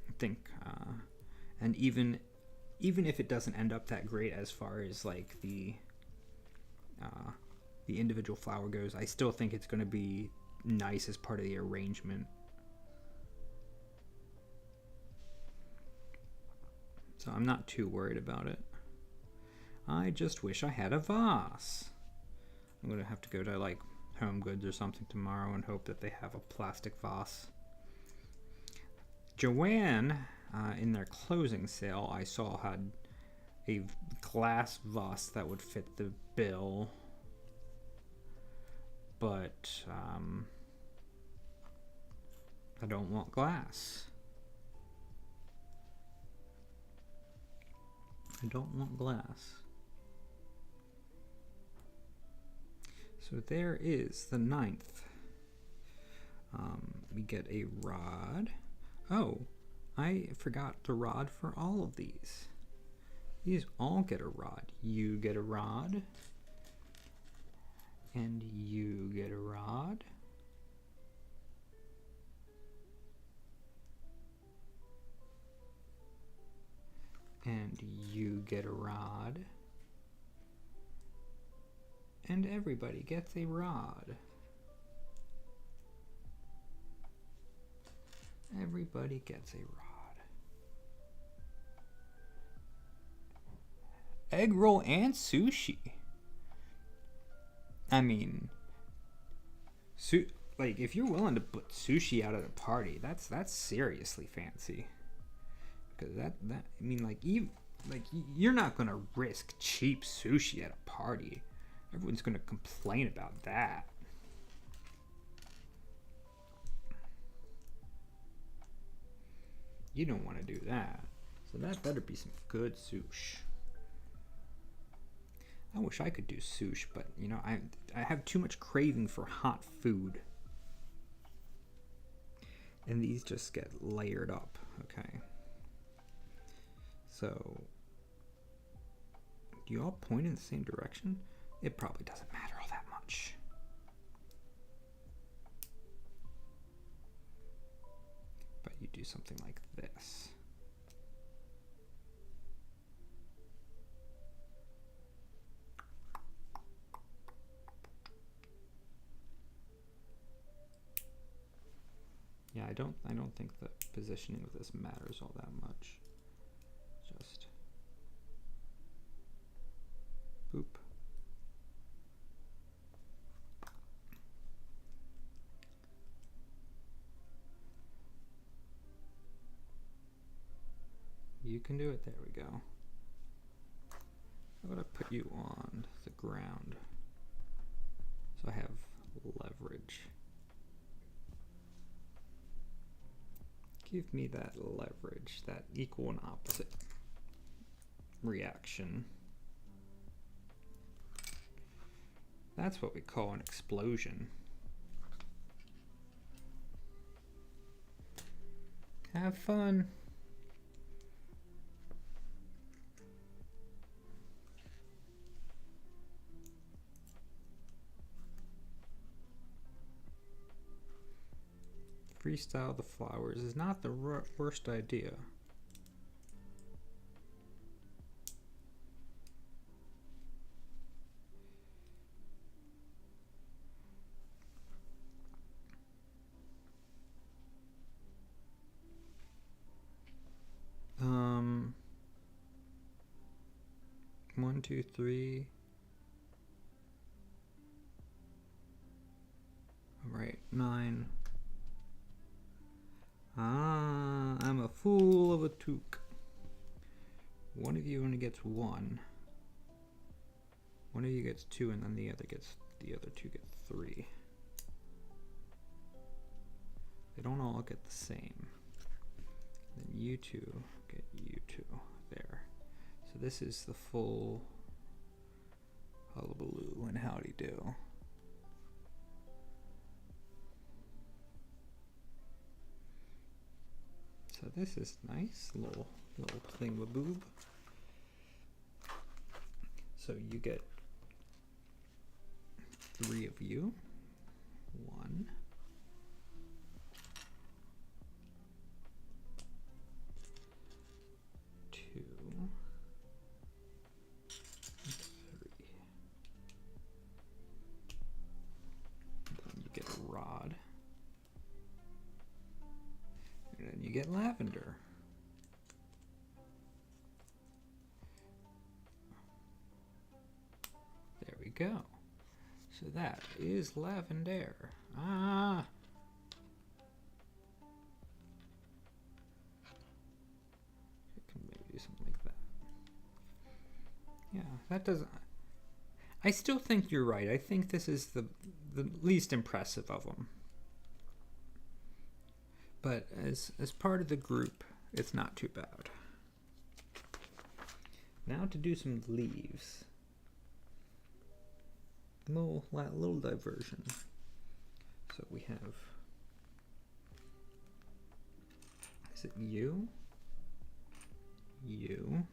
I think, and even if it doesn't end up that great as far as like the individual flower goes, I still think it's going to be nice as part of the arrangement. So I'm not too worried about it. I just wish I had a vase. I'm going to have to go to like Home Goods or something tomorrow and hope that they have a plastic vase. Joann, in their closing sale, I saw had a glass vase that would fit the bill. But I don't want glass. I don't want glass. So there is the 9th. We get a rod. Oh, I forgot the rod for all of these. These all get a rod. You get a rod. And you get a rod. And you get a rod. And everybody gets a rod. Everybody gets a rod. Egg roll and sushi. I mean, like if you're willing to put sushi out at a party, that's seriously fancy. Because that I mean, like you're not gonna risk cheap sushi at a party. Everyone's gonna complain about that. You don't want to do that. So that better be some good sushi. I wish I could do sushi, but I have too much craving for hot food. And these just get layered up, okay? So, do you all point in the same direction? It probably doesn't matter all that much. But you do something like this. Yeah, I don't think the positioning of this matters all that much. Just boop. You can do it. There we go. I'm gonna put you on the ground so I have leverage. Give me that leverage, that equal and opposite reaction. That's what we call an explosion. Have fun. Freestyle the flowers is not the worst idea. One, two, three. All right, 9. Ah, I'm a fool of a toque. One of you only gets 1. One of you gets 2, and then the other 2 get 3. They don't all get the same. Then you 2 get you 2 there. So this is the full hullabaloo and howdy do. So this is nice, little thingamaboob. So you get 3 of you. 1. 2. 3. Then you get a rod. And then you get lavender. There we go. So that is lavender. Ah! I can maybe do something like that. Yeah, that doesn't... I still think you're right. I think this is the least impressive of them. But as part of the group, it's not too bad. Now to do some leaves. Little diversion. So we have, is it you? You.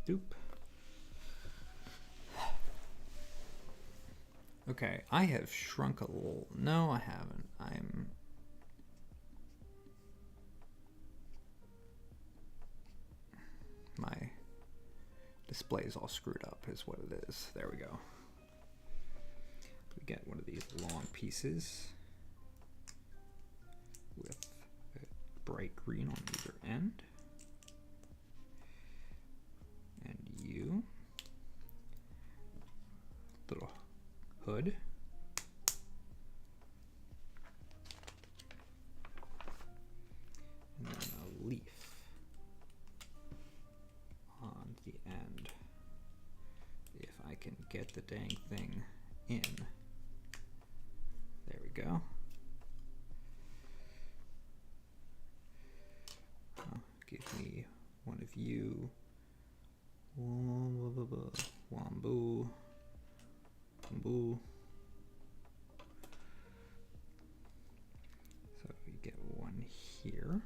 Doop. Okay, I have shrunk a little. No, I haven't. My display is all screwed up is what it is. There we go. We get one of these long pieces with a bright green on either end. And you. Little hood. And then a leaf on the end. If I can get the dang thing in. There we go. Give me one of you. Wamboo. Bamboo. here.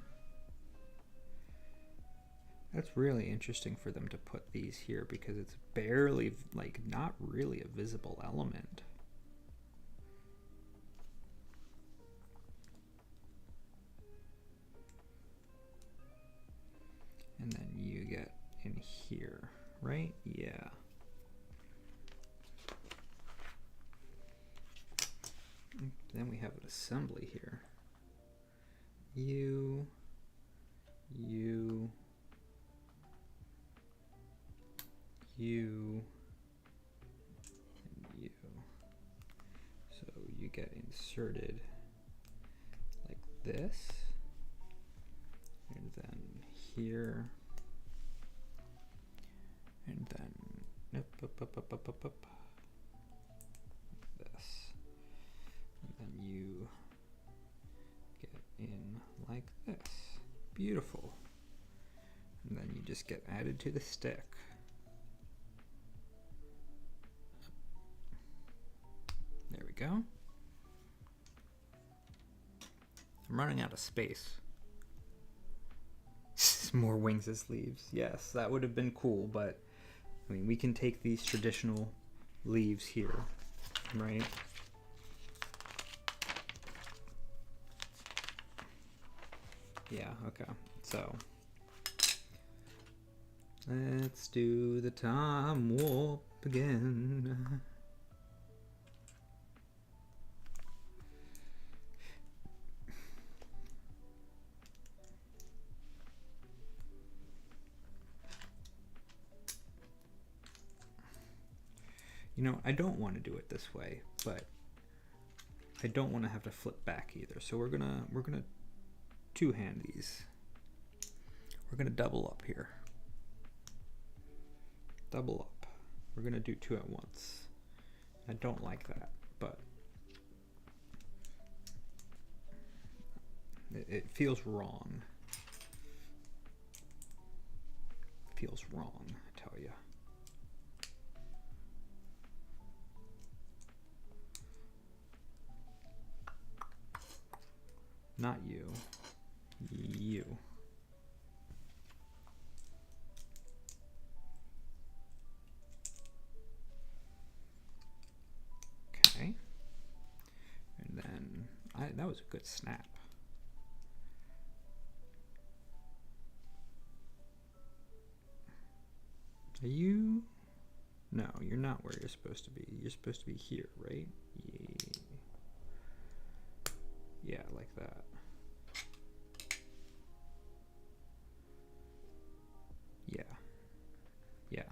That's really interesting for them to put these here because it's barely, like, not really a visible element. And then you get in here, right? Yeah. Then we have an assembly here. You, you, you, and you. So you get inserted like this, and then here, and then up, this, and then you get in like this. Beautiful. And then you just get added to the stick. There we go. I'm running out of space. More wings as leaves. Yes, that would have been cool, but I mean, we can take these traditional leaves here, right? Yeah, okay. So let's do the time warp again. You know, I don't want to do it this way, but I don't want to have to flip back either. So we're gonna two-hand these. We're gonna double up here. Double up. We're gonna do two at once. I don't like that, but it feels wrong. It feels wrong, I tell you. Not you. You. Okay. And then that was a good snap. Are you? No, you're not where you're supposed to be. You're supposed to be here, right? Yeah, like that. Yeah. Yeah.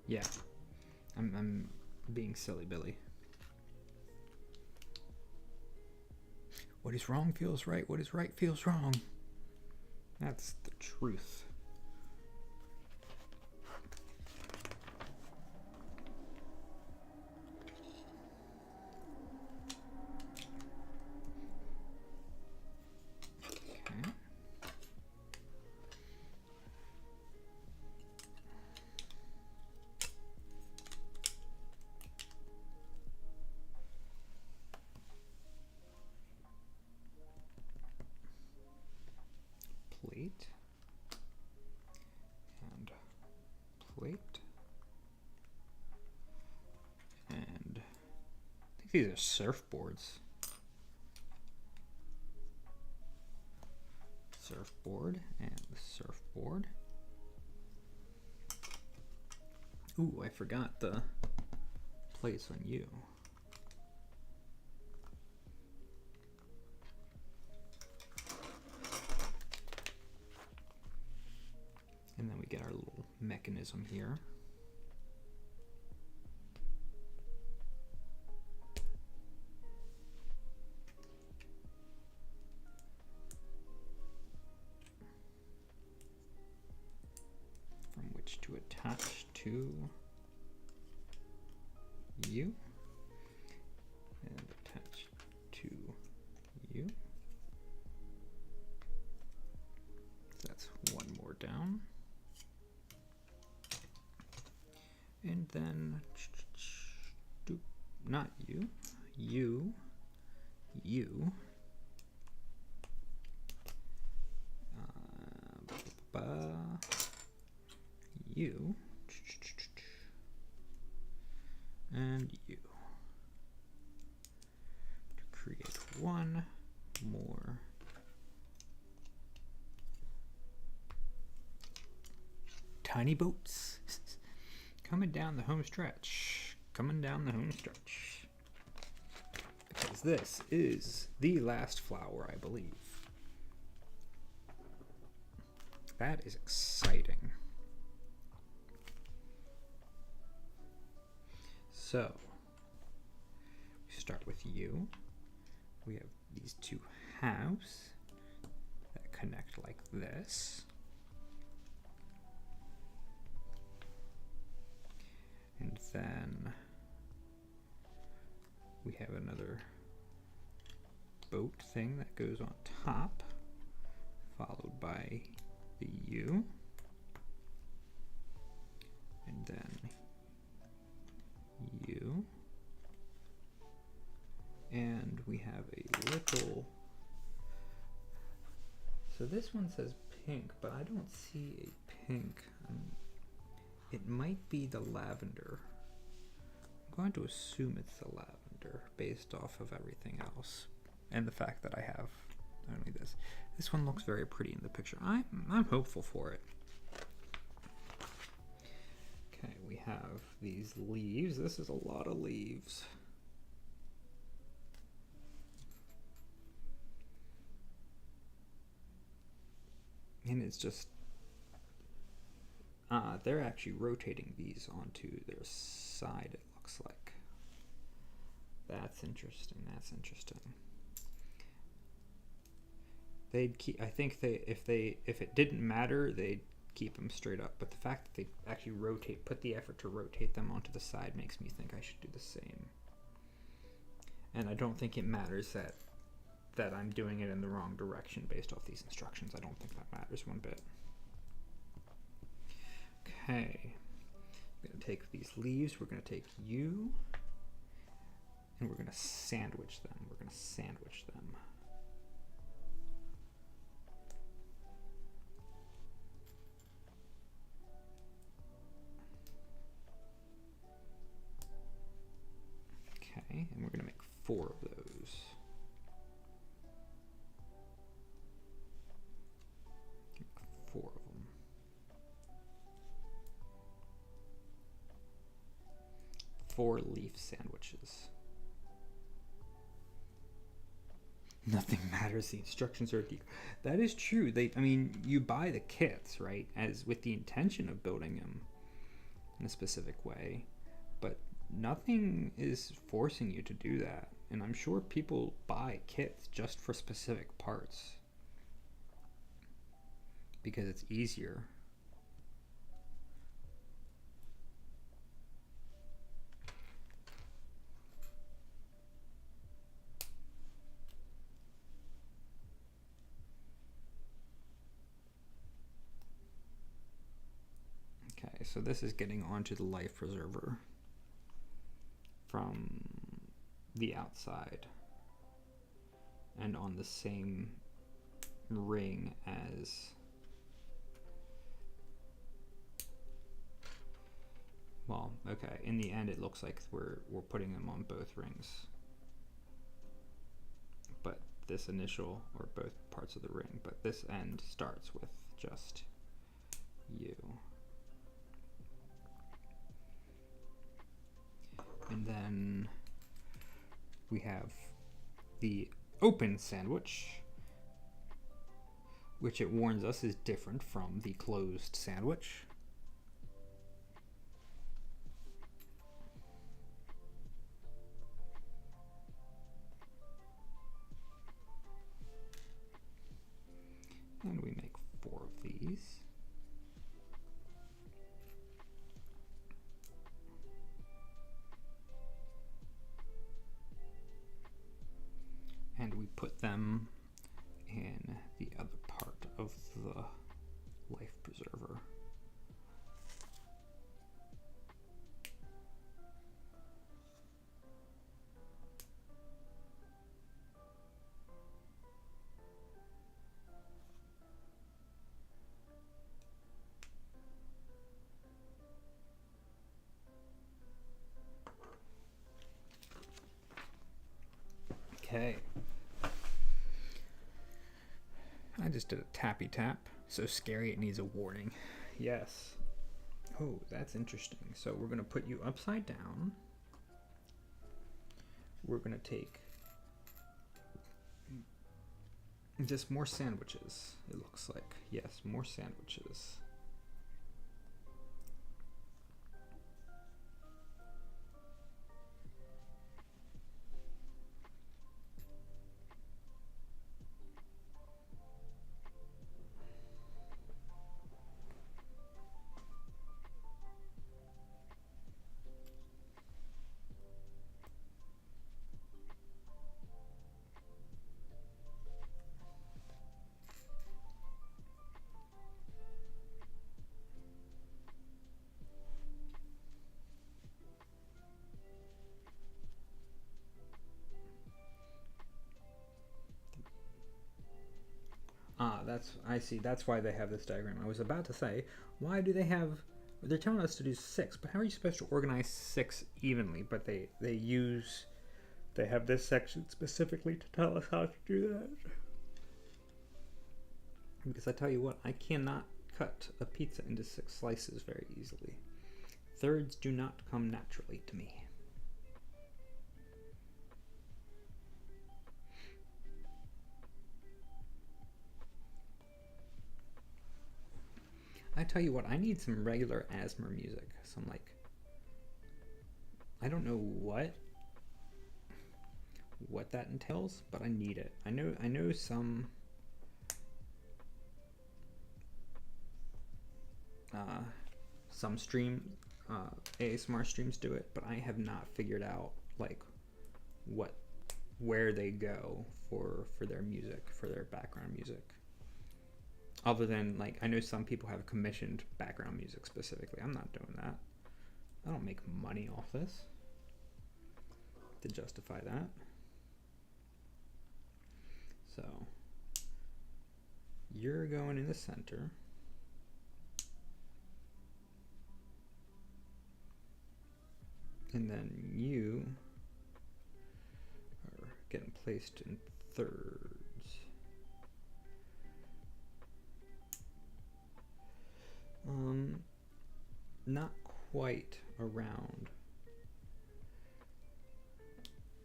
Yeah. I'm being silly, Billy. What is wrong feels right. What is right feels wrong. That's the truth. Plate and plate, and I think these are surfboards. Surfboard and surfboard. Ooh, I forgot the plates on you. And then we get our little mechanism here. From which to attach to you. And attach to you. That's one more down. And then not you. You. You. You. And you. To create one more tiny boats. Coming down the home stretch. Coming down the home stretch. Because this is the last flower, I believe. That is exciting. So, we start with you. We have these two halves that connect like this. And then we have another boat thing that goes on top, followed by the U. And then U. And we have a little, so this one says pink, but I don't see a pink. It might be the lavender. I'm going to assume it's the lavender based off of everything else and the fact that I have only this. This one looks very pretty in the picture. I'm hopeful for it. Okay, we have these leaves. This is a lot of leaves. And it's just, they're actually rotating these onto their side, it looks like. That's interesting, that's interesting. They'd keep, I think if it didn't matter, they'd keep them straight up. But the fact that they actually put the effort to rotate them onto the side makes me think I should do the same. And I don't think it matters that I'm doing it in the wrong direction based off these instructions. I don't think that matters one bit. Okay, we're going to take these leaves, we're going to take you, and we're going to sandwich them. We're going to sandwich them. Okay, and we're going to make 4 of those. Make 4 of them. Four leaf sandwiches. Nothing matters. The instructions are deep. That is true. I mean, you buy the kits, right, as with the intention of building them in a specific way, but nothing is forcing you to do that. And I'm sure people buy kits just for specific parts because it's easier. Okay, so this is getting onto the life preserver from the outside and on the same ring as, well, okay, in the end it looks like we're putting them on both rings, but this initial, or both parts of the ring, but this end starts with just you. And then we have the open sandwich, which it warns us is different from the closed sandwich. And we make 4 of these. And we put them in the other part of the life preserver. Okay. I just did a tappy tap. So scary it needs a warning. Yes. Oh, that's interesting. So we're going to put you upside down. We're going to take just more sandwiches, it looks like. Yes, more sandwiches. Ah, I see. That's why they have this diagram. I was about to say, why do they have? They're telling us to do 6, but how are you supposed to organize 6 evenly? But they have this section specifically to tell us how to do that. Because I tell you what, I cannot cut a pizza into 6 slices very easily. Thirds do not come naturally to me. I tell you what, I need some regular ASMR music. Some like, I don't know what that entails, but I need it. I know some ASMR streams do it, but I have not figured out like where they go for their music, for their background music. Other than, like, I know some people have commissioned background music specifically. I'm not doing that. I don't make money off this to justify that. So, you're going in the center. And then you are getting placed in thirds. Not quite around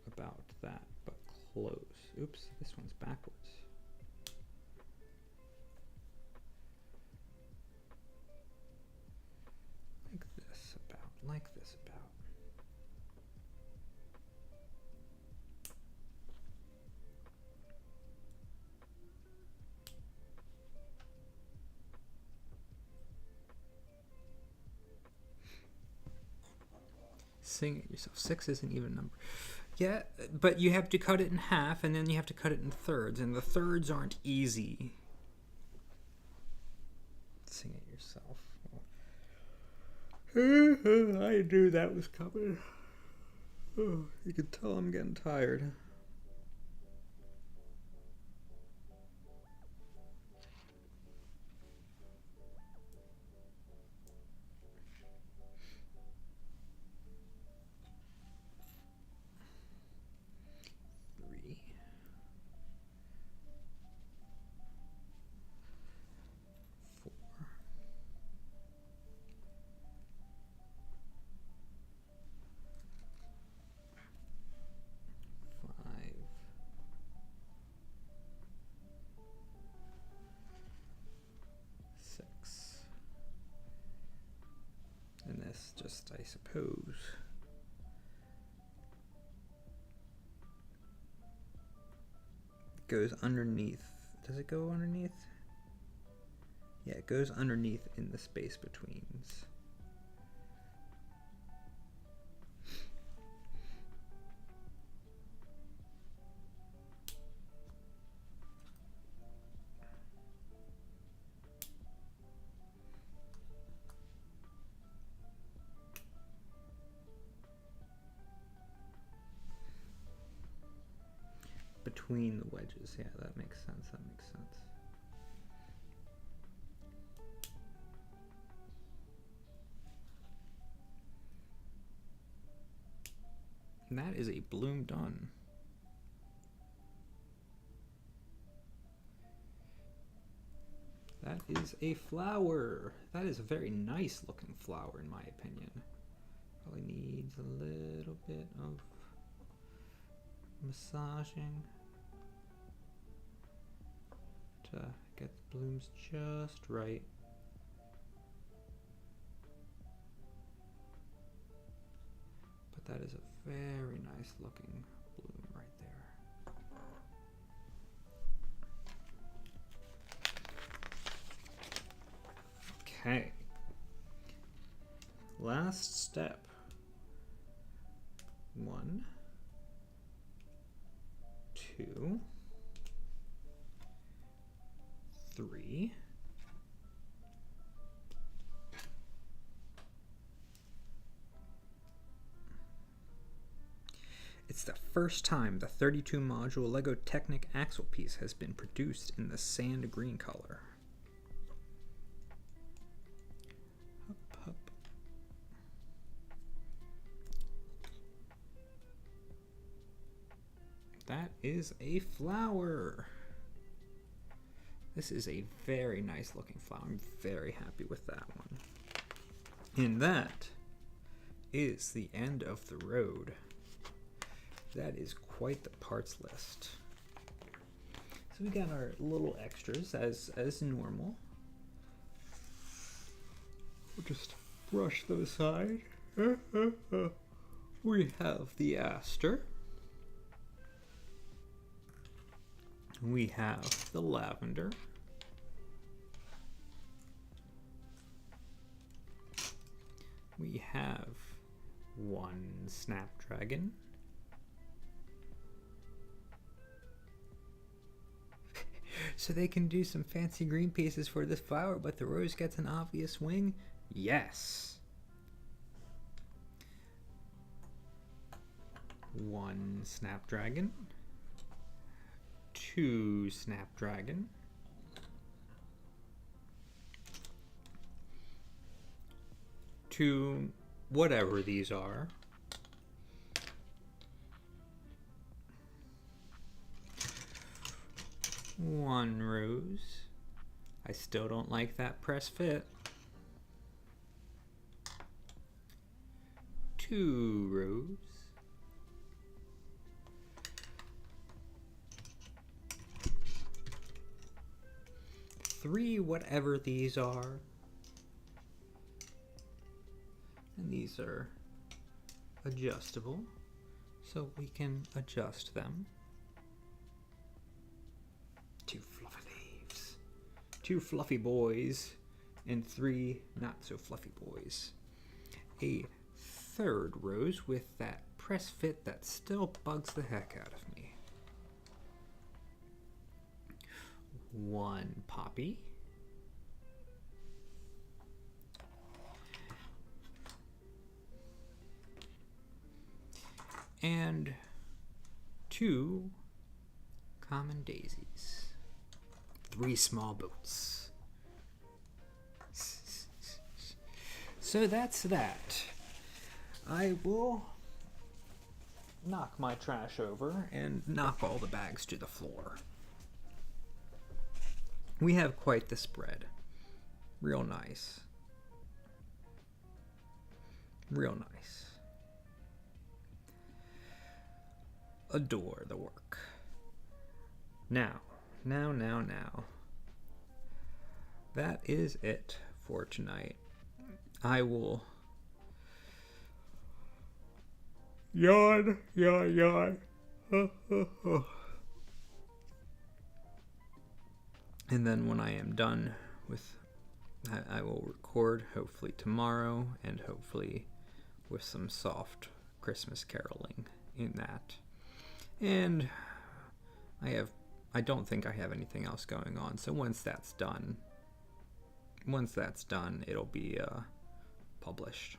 about that, but close. Oops, this one's backwards. Like this about. Sing it yourself. 6 isn't even a number. Yeah, but you have to cut it in half, and then you have to cut it in thirds, and the thirds aren't easy. Sing it yourself. I knew that was coming. Oh, you can tell I'm getting tired. And this just, I suppose, goes underneath. Does it go underneath? Yeah, it goes underneath in the space betweens. Between the wedges, yeah, that makes sense. That makes sense. And that is a bloom done. That is a flower. That is a very nice looking flower in my opinion. Probably needs a little bit of massaging to get the blooms just right. But that is a very nice looking bloom right there. Okay. Last step. 1, 2, 3. It's the first time the 32 module LEGO Technic axle piece has been produced in the sand green color. Up, up. That is a flower. This is a very nice looking flower. I'm very happy with that one. And that is the end of the road. That is quite the parts list. So we got our little extras as normal. We'll just brush those aside. We have the aster. We have the lavender. We have one snapdragon. So they can do some fancy green pieces for this flower, but the rose gets an obvious wing? Yes. One snapdragon. Two snapdragon. Two whatever these are. One rose. I still don't like that press fit. Two rose. Three whatever these are. And these are adjustable, so we can adjust them. Two fluffy leaves. Two fluffy boys. And three not so fluffy boys. A third rose with that press fit that still bugs the heck out of me. One poppy. And two common daisies. Three small boats. So that's that. I will knock my trash over and knock all the bags to the floor. We have quite the spread. Real nice. Real nice. Adore the work. Now. That is it for tonight. I will yawn. And then when I am done with, I will record hopefully tomorrow, and hopefully with some soft Christmas caroling in that. And I don't think I have anything else going on. So once that's done, it'll be published.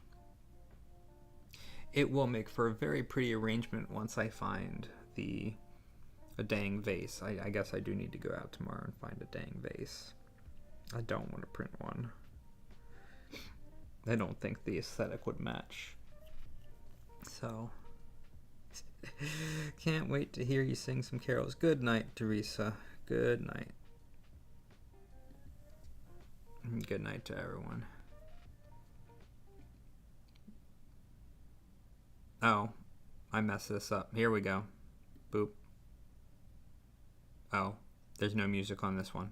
It will make for a very pretty arrangement once I find a dang vase. I guess I do need to go out tomorrow and find a dang vase. I don't want to print one. I don't think the aesthetic would match. So, can't wait to hear you sing some carols. Good night, Teresa. Good night. Good night to everyone. Oh, I messed this up. Here we go. Boop. Oh, there's no music on this one.